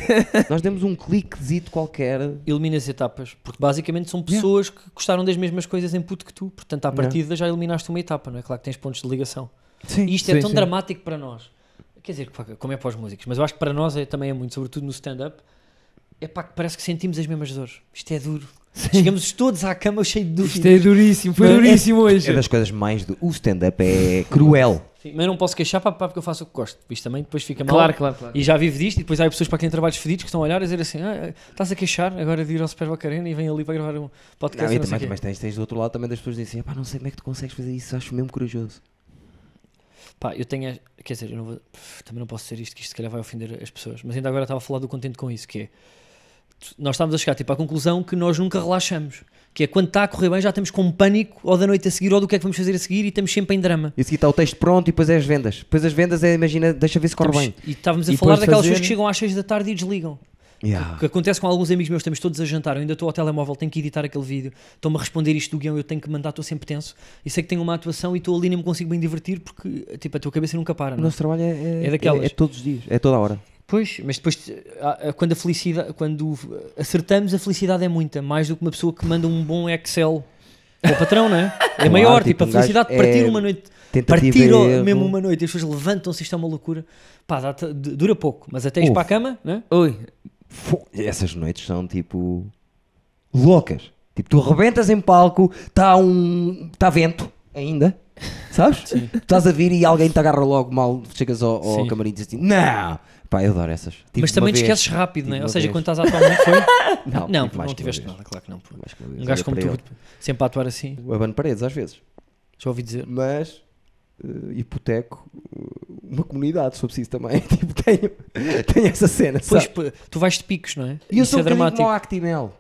Nós demos um cliquezito qualquer. Elimina as etapas, porque basicamente são pessoas que gostaram das mesmas coisas em puto que tu, portanto à partida já eliminaste uma etapa, não é? Claro que tens pontos de ligação. Sim. E isto é tão dramático para nós, quer dizer, pá, como é para os músicos, mas eu acho que para nós também é muito, sobretudo no stand-up, é pá, que parece que sentimos as mesmas dores. Isto é duro. Chegamos todos à cama cheio de dúvidas. Isto é duríssimo, foi duríssimo hoje. É das coisas mais do... O stand-up é cruel. Sim, mas eu não posso queixar pá, porque eu faço o que gosto. Isto também depois fica mal. Claro. E já vivo disto, e depois há pessoas para quem tem trabalhos fedidos que estão a olhar e dizer assim: estás a queixar agora de ir ao Super Bacarena e vem ali para gravar um podcast. Não, Não, sei e quê. mas tens do outro lado também das pessoas que dizem assim, pá, não sei como é que tu consegues fazer isso, acho mesmo corajoso. Pá, eu tenho. Quer dizer, eu não vou, também não posso dizer isto, que isto se calhar vai ofender as pessoas, mas ainda agora estava a falar do Contente com isso, que é. Nós estamos a chegar tipo, à conclusão que nós nunca relaxamos. Que é quando está a correr bem, já estamos com um pânico, ou da noite a seguir, ou do que é que vamos fazer a seguir, e estamos sempre em drama. E a seguir está o texto pronto e depois é as vendas. Depois as vendas é, imagina, deixa ver se corre bem. E estávamos a E falar depois daquelas fazer- pessoas que chegam às 6 da tarde e desligam. Yeah. O que acontece com alguns amigos meus, estamos todos a jantar, eu ainda estou ao telemóvel, tenho que editar aquele vídeo, estão-me a responder isto do guião, eu tenho que mandar, estou sempre tenso, e sei que tenho uma atuação e estou ali e nem me consigo bem divertir porque tipo, a tua cabeça nunca para, O não é? nosso trabalho é daquelas. é todos os dias, é toda a hora. Pois, mas depois quando quando acertamos, a felicidade é muita, mais do que uma pessoa que manda um bom Excel ao patrão, não é? É Claro, maior, tipo, tipo, a um gajo felicidade de partir é uma noite, Tentativa partir e erro. mesmo uma noite, e as pessoas levantam-se, isto é uma loucura, pá, dura pouco, mas até ir para a cama, não é? Oi. Essas noites são tipo loucas. Tipo, tu arrebentas em palco, está vento ainda, sabes? Sim. Tu estás a vir e alguém te agarra logo mal, chegas ao Sim. camarim e dizes assim, não! Pá, eu adoro essas. Tive Mas uma também te vez, esqueces rápido, tive não é? uma Ou seja, vez. quando estás a atuar muito foi... Não, Não, tive mais não que uma tiveste vez. nada, claro que não. Pô. Mais que uma vez. Um gajo Olha como para tu, sempre a atuar assim, ele. Abano paredes às vezes. já ouvi dizer. Mas hipoteco uma comunidade, se for preciso também. Tipo, tenho essa cena, Pois, sabe? pô, tu vais de picos, não é? E eu Isso sou é um bocadinho dramático. como o Actimel.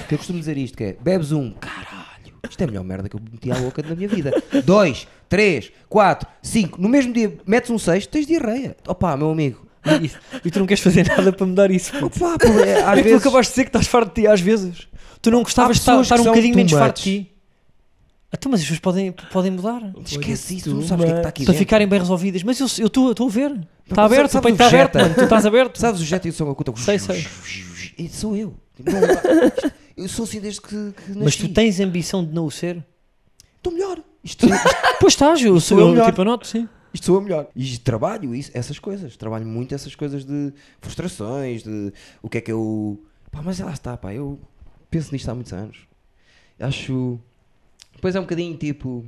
Que eu costumo dizer isto, que é, bebes um, caralho, isto é a melhor merda que eu meti à boca na minha vida. 2, 3, 4, 5, no mesmo dia metes um 6, tens diarreia. Opa, meu amigo. E tu não queres fazer nada para mudar isso, pô. Opa, pô, às É que tu vezes... acabaste de dizer que estás farto de ti às vezes. Tu não gostavas de pessoas estar que um são bocadinho too menos farto much. de ti. Então, mas as pessoas podem mudar. Esquece isso, tu não sabes o que é que está aqui Para dentro. ficarem bem resolvidas. Mas eu estou a ver. Está Sabes- aberto, o sabes peito o está aberto, Vegeta? mano. Tu estás aberto. Sabes o jet e o som oculto? Sei. E sou eu. Eu sou assim desde que nasci. Mas tu tens ambição de não o ser? Estou melhor. Isto Pois estás, eu sou eu melhor. tipo, eu noto, sim. Isto sou eu melhor. E trabalho isso, essas coisas. Trabalho muito essas coisas de frustrações, de o que é que eu... Pá, mas lá está, pá. Eu penso nisto há muitos anos. Acho... Depois é um bocadinho tipo...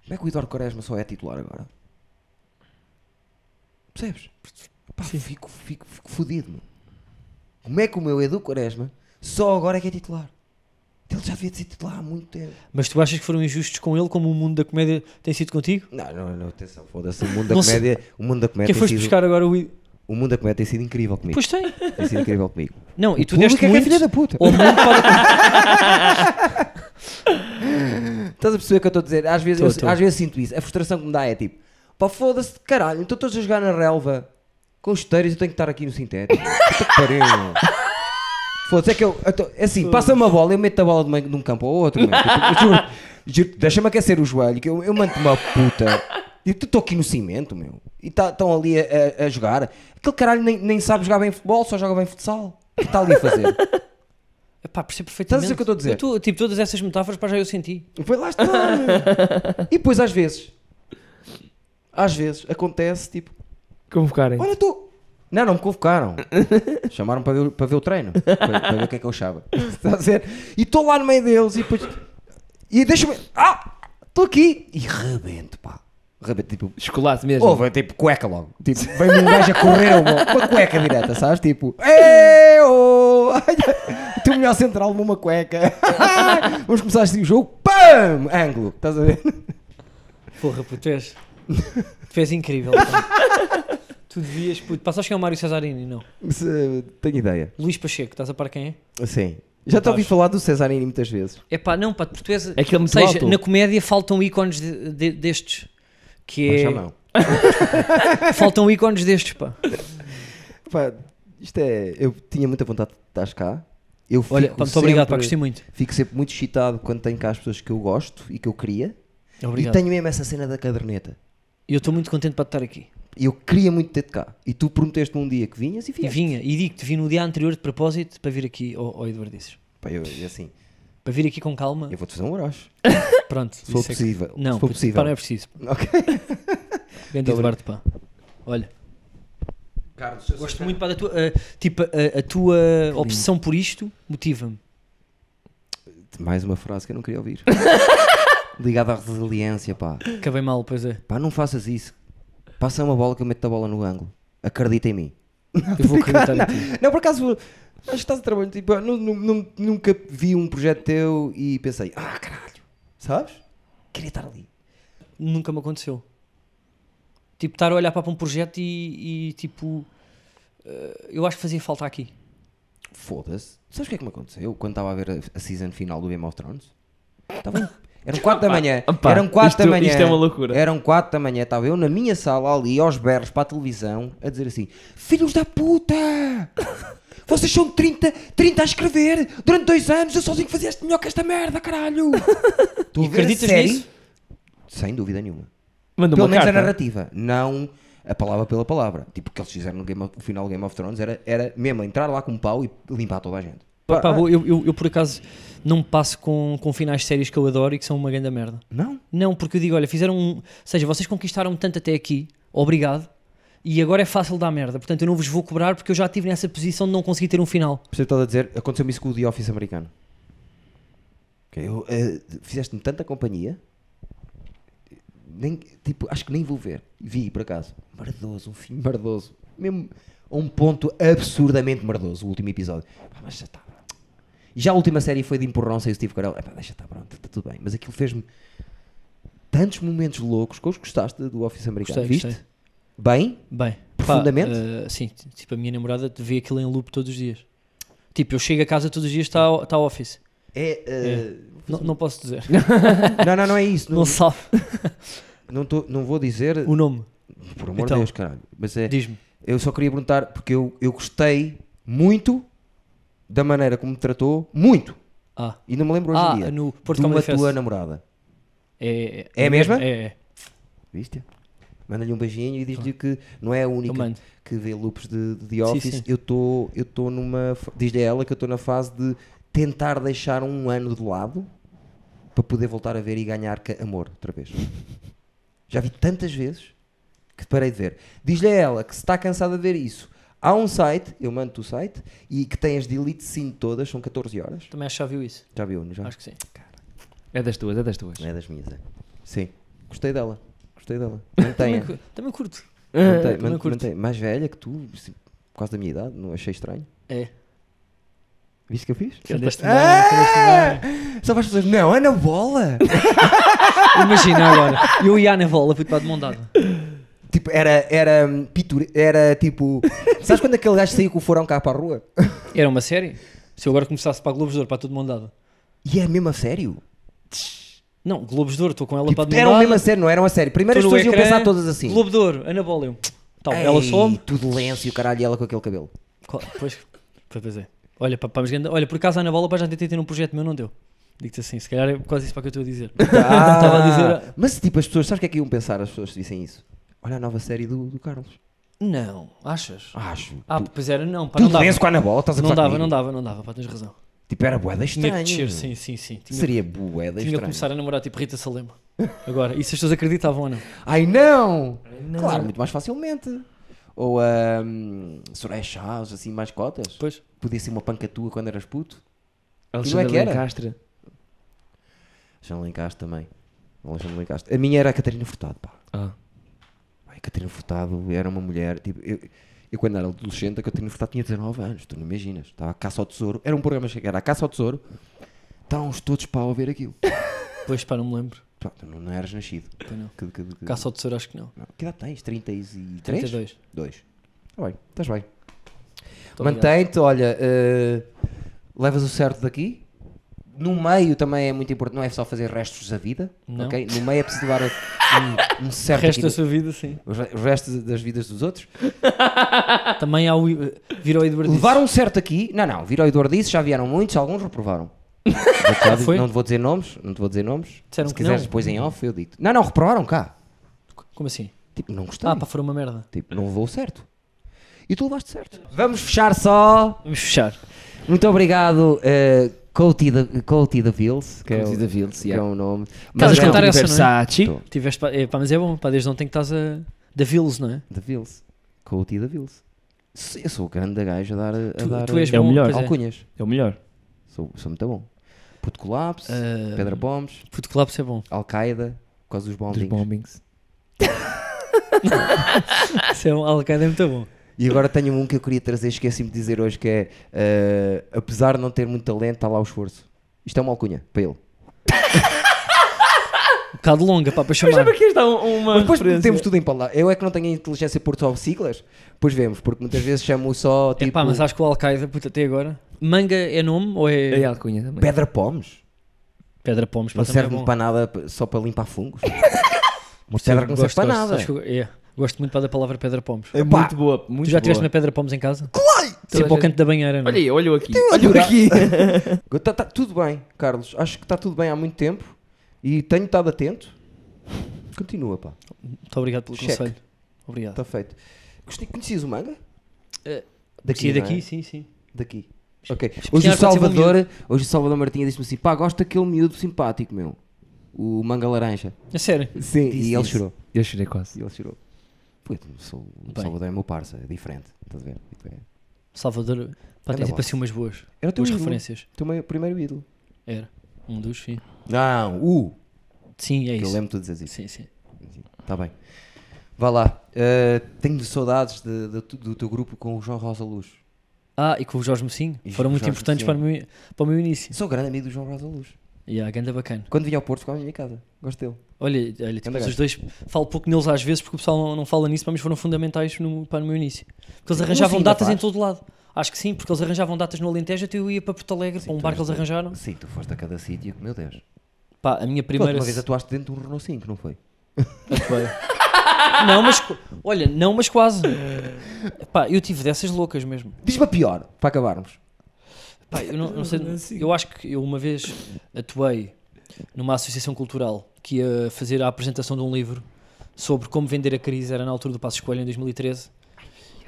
Como é que o Eduardo Quaresma só é titular agora? Percebes? Pá, fico fodido, meu. Como é que o meu Edu Quaresma só agora é que é titular? Ele já devia ser titular há muito tempo. Mas tu achas que foram injustos com ele, como o mundo da comédia tem sido contigo? Não, atenção, foda-se. O mundo da Não sei. comédia, o mundo da comédia Quem tem foste sido... buscar agora o... O mundo da comédia tem sido incrível comigo. Pois tem. Tem sido incrível comigo. Não, e tu O deste público é que é muito... filha da puta. Ou muito pode... Estás a perceber o que eu estou a dizer? Às vezes, Estou. às vezes sinto isso. A frustração que me dá é tipo, pá, foda-se, caralho, então todos a jogar na relva com esteiros e eu tenho que estar aqui no sintético. Puta que pariu. Foda-se, é que eu, é assim, passa-me a bola, eu meto a bola de um campo ao outro. Meu. Tipo, juro, deixa-me aquecer o joelho, que eu mando-te uma puta. E eu estou aqui no cimento, meu. E estão ali a jogar. Aquele caralho nem sabe jogar bem futebol, só joga bem futsal. que está ali a fazer? Pá, percebo perfeitamente. Estás a ver o que eu estou a dizer? Tipo, todas essas metáforas, pá, já eu senti. Foi lá está. E depois às vezes acontece tipo, Convocarem. olha tu. Não me convocaram. Chamaram para ver o treino. Para ver o que é que eu achava. Estás a dizer? E estou lá no meio deles e depois. E deixa-me. Estou aqui. E rebento, pá. Rebento, tipo. Chocolate mesmo. Ou vem tipo cueca logo. Tipo, vem um gajo a correr uma cueca direta, sabes? Tipo. O teu melhor central uma cueca. Vamos começar assim o jogo. Pam! Ângulo. Estás a ver? Porra, puto, tu és incrível. Pá. Tu devias, puto. Passaste que é o Mário Cesarini, não? Tenho ideia. Luís Pacheco, estás a par quem é? Sim. Já te ouvi falar do Cesarini muitas vezes. É pá, não, pá, porque tu és. É que ele é ou muito seja, alto. na comédia faltam ícones destes. Que Mas é. já não. Faltam ícones destes, pá. Pá, isto é. Eu tinha muita vontade de estar cá. Eu Olha, fico pá, muito obrigado, pá, sempre- gostei muito. Fico sempre muito excitado quando tenho cá as pessoas que eu gosto e que eu queria. Obrigado. E tenho mesmo essa cena da caderneta. E eu estou muito contente para estar aqui. Eu queria muito ter-te cá. E tu prometeste-me um dia que vinhas e E vieste. vinha, e digo-te, vim no dia anterior de propósito para vir aqui ao Eduardices. Pá, eu assim, Para vir aqui com calma. eu vou-te fazer um horas. Pronto. Se for isso é que- possível. Não, se for puto, possível. pá, não é preciso. Ok. Grande Tá Eduardo, pá. Olha, Carlos, gosto muito, pá, da tua... tipo, a tua obsessão por isto motiva-me. Mais uma frase que eu não queria ouvir. Ligada à resiliência, pá. Acabei mal, pois é. Pá, não faças isso. Passa uma bola que eu meto a bola no ângulo. Acredita em mim. Eu vou acreditar em ti. Não, por acaso, acho que estás a trabalhar. Tipo, nunca vi um projeto teu e pensei, caralho, sabes? Queria estar ali. Nunca me aconteceu. Tipo, estar a olhar para um projeto e tipo... eu acho que fazia falta aqui. Foda-se. Sabes o que é que me aconteceu quando estava a ver a season final do Game of Thrones? Eram 4 da manhã. Opa, Eram 4 da manhã. Isto é uma loucura. Eram 4 da manhã. Estava eu na minha sala ali, aos berros para a televisão, a dizer assim: filhos da puta! Vocês são 30 a escrever durante 2 anos. Eu sozinho fazia este melhor que esta merda, caralho! Tu E acreditas nisso? Sem dúvida nenhuma. Manda Pelo uma menos a carta. narrativa, não a palavra pela palavra. Tipo, o que eles fizeram no final do Game of Thrones era mesmo entrar lá com um pau e limpar toda a gente. Pá, eu por acaso não me passo com finais de séries que eu adoro e que são uma grande merda. Não? Não, porque eu digo, olha, fizeram ou seja, vocês conquistaram tanto até aqui, obrigado, e agora é fácil dar merda, portanto eu não vos vou cobrar porque eu já estive nessa posição de não conseguir ter um final. Por isso eu estou a dizer, aconteceu-me isso com o The Office americano. Fizeste-me tanta companhia, tipo, acho que nem vou ver. Vi, por acaso. Merdoso, um fim merdoso. Mesmo a um ponto absurdamente merdoso, o último episódio. Mas já está. E já a última série foi de empurrão sem o Steve Carell. Deixa estar, pronto, está tudo bem. Mas aquilo fez-me tantos momentos loucos. Que gostaste do Office americano? Gostei, Viste? gostei. Bem? Bem, Profundamente? pá, sim, tipo a minha namorada vê aquilo em loop todos os dias. Tipo, eu chego a casa todos os dias, está Office. Não posso dizer. Não é isso. Não sabe Não vou dizer. o nome. Por amor Então, de Deus, caralho. Mas Diz-me. eu só queria perguntar, porque eu gostei muito da maneira como me tratou, muito. E não me lembro hoje em dia. No De Porto uma Comedy Fest. tua namorada. É a mesma? É. Viste? Manda-lhe um beijinho e diz-lhe que não é a Eu única mando. que vê loops de The Office. sim. Eu estou numa... Diz-lhe a ela que eu estou na fase de tentar deixar um ano de lado para poder voltar a ver e ganhar amor outra vez. Já vi tantas vezes que parei de ver. Diz-lhe a ela que se está cansada de ver isso. Há um site, eu mando-te o site, e que tem as delete sim todas, são 14 horas. Também acho que já viu isso. Já viu, não já? Acho que sim. É das tuas. Não é das minhas, é. Sim. Gostei dela. Mantenha. Também curto. Mantém. curto. Mais velha que tu, assim, quase da minha idade, não achei estranho. É. Viste o que eu fiz? Cadeste bem. Só para as pessoas, não, Ana Bola! Imagina agora. Eu e a Ana Bola, fui para de mão dada. Tipo, era tipo, sabes quando aquele gajo saiu com o forão cá para a rua? Era uma série? Se eu agora começasse para a Globos de Ouro, para tudo de mão dada. E é mesmo a sério? Não, Globos de Ouro, estou com ela Tipo, para de mão era dada. mesmo a sério, não era uma série. Primeiro as Estou no pessoas iam ecrã, pensar todas assim. Globo de Ouro, Ana Bola, eu. Tal, Ei, ela some. tudo lenço e o caralho, e ela com aquele cabelo. Pois é. Olha, olha, por acaso a Ana Bola para já tentei ter um projeto meu, não deu. Digo-te assim, se calhar é quase isso para que eu estou a dizer. Estava a dizer. Mas tipo, as pessoas, sabes o que é que iam pensar as pessoas se dissem isso? Olha a nova série do Carlos. Não, achas? Acho. Pois era, não. Pá, Tu não dava. lenço com a Ana Bola, estás a Não gozar dava, comigo? não dava, pá, tens razão. Tipo, era bué da Tinha que estranho. descer, sim. Seria bué da Tinha que estranho. começar a namorar tipo Rita Salema. Agora, e se as pessoas acreditavam ou não? Ai não! Claro, muito mais facilmente. Ou Soraya Chaves, assim, mais cotas. Pois. Podia ser uma panca tua quando eras puto. Alexandre que era? Lencastre. Alexandre Lencastre também. Alexandre Lencastre. A minha era a Catarina Furtado, pá. A Catarina Furtado era uma mulher, tipo, eu quando era adolescente, a Catarina Furtado tinha 19 anos, tu não imaginas. Estava a caça ao tesouro, era um programa que era a caça ao tesouro, estávamos todos para a ver aquilo. Pois, pá, não me lembro. Pá, tu não eras nascido. Pois não. Que Caça ao tesouro, acho que não. que idade tens? 33? 32. 2. Está bem, estás bem. Muito obrigado. Mantém-te, olha, levas o certo daqui. No meio também é muito importante, não é só fazer restos da vida, Não. ok? No meio é preciso levar um O certo resto aqui da sua vida, sim. os restos das vidas dos outros. Também há o... Vir ao Eduardo. Levar um certo aqui, não, vir ao Eduardo disse, já vieram muitos, alguns reprovaram. Foi? Não te vou dizer nomes, Disseram se que quiseres não. depois em off, eu digo. Não, reprovaram cá. Como assim? Tipo, não gostei. Pá, foram uma merda. Tipo, não levou o certo. E tu levaste certo. Vamos fechar só. Vamos fechar. Muito obrigado, Coty da Vils, que é Coty da Vils, que é o nome. Estás a é cantar o- essa, não é? Versace. Tô. Tiveste, pá, mas é bom, pá, desde ontem que estás a... Da Vils, não é? Da Vils. Coty da Vils. Eu sou o grande da gajo a dar, Tu és É o bom, melhor. pois é. alcunhas. É o melhor. Sou muito bom. Puto Colapse, Ah, Pedra Bombs, Puto Clubs é bom. Al-Qaeda, por causa dos Dos bombings. bombings. Isso é um Al-Qaeda, é muito bom. E agora tenho um que eu queria trazer, esqueci-me de dizer hoje, que é, apesar de não ter muito talento, está lá o esforço. Isto é uma alcunha, para ele. Um bocado longa, pá, para chamar. que isto dá uma Mas depois referência. temos tudo em palavras. Eu é que não tenho a inteligência por só siglas, pois vemos, porque muitas vezes chamo só tipo Pá, mas acho que o Al-Qaeda, puta, até agora... Manga é nome ou é... É alcunha também. Pedra Pomes. Pedra Pomes, pá, Não também é serve bom. para nada, só para limpar fungos. Uma Sim, pedra que não serve para nada. acho que gosto muito pá, da palavra Pedra Pomes. É Pá, muito boa. Muito Tu já tiveste boa. uma Pedra Pomes em casa? Toda Sempre a ao canto da banheira, não é? Olha aí, olha aqui. Olha Olha aqui. Tá tudo bem, Carlos. Acho que está tudo bem há muito tempo e tenho estado atento. Continua, pá. Muito obrigado pelo Cheque. conselho. Obrigado. Está feito. Conhecias o manga? Daqui, não é? daqui, sim. Daqui. Ok. Espiar Hoje o pode ser bom Salvador Martinha disse-me assim: pá, gosto daquele miúdo simpático, meu. O manga laranja. É sério. Sim, Disse e ele isso. chorou. Eu chorei quase. E ele chorou. Pô, o Bem. Salvador é meu parça, é diferente. Estás a ver? Tipo, Salvador, pá, Anda tem tipo bom. assim umas boas. Era o teu Boas ídolo. referências. O teu primeiro ídolo. Era. Um dos, sim. Não, Sim, é que eu isso. lembro-te de dizer isso. Sim. Está bem. Vá lá. Tenho saudades do teu grupo com o João Rosa Luz. E com o Jorge Mocinho. E Foram com o muito Jorge importantes Mocinho. para o meu início. Sou grande amigo do João Rosa Luz. E a ganda bacana. Quando vinha ao Porto, ficava na minha casa. Gosto dele. Olha tipo, Anda, os gajo. dois, falo pouco neles às vezes porque o pessoal não fala nisso, mas foram fundamentais no meu início. Porque eles Sim, arranjavam ainda datas em faz. todo lado. Acho que sim, porque eles arranjavam datas no Alentejo, até eu ia para Porto Alegre, para um tu bar que és eles tu. arranjaram. Sim, tu foste a cada sítio, meu Deus. Pá, a minha Tu primeira... uma vez atuaste dentro de um Renault 5, não foi? Não, mas... Olha, não, mas quase. Pá, eu tive dessas loucas mesmo. Diz-me a pior, para acabarmos. Pá, eu não sei... Eu acho que eu uma vez atuei numa associação cultural que ia fazer a apresentação de um livro sobre como vender a crise, era na altura do Passos Coelho, em 2013.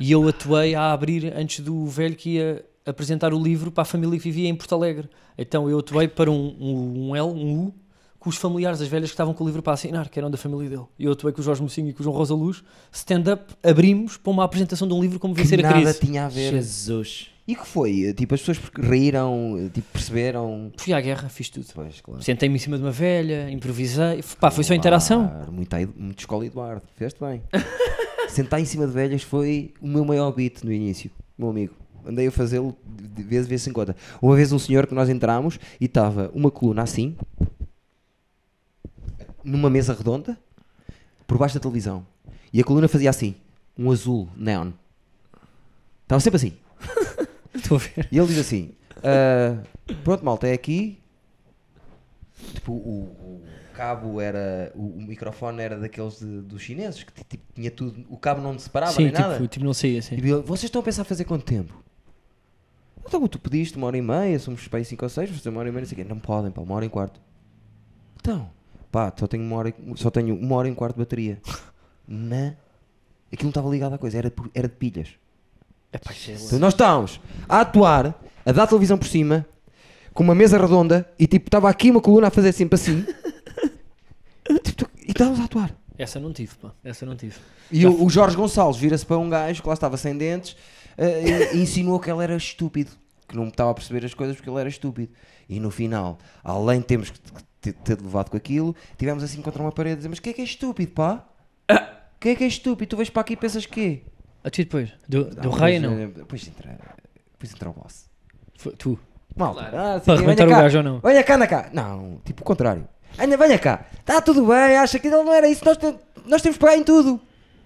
E eu atuei a abrir antes do velho que ia apresentar o livro para a família que vivia em Porto Alegre. Então eu atuei para um L, um U, com os familiares das velhas que estavam com o livro para assinar, que eram da família dele. E eu atuei com o Jorge Mocinho e com o João Rosa Luz, stand-up, abrimos para uma apresentação de um livro como vencer Que a nada crise. tinha a ver. Jesus. E que foi? Tipo, as pessoas riram, tipo, perceberam... Fui à guerra, fiz tudo. Pois, claro. Sentei-me em cima de uma velha, improvisei. Pá, foi só interação. Claro, muito escola Eduardo, fizeste bem. Sentar em cima de velhas foi o meu maior beat no início, meu amigo. Andei a fazê-lo de vez em quando. Uma vez um senhor que nós entramos e estava uma coluna assim, numa mesa redonda, por baixo da televisão. E a coluna fazia assim, um azul neon. Estava sempre assim. Estou a ver. E ele diz assim: pronto, malta, é aqui. Tipo, o cabo era. O microfone era daqueles dos chineses que tipo, tinha tudo. O cabo não separava Sim, nem nada. tipo, não saía assim. E ele, vocês estão a pensar fazer quanto tempo? Então, tu pediste 1h30, somos para aí 5 ou 6, vou fazer 1h30, não sei o quê. Não podem, pá, 1h15. Então, pá, só tenho 1h15 de bateria. Na Aquilo não estava ligado à coisa, era de pilhas. Epá, isso é Então nós estávamos a atuar, a dar televisão por cima, com uma mesa redonda, e tipo, estava aqui uma coluna a fazer sempre assim, tipo, e estávamos a atuar. Essa não tive, pá. Essa não tive. E o Jorge Gonçalves vira-se para um gajo que lá estava sem dentes e insinuou que ele era estúpido, que não estava a perceber as coisas porque ele era estúpido. E no final, além de termos que ter levado com aquilo, tivemos assim contra uma parede a dizer: mas quem é que é estúpido, pá? Quem é que é estúpido? Tu vais para aqui e pensas que A ti depois? Deu raio, não? Depois entra o boss. Tu. Malta, Para venha arrebentar o cá, gajo ou não? venha cá, anda cá. Não, tipo o contrário. Venha cá, está tudo bem, acha que ele não era isso, nós temos que pegar em tudo.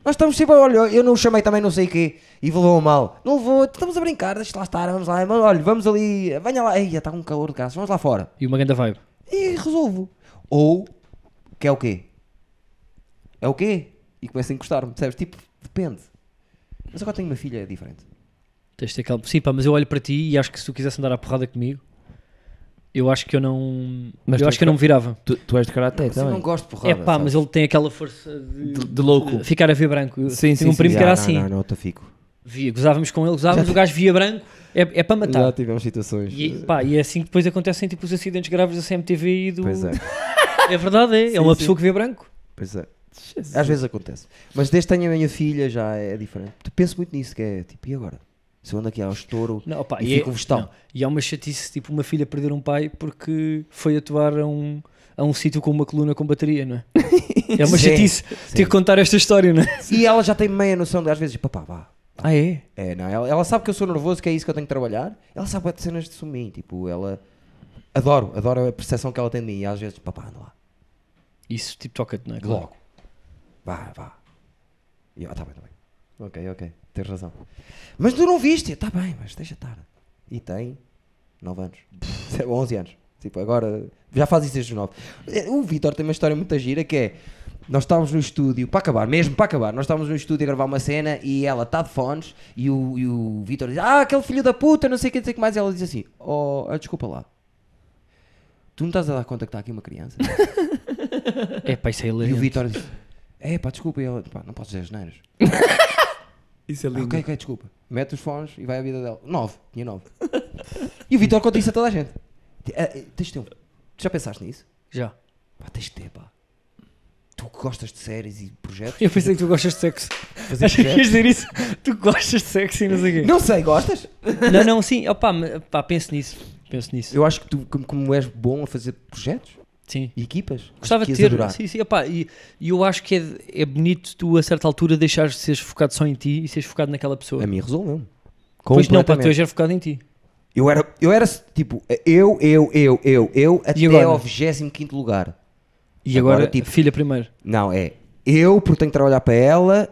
Nós estamos sempre, olha, eu não o chamei também não sei o quê e levou mal. Não levou, estamos a brincar, deixa lá estar, vamos lá, olha, vamos ali, venha lá, eia, está com um calor de graça, vamos lá fora. E uma grande vibe. E resolvo. Ou, que é o quê? É o quê? E começa a encostar-me, percebes? Tipo, depende. Mas agora tenho uma filha, é diferente. Tens de ter calma. Sim, pá, mas eu olho para ti e acho que se tu quisesse andar à porrada comigo, eu acho que eu não. Mas eu tu acho que eu não me virava. Tu és de karaté Mas eu não também. gosto de porrada. É pá, mas sabes? ele tem aquela força De louco. de ficar a ver branco. Eu Sim, tenho sim, um primo sim. que era Não, assim. Não, eu fico. Via, gozávamos com ele, gozávamos, o gajo via branco, é para matar. Já tivemos situações. E é assim que depois acontecem tipo os acidentes graves da CMTV e do. Pois é, É verdade, é. É uma pessoa que vê branco. pois é. Às vezes acontece. Mas desde que tenho a minha filha já é diferente. Tu penso muito nisso, que é tipo, e agora? Se eu ando aqui ao estouro Não, opa, e fico um vegetal. não. E há uma chatice, tipo uma filha perder um pai porque foi atuar a um sítio com uma coluna com bateria, não é? É uma Sim, chatice sim. ter que contar esta história, não é? E ela já tem meia noção de às vezes, papá, vá. Ah, é? É, não, ela sabe que eu sou nervoso, que é isso que eu tenho que trabalhar. Ela sabe de cenas de mim, tipo, ela... Adoro a percepção que ela tem de mim. E às vezes, papá, anda lá. Isso tipo toca-te, não é? Claro. Logo. Vá. E eu, tá bem. Ok, tens razão. Mas tu não viste? Tá bem, mas deixa estar. E tem 9 anos. 11 anos. Tipo, agora, já faz isso desde os 9. O Vítor tem uma história muito gira que é, nós estávamos no estúdio, para acabar, nós estávamos no estúdio a gravar uma cena e ela está de fones e o Vítor diz, aquele filho da puta, não sei o que mais, e ela diz assim, desculpa lá. Tu não estás a dar conta que está aqui uma criança? É pá, isso é E o hilariante. Vítor diz, pá, desculpa. E ela, pá, não posso dizer as neiras. Isso é lindo. Ok, desculpa. Mete os fones e vai a vida dela. 9, tinha 9. E o Vítor conta isso a toda a gente. Tens de ter tu já pensaste nisso? Já. Pá, tens de ter, pá. Tu que gostas de séries e projetos? Eu pensei que tu gostas de sexo. Fazer Acho que ias projetos? dizer isso. Tu gostas de sexo e não sei o quê. Não sei, gostas? Não, sim. Opá, penso nisso. Eu acho que tu, como és bom a fazer projetos Sim. e equipas, Gostava acho de que ias ter. adorar. Sim, opá, e eu acho que é bonito tu a certa altura deixares de seres focado só em ti e seres focado naquela pessoa. A mim resolveu-me. Pois não, pá, tu Completamente. és focado em ti. Eu era tipo, eu até agora? ao 25º lugar. E agora, Agora, tipo- filha primeiro. Não, eu porque tenho que trabalhar para ela,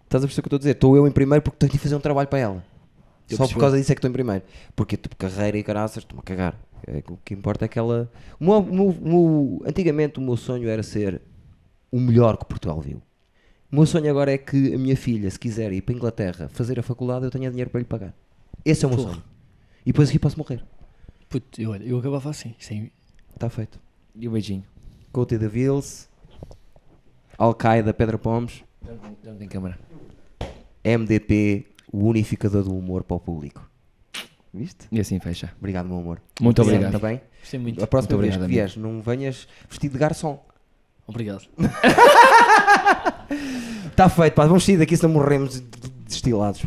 estás a perceber o que eu estou a dizer? Estou eu em primeiro porque tenho de fazer um trabalho para ela. Eu Só percebi. por causa disso é que estou em primeiro. Porque tipo, carreira e caraças, estou-me a cagar. O que importa é que ela... Antigamente o meu sonho era ser o melhor que Portugal viu. O meu sonho agora é que a minha filha, se quiser ir para a Inglaterra fazer a faculdade, eu tenha dinheiro para lhe pagar. Esse é o meu Porra. sonho. E depois aqui posso morrer. Puto, eu acabava assim. Sim. Está feito. E o beijinho. Cote de Vils, Al-Qaeda, Pedra Pomes, Já não tem câmara. MDP, o unificador do humor para o público. Viste? E assim fecha. Obrigado, meu amor. Muito obrigado. Está bem? Gostei muito. A próxima Muito vez obrigado, que vieres, não venhas vestido de garçom. Obrigado. Está feito, pá. Vamos sair daqui, senão morremos destilados.